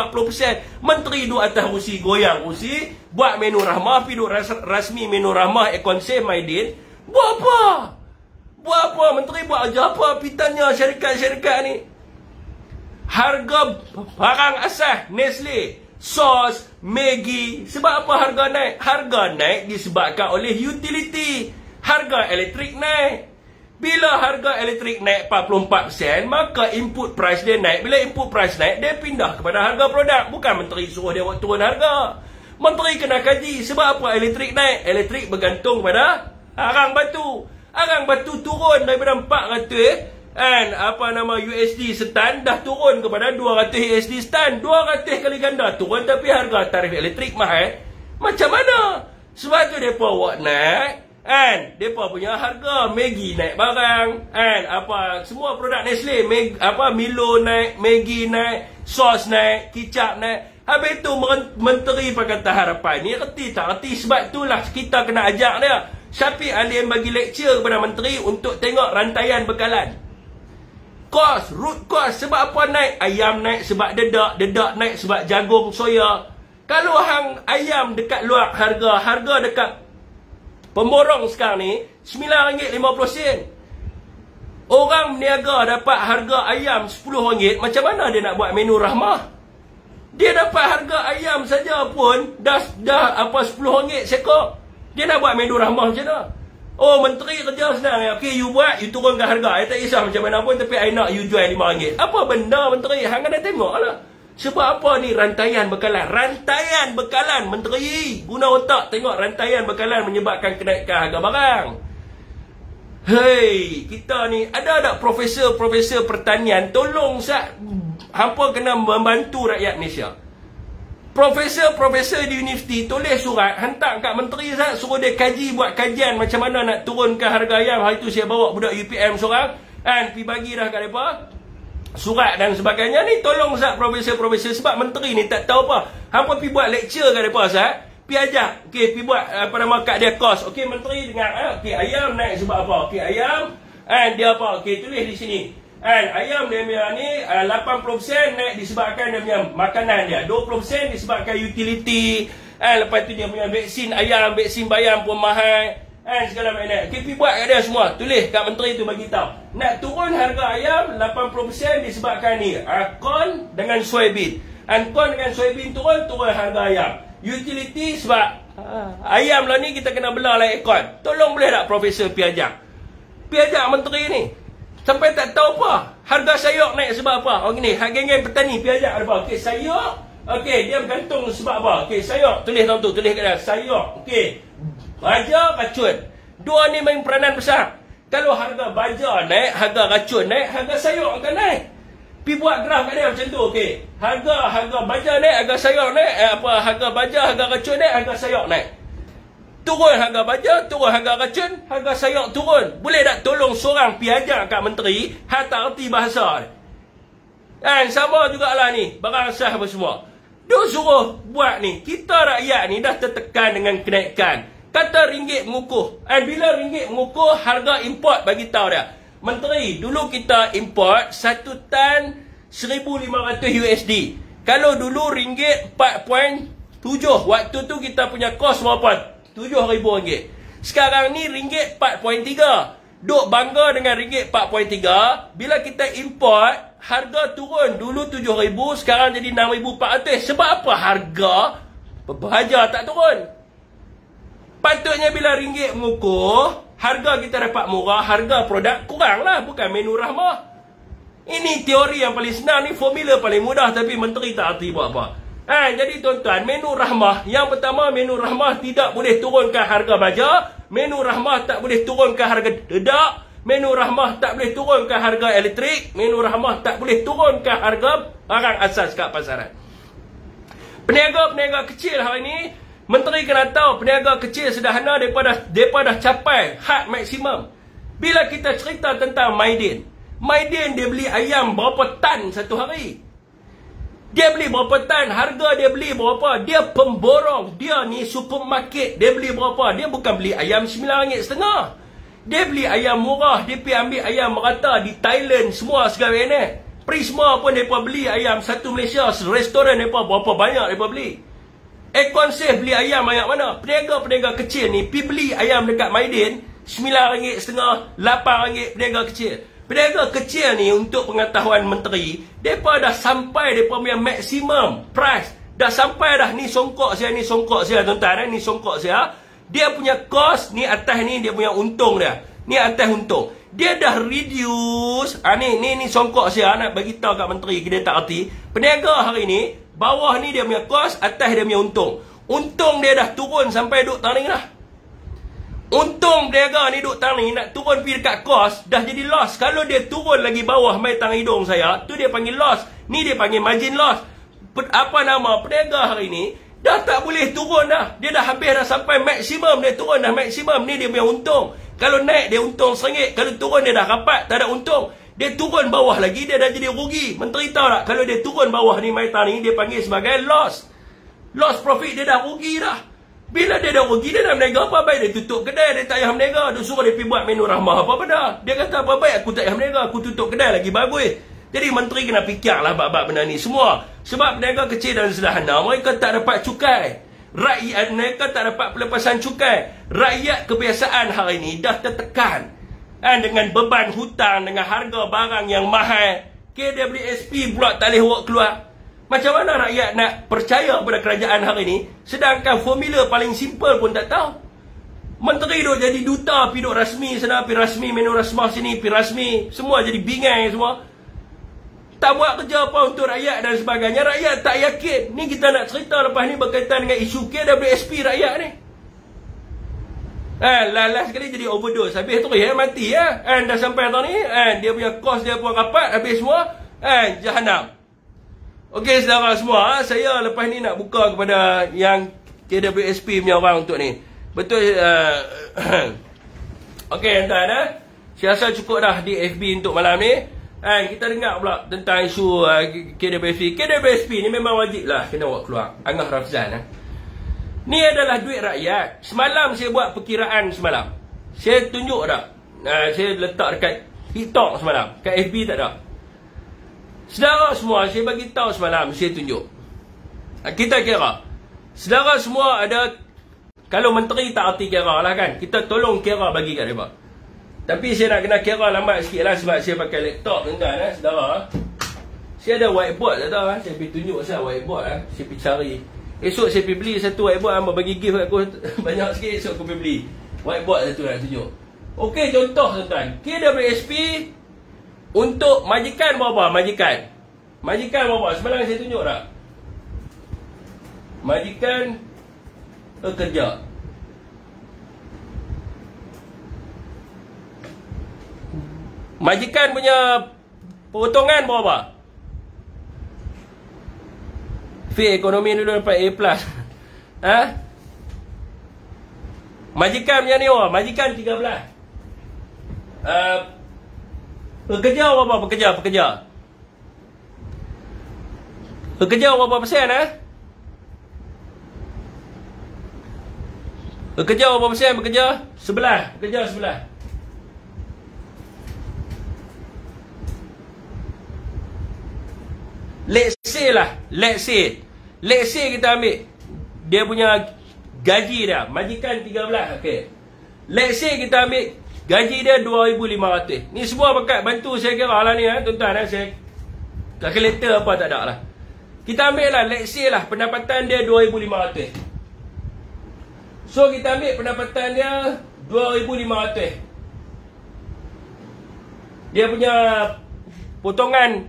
Menteri duduk atas kursi, goyang kursi. Buat menu rahmah. Pergi duduk rasmi menu rahmah Ekon Save Maidin. Buat apa? Buat apa? Menteri buat kerja apa? Pergi tanya syarikat-syarikat ni. Harga barang asas Nestle, sos, Maggi. Sebab apa harga naik? Harga naik disebabkan oleh utility. Harga elektrik naik. Bila harga elektrik naik 44%, maka input price dia naik. Bila input price naik, dia pindah kepada harga produk. Bukan menteri suruh dia buat turun harga. Menteri kena kaji sebab apa elektrik naik. Elektrik bergantung pada arang batu. Arang batu turun daripada 400 USD setan dah turun kepada 200 USD setan. 200 kali ganda turun, tapi harga tarif elektrik mahal. Macam mana? Sebab tu depa buat naik. Depa punya harga Maggi naik barang. Semua produk Nestle, Milo naik, Maggi naik, sos naik, kicap naik. Habis tu menteri Pakatan Harapan ni reti tak reti. Sebab itulah kita kena ajak dia. Syafiq Alim bagi lecture kepada menteri untuk tengok rantaian bekalan. Root cost sebab apa naik? Ayam naik sebab dedak naik sebab jagung soya. Kalau hang ayam dekat luar harga dekat pemborong sekarang ni RM9.50. Orang berniaga dapat harga ayam RM10, macam mana dia nak buat menu rahmah? Dia dapat harga ayam saja pun dah RM10 seekor. Dia nak buat menu rahmah macam mana? Oh, menteri kerja senang. Okey, you buat, you turunkan harga. I tak kisah macam mana pun, tapi I nak you jual RM5. Apa benda menteri? Hang kena tengoklah. Sebab apa ni rantaian bekalan? Rantaian bekalan, menteri. Guna otak tengok rantaian bekalan menyebabkan kenaikan harga barang. Hei, kita ni ada tak profesor pertanian? Tolong hampa kena membantu rakyat Malaysia. Profesor di universiti tulis surat, hantar kat menteri suruh dia buat kajian macam mana nak turunkan harga ayam. Hari tu saya bawa budak UPM seorang kan, pergi bagi dah kat mereka surat dan sebagainya. Ni tolong profesor sebab menteri ni tak tahu apa. Hampa pergi buat lecture kat mereka pergi ajak, okey, pergi buat kat dia kos. Okey, menteri dengar, okey, ayam naik sebab apa? Okey, ayam dia apa? Okey, tulis di sini. Ayam dia punya ni 80% naik disebabkan dia punya makanan dia, 20% disebabkan utility, lepas tu dia punya vaksin ayam, vaksin bayam pun mahal, segala macam. Okey, pergi buat kat dia semua, tulis kat menteri tu bagi tahu. Nak turun harga ayam 80% disebabkan ni, corn dengan soybean. Corn dengan soybean turun harga ayam. Utility sebab ayam lah ni kita kena belah lah ekor. Tolong boleh tak profesor piajak menteri ni? Sampai tak tahu apa. Harga sayur naik sebab apa? Oh gini, geng-geng petani piajak apa? Okey, sayur. Okey, dia bergantung sebab apa? Okey, sayur. Tulis dalam tu, tulis kat dia. Sayur. Okey. Baja, racun. Dua ni main peranan besar. Kalau harga baja naik, harga racun naik, harga sayur akan naik. Pi buat graf kat dia macam tu, okey. Harga baja naik, harga sayur naik, harga baja, harga racun naik, harga sayur naik. Turun harga baja, turun harga racun, harga sayur turun. Boleh tak tolong seorang pi ajar kat menteri hang tak erti bahasa. Sama jugalah ni, barang sah apa semua. Dia suruh buat ni. Kita rakyat ni dah tertekan dengan kenaikan. Kata ringgit mengukuh. Bila ringgit mengukuh, harga import bagi tahu dia. Menteri, dulu kita import 1 tan 1,500 USD. Kalau dulu ringgit 4.7, waktu tu kita punya kos berapa? RM7,000. Sekarang ni ringgit 4.3. Duk bangga dengan ringgit 4.3. Bila kita import, harga turun. Dulu 7,000, sekarang jadi 6,400. Sebab apa? Harga baja tak turun. Patutnya bila ringgit mengukuh, harga kita dapat murah, harga produk kurang lah. Bukan menu rahmah. Ini teori yang paling senang, ni formula paling mudah, tapi menteri tak erti buat apa. Jadi tuan-tuan, menu rahmah. Yang pertama, menu rahmah tidak boleh turunkan harga baja. Menu rahmah tak boleh turunkan harga dedak. Menu rahmah tak boleh turunkan harga elektrik. Menu rahmah tak boleh turunkan harga barang asas kat pasaran. Peniaga-peniaga kecil hari ini, menteri kena tahu, peniaga kecil sederhana mereka dah capai had maksimum. Bila kita cerita tentang Maidin dia beli ayam berapa tan satu hari. Dia beli berapa tan, harga dia beli berapa. Dia pemborong, dia ni supermarket. Dia beli berapa? Dia bukan beli ayam RM9.50. Dia beli ayam murah. Dia pergi ambil ayam merata di Thailand semua segala ini. Prisma pun mereka beli ayam satu Malaysia. Restoran mereka berapa banyak mereka beli. Econsave beli ayam banyak mana? Peniaga-peniaga kecil ni pergi beli ayam dekat Maidin RM9.50, RM8 peniaga kecil. Peniaga kecil ni, untuk pengetahuan menteri, mereka dah sampai mereka punya maksimum price. Dah sampai dah. Ni songkok saya, tuan-tuan. Ni songkok saya. Dia punya cost, ni atas ni dia punya untung dia. Ni atas untung. Dia dah reduce. Ni songkok saya nak bagi tahu kat menteri, dia tak erti. Peniaga hari ni, bawah ni dia punya cost, atas dia punya untung. Untung dia dah turun sampai duk taring dah. Untung peniaga ni duk taring nak turun pergi dekat kos, dah jadi loss. Kalau dia turun lagi bawah mai tang hidung saya, tu dia panggil loss. Ni dia panggil margin loss. Peniaga hari ni dah tak boleh turun dah. Dia dah habis dah sampai maksimum, dia turun dah maksimum. Ni dia punya untung. Kalau naik dia untung RM1, kalau turun dia dah rapat, tak ada untung. Dia turun bawah lagi, dia dah jadi rugi. Menteri tahu tak, kalau dia turun bawah ni mai tang ni, dia panggil sebagai loss. Loss profit, dia dah rugi dah. Bila dia dah rugi, dia dah berniaga apa baik? Dia tutup kedai, dia tak payah berniaga. Dia suruh dia pergi buat menu rahmah apa benda. Dia kata apa baik, aku tak payah berniaga, aku tutup kedai lagi bagus. Jadi menteri kena fikirlah bab-bab benda ni semua. Sebab peniaga kecil dan sederhana, mereka tak dapat cukai. Rakyat mereka tak dapat pelepasan cukai. Rakyat kebiasaan hari ni dah tertekan dengan beban hutang, dengan harga barang yang mahal. KWSP pula tak boleh keluar. Macam mana rakyat nak percaya pada kerajaan hari ni, sedangkan formula paling simple pun tak tahu. Menteri duk jadi duta, pergi duk rasmi sana, pergi rasmi menu rasmah sini, pergi rasmi, semua jadi bingai semua. Tak buat kerja apa untuk rakyat dan sebagainya. Rakyat tak yakin. Ni kita nak cerita lepas ni berkaitan dengan isu KWSP rakyat ni. Last sekali jadi overdose. Habis tu mati ya. Dah sampai tahun ni, dia punya kos dia pun rapat, habis semua, jahanam. Okey saudara semua, saya lepas ni nak buka kepada yang KWSP punya orang untuk ni. Betul. Okey tuan-tuan, saya rasa cukup dah di FB untuk malam ni. Kita dengar pula tentang isu KWSP. KWSP ni memang wajib lah kena buat keluar. Angah Rafzan. Ni adalah duit rakyat. Semalam saya buat perkiraan semalam. Saya tunjuk tak? Saya letak dekat TikTok semalam. Kat FB tak ada. Saudara semua, saya bagi tahu semalam, saya tunjuk. Kita kira. Saudara semua ada, kalau menteri tak arti kira lah kan. Kita tolong kira bagi kat mereka. Tapi saya nak kena kira lambat sikit lah sebab saya pakai laptop tuan-tuan saudara. Saya ada whiteboard tak tahu saya pergi tunjuk saya whiteboard saya pergi cari. Esok saya pergi beli satu whiteboard, hamba bagi gift aku banyak sikit, esok aku pergi beli whiteboard satu nak tunjuk. Okey, contoh tuan-tuan, KWSP untuk majikan berapa? Majikan berapa? Semalam saya tunjuk tak? Majikan kerja. Majikan punya potongan berapa? Fee ekonomi dulu dapat A+. Majikan punya ni berapa? Majikan 13. Pekerja berapa? Pekerja berapa persen? Pekerja berapa persen? Pekerja 11. Let's say kita ambil dia punya gaji dia, majikan 13. Okey. Let's say kita ambil gaji dia 2,500. Ni semua berkat bantu saya kira lah ni tuan-tuan saya kalkulator apa tak ada lah. Kita ambil lah, let's say lah pendapatan dia 2,500. So kita ambil pendapatan dia 2,500. Dia punya potongan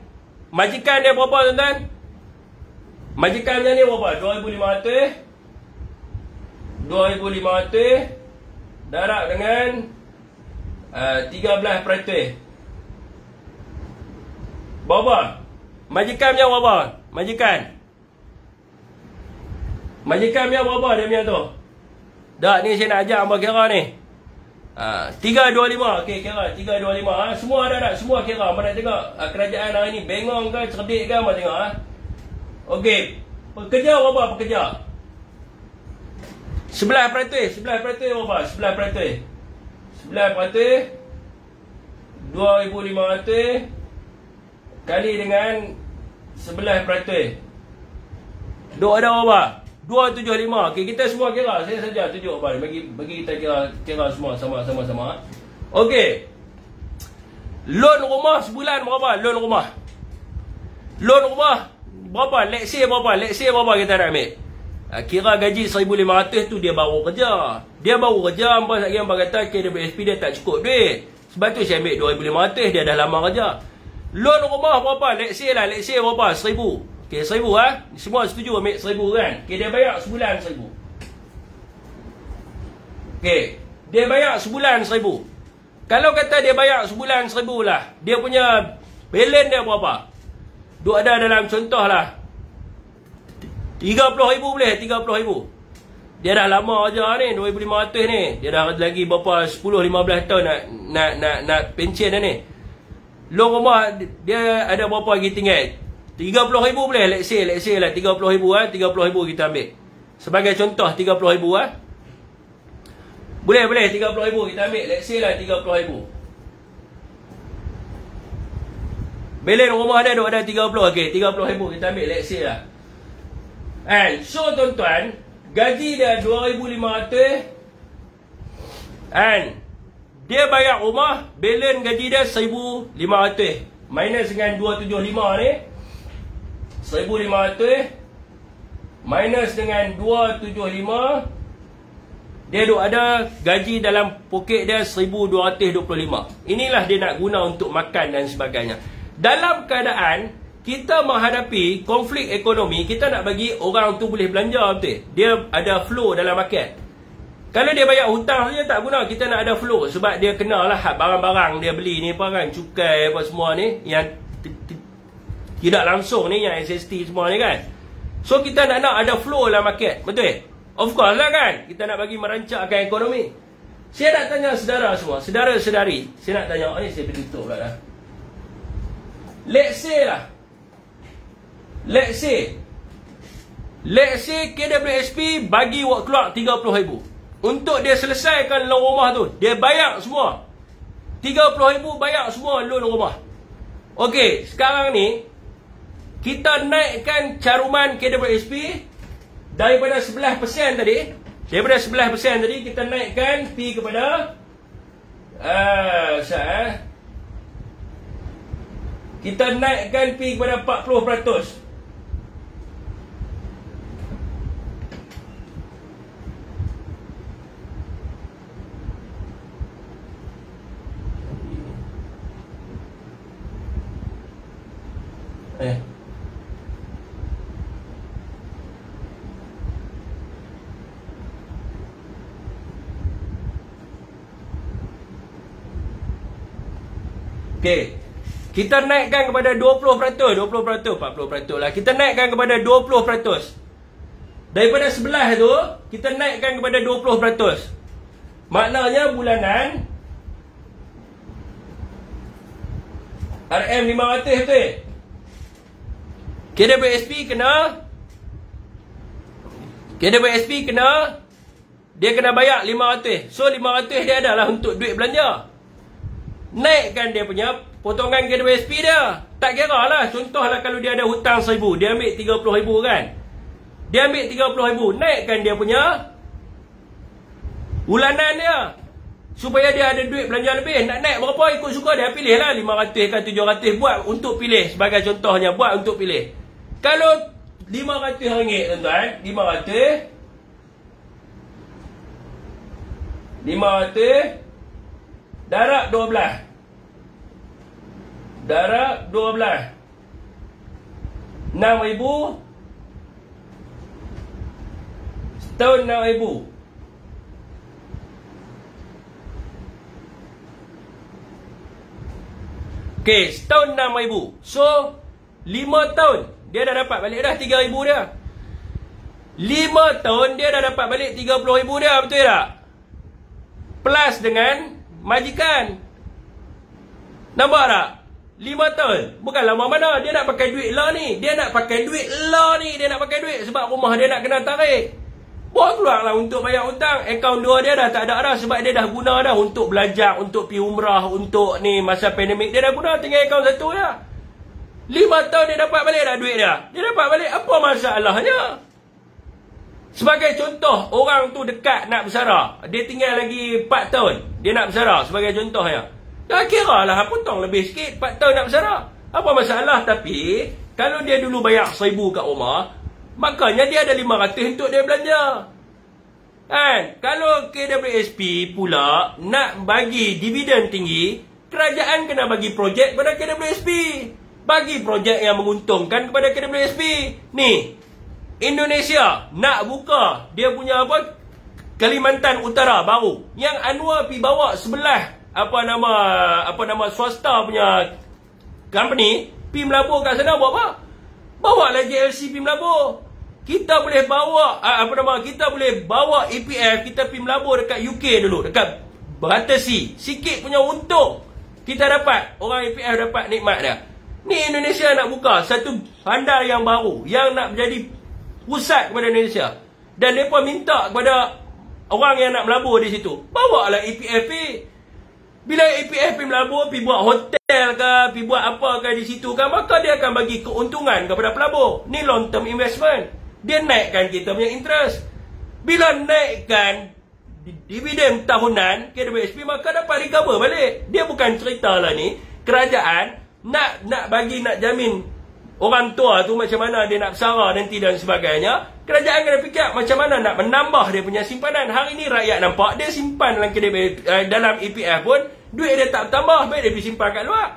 majikan dia berapa tuan-tuan? Majikannya ni berapa? 2,500 darab dengan 13%. Berapa? Majikannya berapa? Majikannya berapa dia punya tu? Dah ni saya nak ajar hamba kira ni. 325. Okey, kira 325. Semua ada tak? Semua kira. Mana tengok kerajaan hari ni bengong ke, cerdik ke, mana tengok Okey. Pekerja berapa pekerja? 11% berapa? 11%. 2,500 kali dengan 11%. Duk ada berapa? 275. Okey, kita semua kira. Saya saja tunjuk bagi kita kira semua sama-sama. Okey. Loan rumah sebulan berapa? Loan rumah berapa? Let's say berapa kita nak ambil? Kira gaji 1,500 tu dia baru kerja. Hamba kata KWSP dia tak cukup duit. Sebab tu saya ambil 2,500, dia dah lama kerja. Loan rumah berapa? Let's say berapa? 1,000. Okey, 1,000 Semua setuju ambil 1,000 kan? Okey, dia bayar sebulan 1,000. Okey, dia bayar sebulan 1,000. Kalau kata dia bayar sebulan 1,000 lah, dia punya balance dia berapa? Duk ada dalam contoh lah 30,000 boleh? 30,000. Dia dah lama aja ni, 2,500 ni. Dia dah lagi berapa 10-15 tahun nak pension dah ni. Loan rumah dia ada berapa lagi tinggal? 30,000 boleh? Let's say lah 30,000 30,000 kita ambil. Sebagai contoh 30,000 Boleh 30,000 kita ambil. Let's say lah 30,000. Belen rumah dia duk ada 30. Okey, 30,000 kita ambil let's say lah. And so tuan-tuan, gaji dia 2,500 and dia bayar rumah, belen gaji dia 1,500 minus dengan 275 ni, 1,500 minus dengan 275, dia duk ada gaji dalam poket dia 1,225. Inilah dia nak guna untuk makan dan sebagainya. Dalam keadaan kita menghadapi konflik ekonomi, kita nak bagi orang tu boleh belanja betul. Dia ada flow dalam market. Kalau dia bayar hutang saja tak guna, kita nak ada flow. Sebab dia kenalah barang-barang dia beli ni apa kan, cukai apa semua ni, yang tidak langsung ni, yang SST semua ni kan. So kita nak ada flow dalam market, betul? Of course lah kan, kita nak bagi merancangkan ekonomi. Saya nak tanya saudara semua, saudara-saudari, saya nak tanya, ni saya pergi tutup pula dah. Let's say KWSP bagi awak keluar 30,000 untuk dia selesaikan loan rumah tu. Dia bayar semua 30,000, bayar semua loan rumah. Okey, sekarang ni kita naikkan caruman KWSP daripada 11% tadi. Daripada 11% tadi kita naikkan P kepada kita naikkan P kepada 40%. Okey. Kita naikkan kepada 20%, 40% lah. Kita naikkan kepada 20%. Daripada 11 tu, kita naikkan kepada 20%. Maknanya bulanan RM500 betul? KWSP kena dia kena bayar 500. So 500 dia adalah untuk duit belanja. Naikkan dia punya potongan KWSP dia. Tak kira lah. Contohlah kalau dia ada hutang 1,000, dia ambil 30,000 kan. Dia ambil 30,000, naikkan dia punya bulanan dia, supaya dia ada duit belanja lebih. Nak naik berapa ikut suka dia, pilih lah 500 ke 700. Buat untuk pilih. Sebagai contohnya, buat untuk pilih. Kalau RM500 tuan-tuan, 500 darab 12. Darab 12. 6,000. Setahun 6,000. Okey, setahun 6,000. So 5 tahun dia dah dapat balik dah 3,000 dia. 5 tahun dia dah dapat balik 30,000 dia, betul tak? Plus dengan majikan. Nampak tak? 5 tahun. Bukan lama mana. Dia nak pakai duit lah ni. Dia nak pakai duit lah ni. Dia nak pakai duit sebab rumah dia nak kena tarik. Buat keluar lah untuk bayar hutang. Akaun 2 dia dah tak ada dah. Sebab dia dah guna dah untuk belajar, untuk pergi umrah, untuk ni masa pandemik. Dia dah guna, tinggal akaun 1 je. 5 tahun dia dapat balik dah duit dia. Dia dapat balik, apa masalahnya? Sebagai contoh, orang tu dekat nak bersara. Dia tinggal lagi 4 tahun. Dia nak bersara sebagai contohnya. Dah kira lah, potong lebih sikit, 4 tahun nak bersara. Apa masalah? Tapi kalau dia dulu bayar 1,000 kat rumah, makanya dia ada 500 untuk dia belanja. Kan? Kalau KWSP pula nak bagi dividen tinggi, kerajaan kena bagi projek kepada KWSP. Bagi projek yang menguntungkan kepada KWSP. Ni, Indonesia nak buka dia punya apa, Kalimantan Utara baru. Yang Anwar pi bawa sebelah apa nama swasta punya company pi melabur kat sana buat apa? Bawa lah JLC pi melabur. Kita boleh bawa kita boleh bawa EPF kita pi melabur dekat UK dulu, dekat Battersea. Sikit punya untung kita dapat, orang EPF dapat nikmat dia. Ni Indonesia nak buka satu bandar yang baru yang nak menjadi pusat kepada Indonesia. Dan mereka minta kepada orang yang nak melabur di situ, bawa lah EPF. Bila EPF pergi melabur, pergi buat hotel ke, pergi buat apa ke di situ kan, maka dia akan bagi keuntungan kepada pelabur. Ni long term investment. Dia naikkan kita punya interest. Bila naikkan dividen tahunan KWSP, maka dapat recover balik. Dia bukan cerita lah ni, kerajaan nak jamin orang tua tu macam mana dia nak bersara nanti dan sebagainya. Kerajaan kena fikir macam mana nak menambah dia punya simpanan. Hari ni rakyat nampak dia simpan dalam EPF pun duit dia tak bertambah, baik dia pergi simpan kat luar.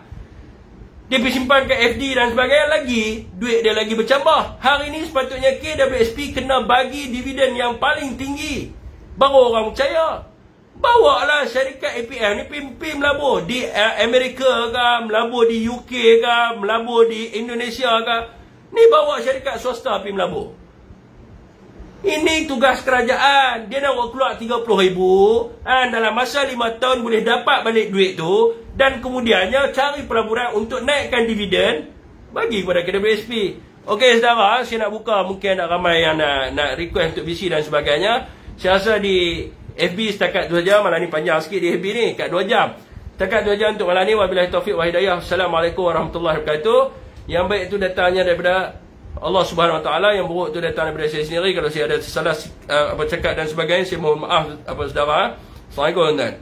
Dia pergi simpan kat FD dan sebagainya, lagi duit dia lagi bercambah. Hari ni sepatutnya KWSP kena bagi dividen yang paling tinggi, baru orang percaya. Bawa lah syarikat EPF ni pergi melabur di Amerika ke, melabur di UK ke, melabur di Indonesia ke. Ni bawa syarikat swasta pergi melabur. Ini tugas kerajaan. Dia nak keluar 30,000, dalam masa 5 tahun boleh dapat balik duit tu, dan kemudiannya cari pelaburan untuk naikkan dividen bagi kepada KWSP. Okey saudara, saya nak buka, mungkin nak ramai yang nak request untuk VC dan sebagainya. Saya rasa di FB setakat 2 jam. Malam ni panjang sikit di FB ni, kat 2 jam. Setakat 2 jam untuk malam ni. Wabillahi taufiq wa hidayah. Assalamualaikum warahmatullahi wabarakatuh. Yang baik itu datangnya daripada Allah Subhanahu Wa Taala, yang buruk itu datang daripada saya sendiri. Kalau saya ada salah cakap dan sebagainya, saya mohon maaf apa saudara. Assalamualaikum tuan-tuan.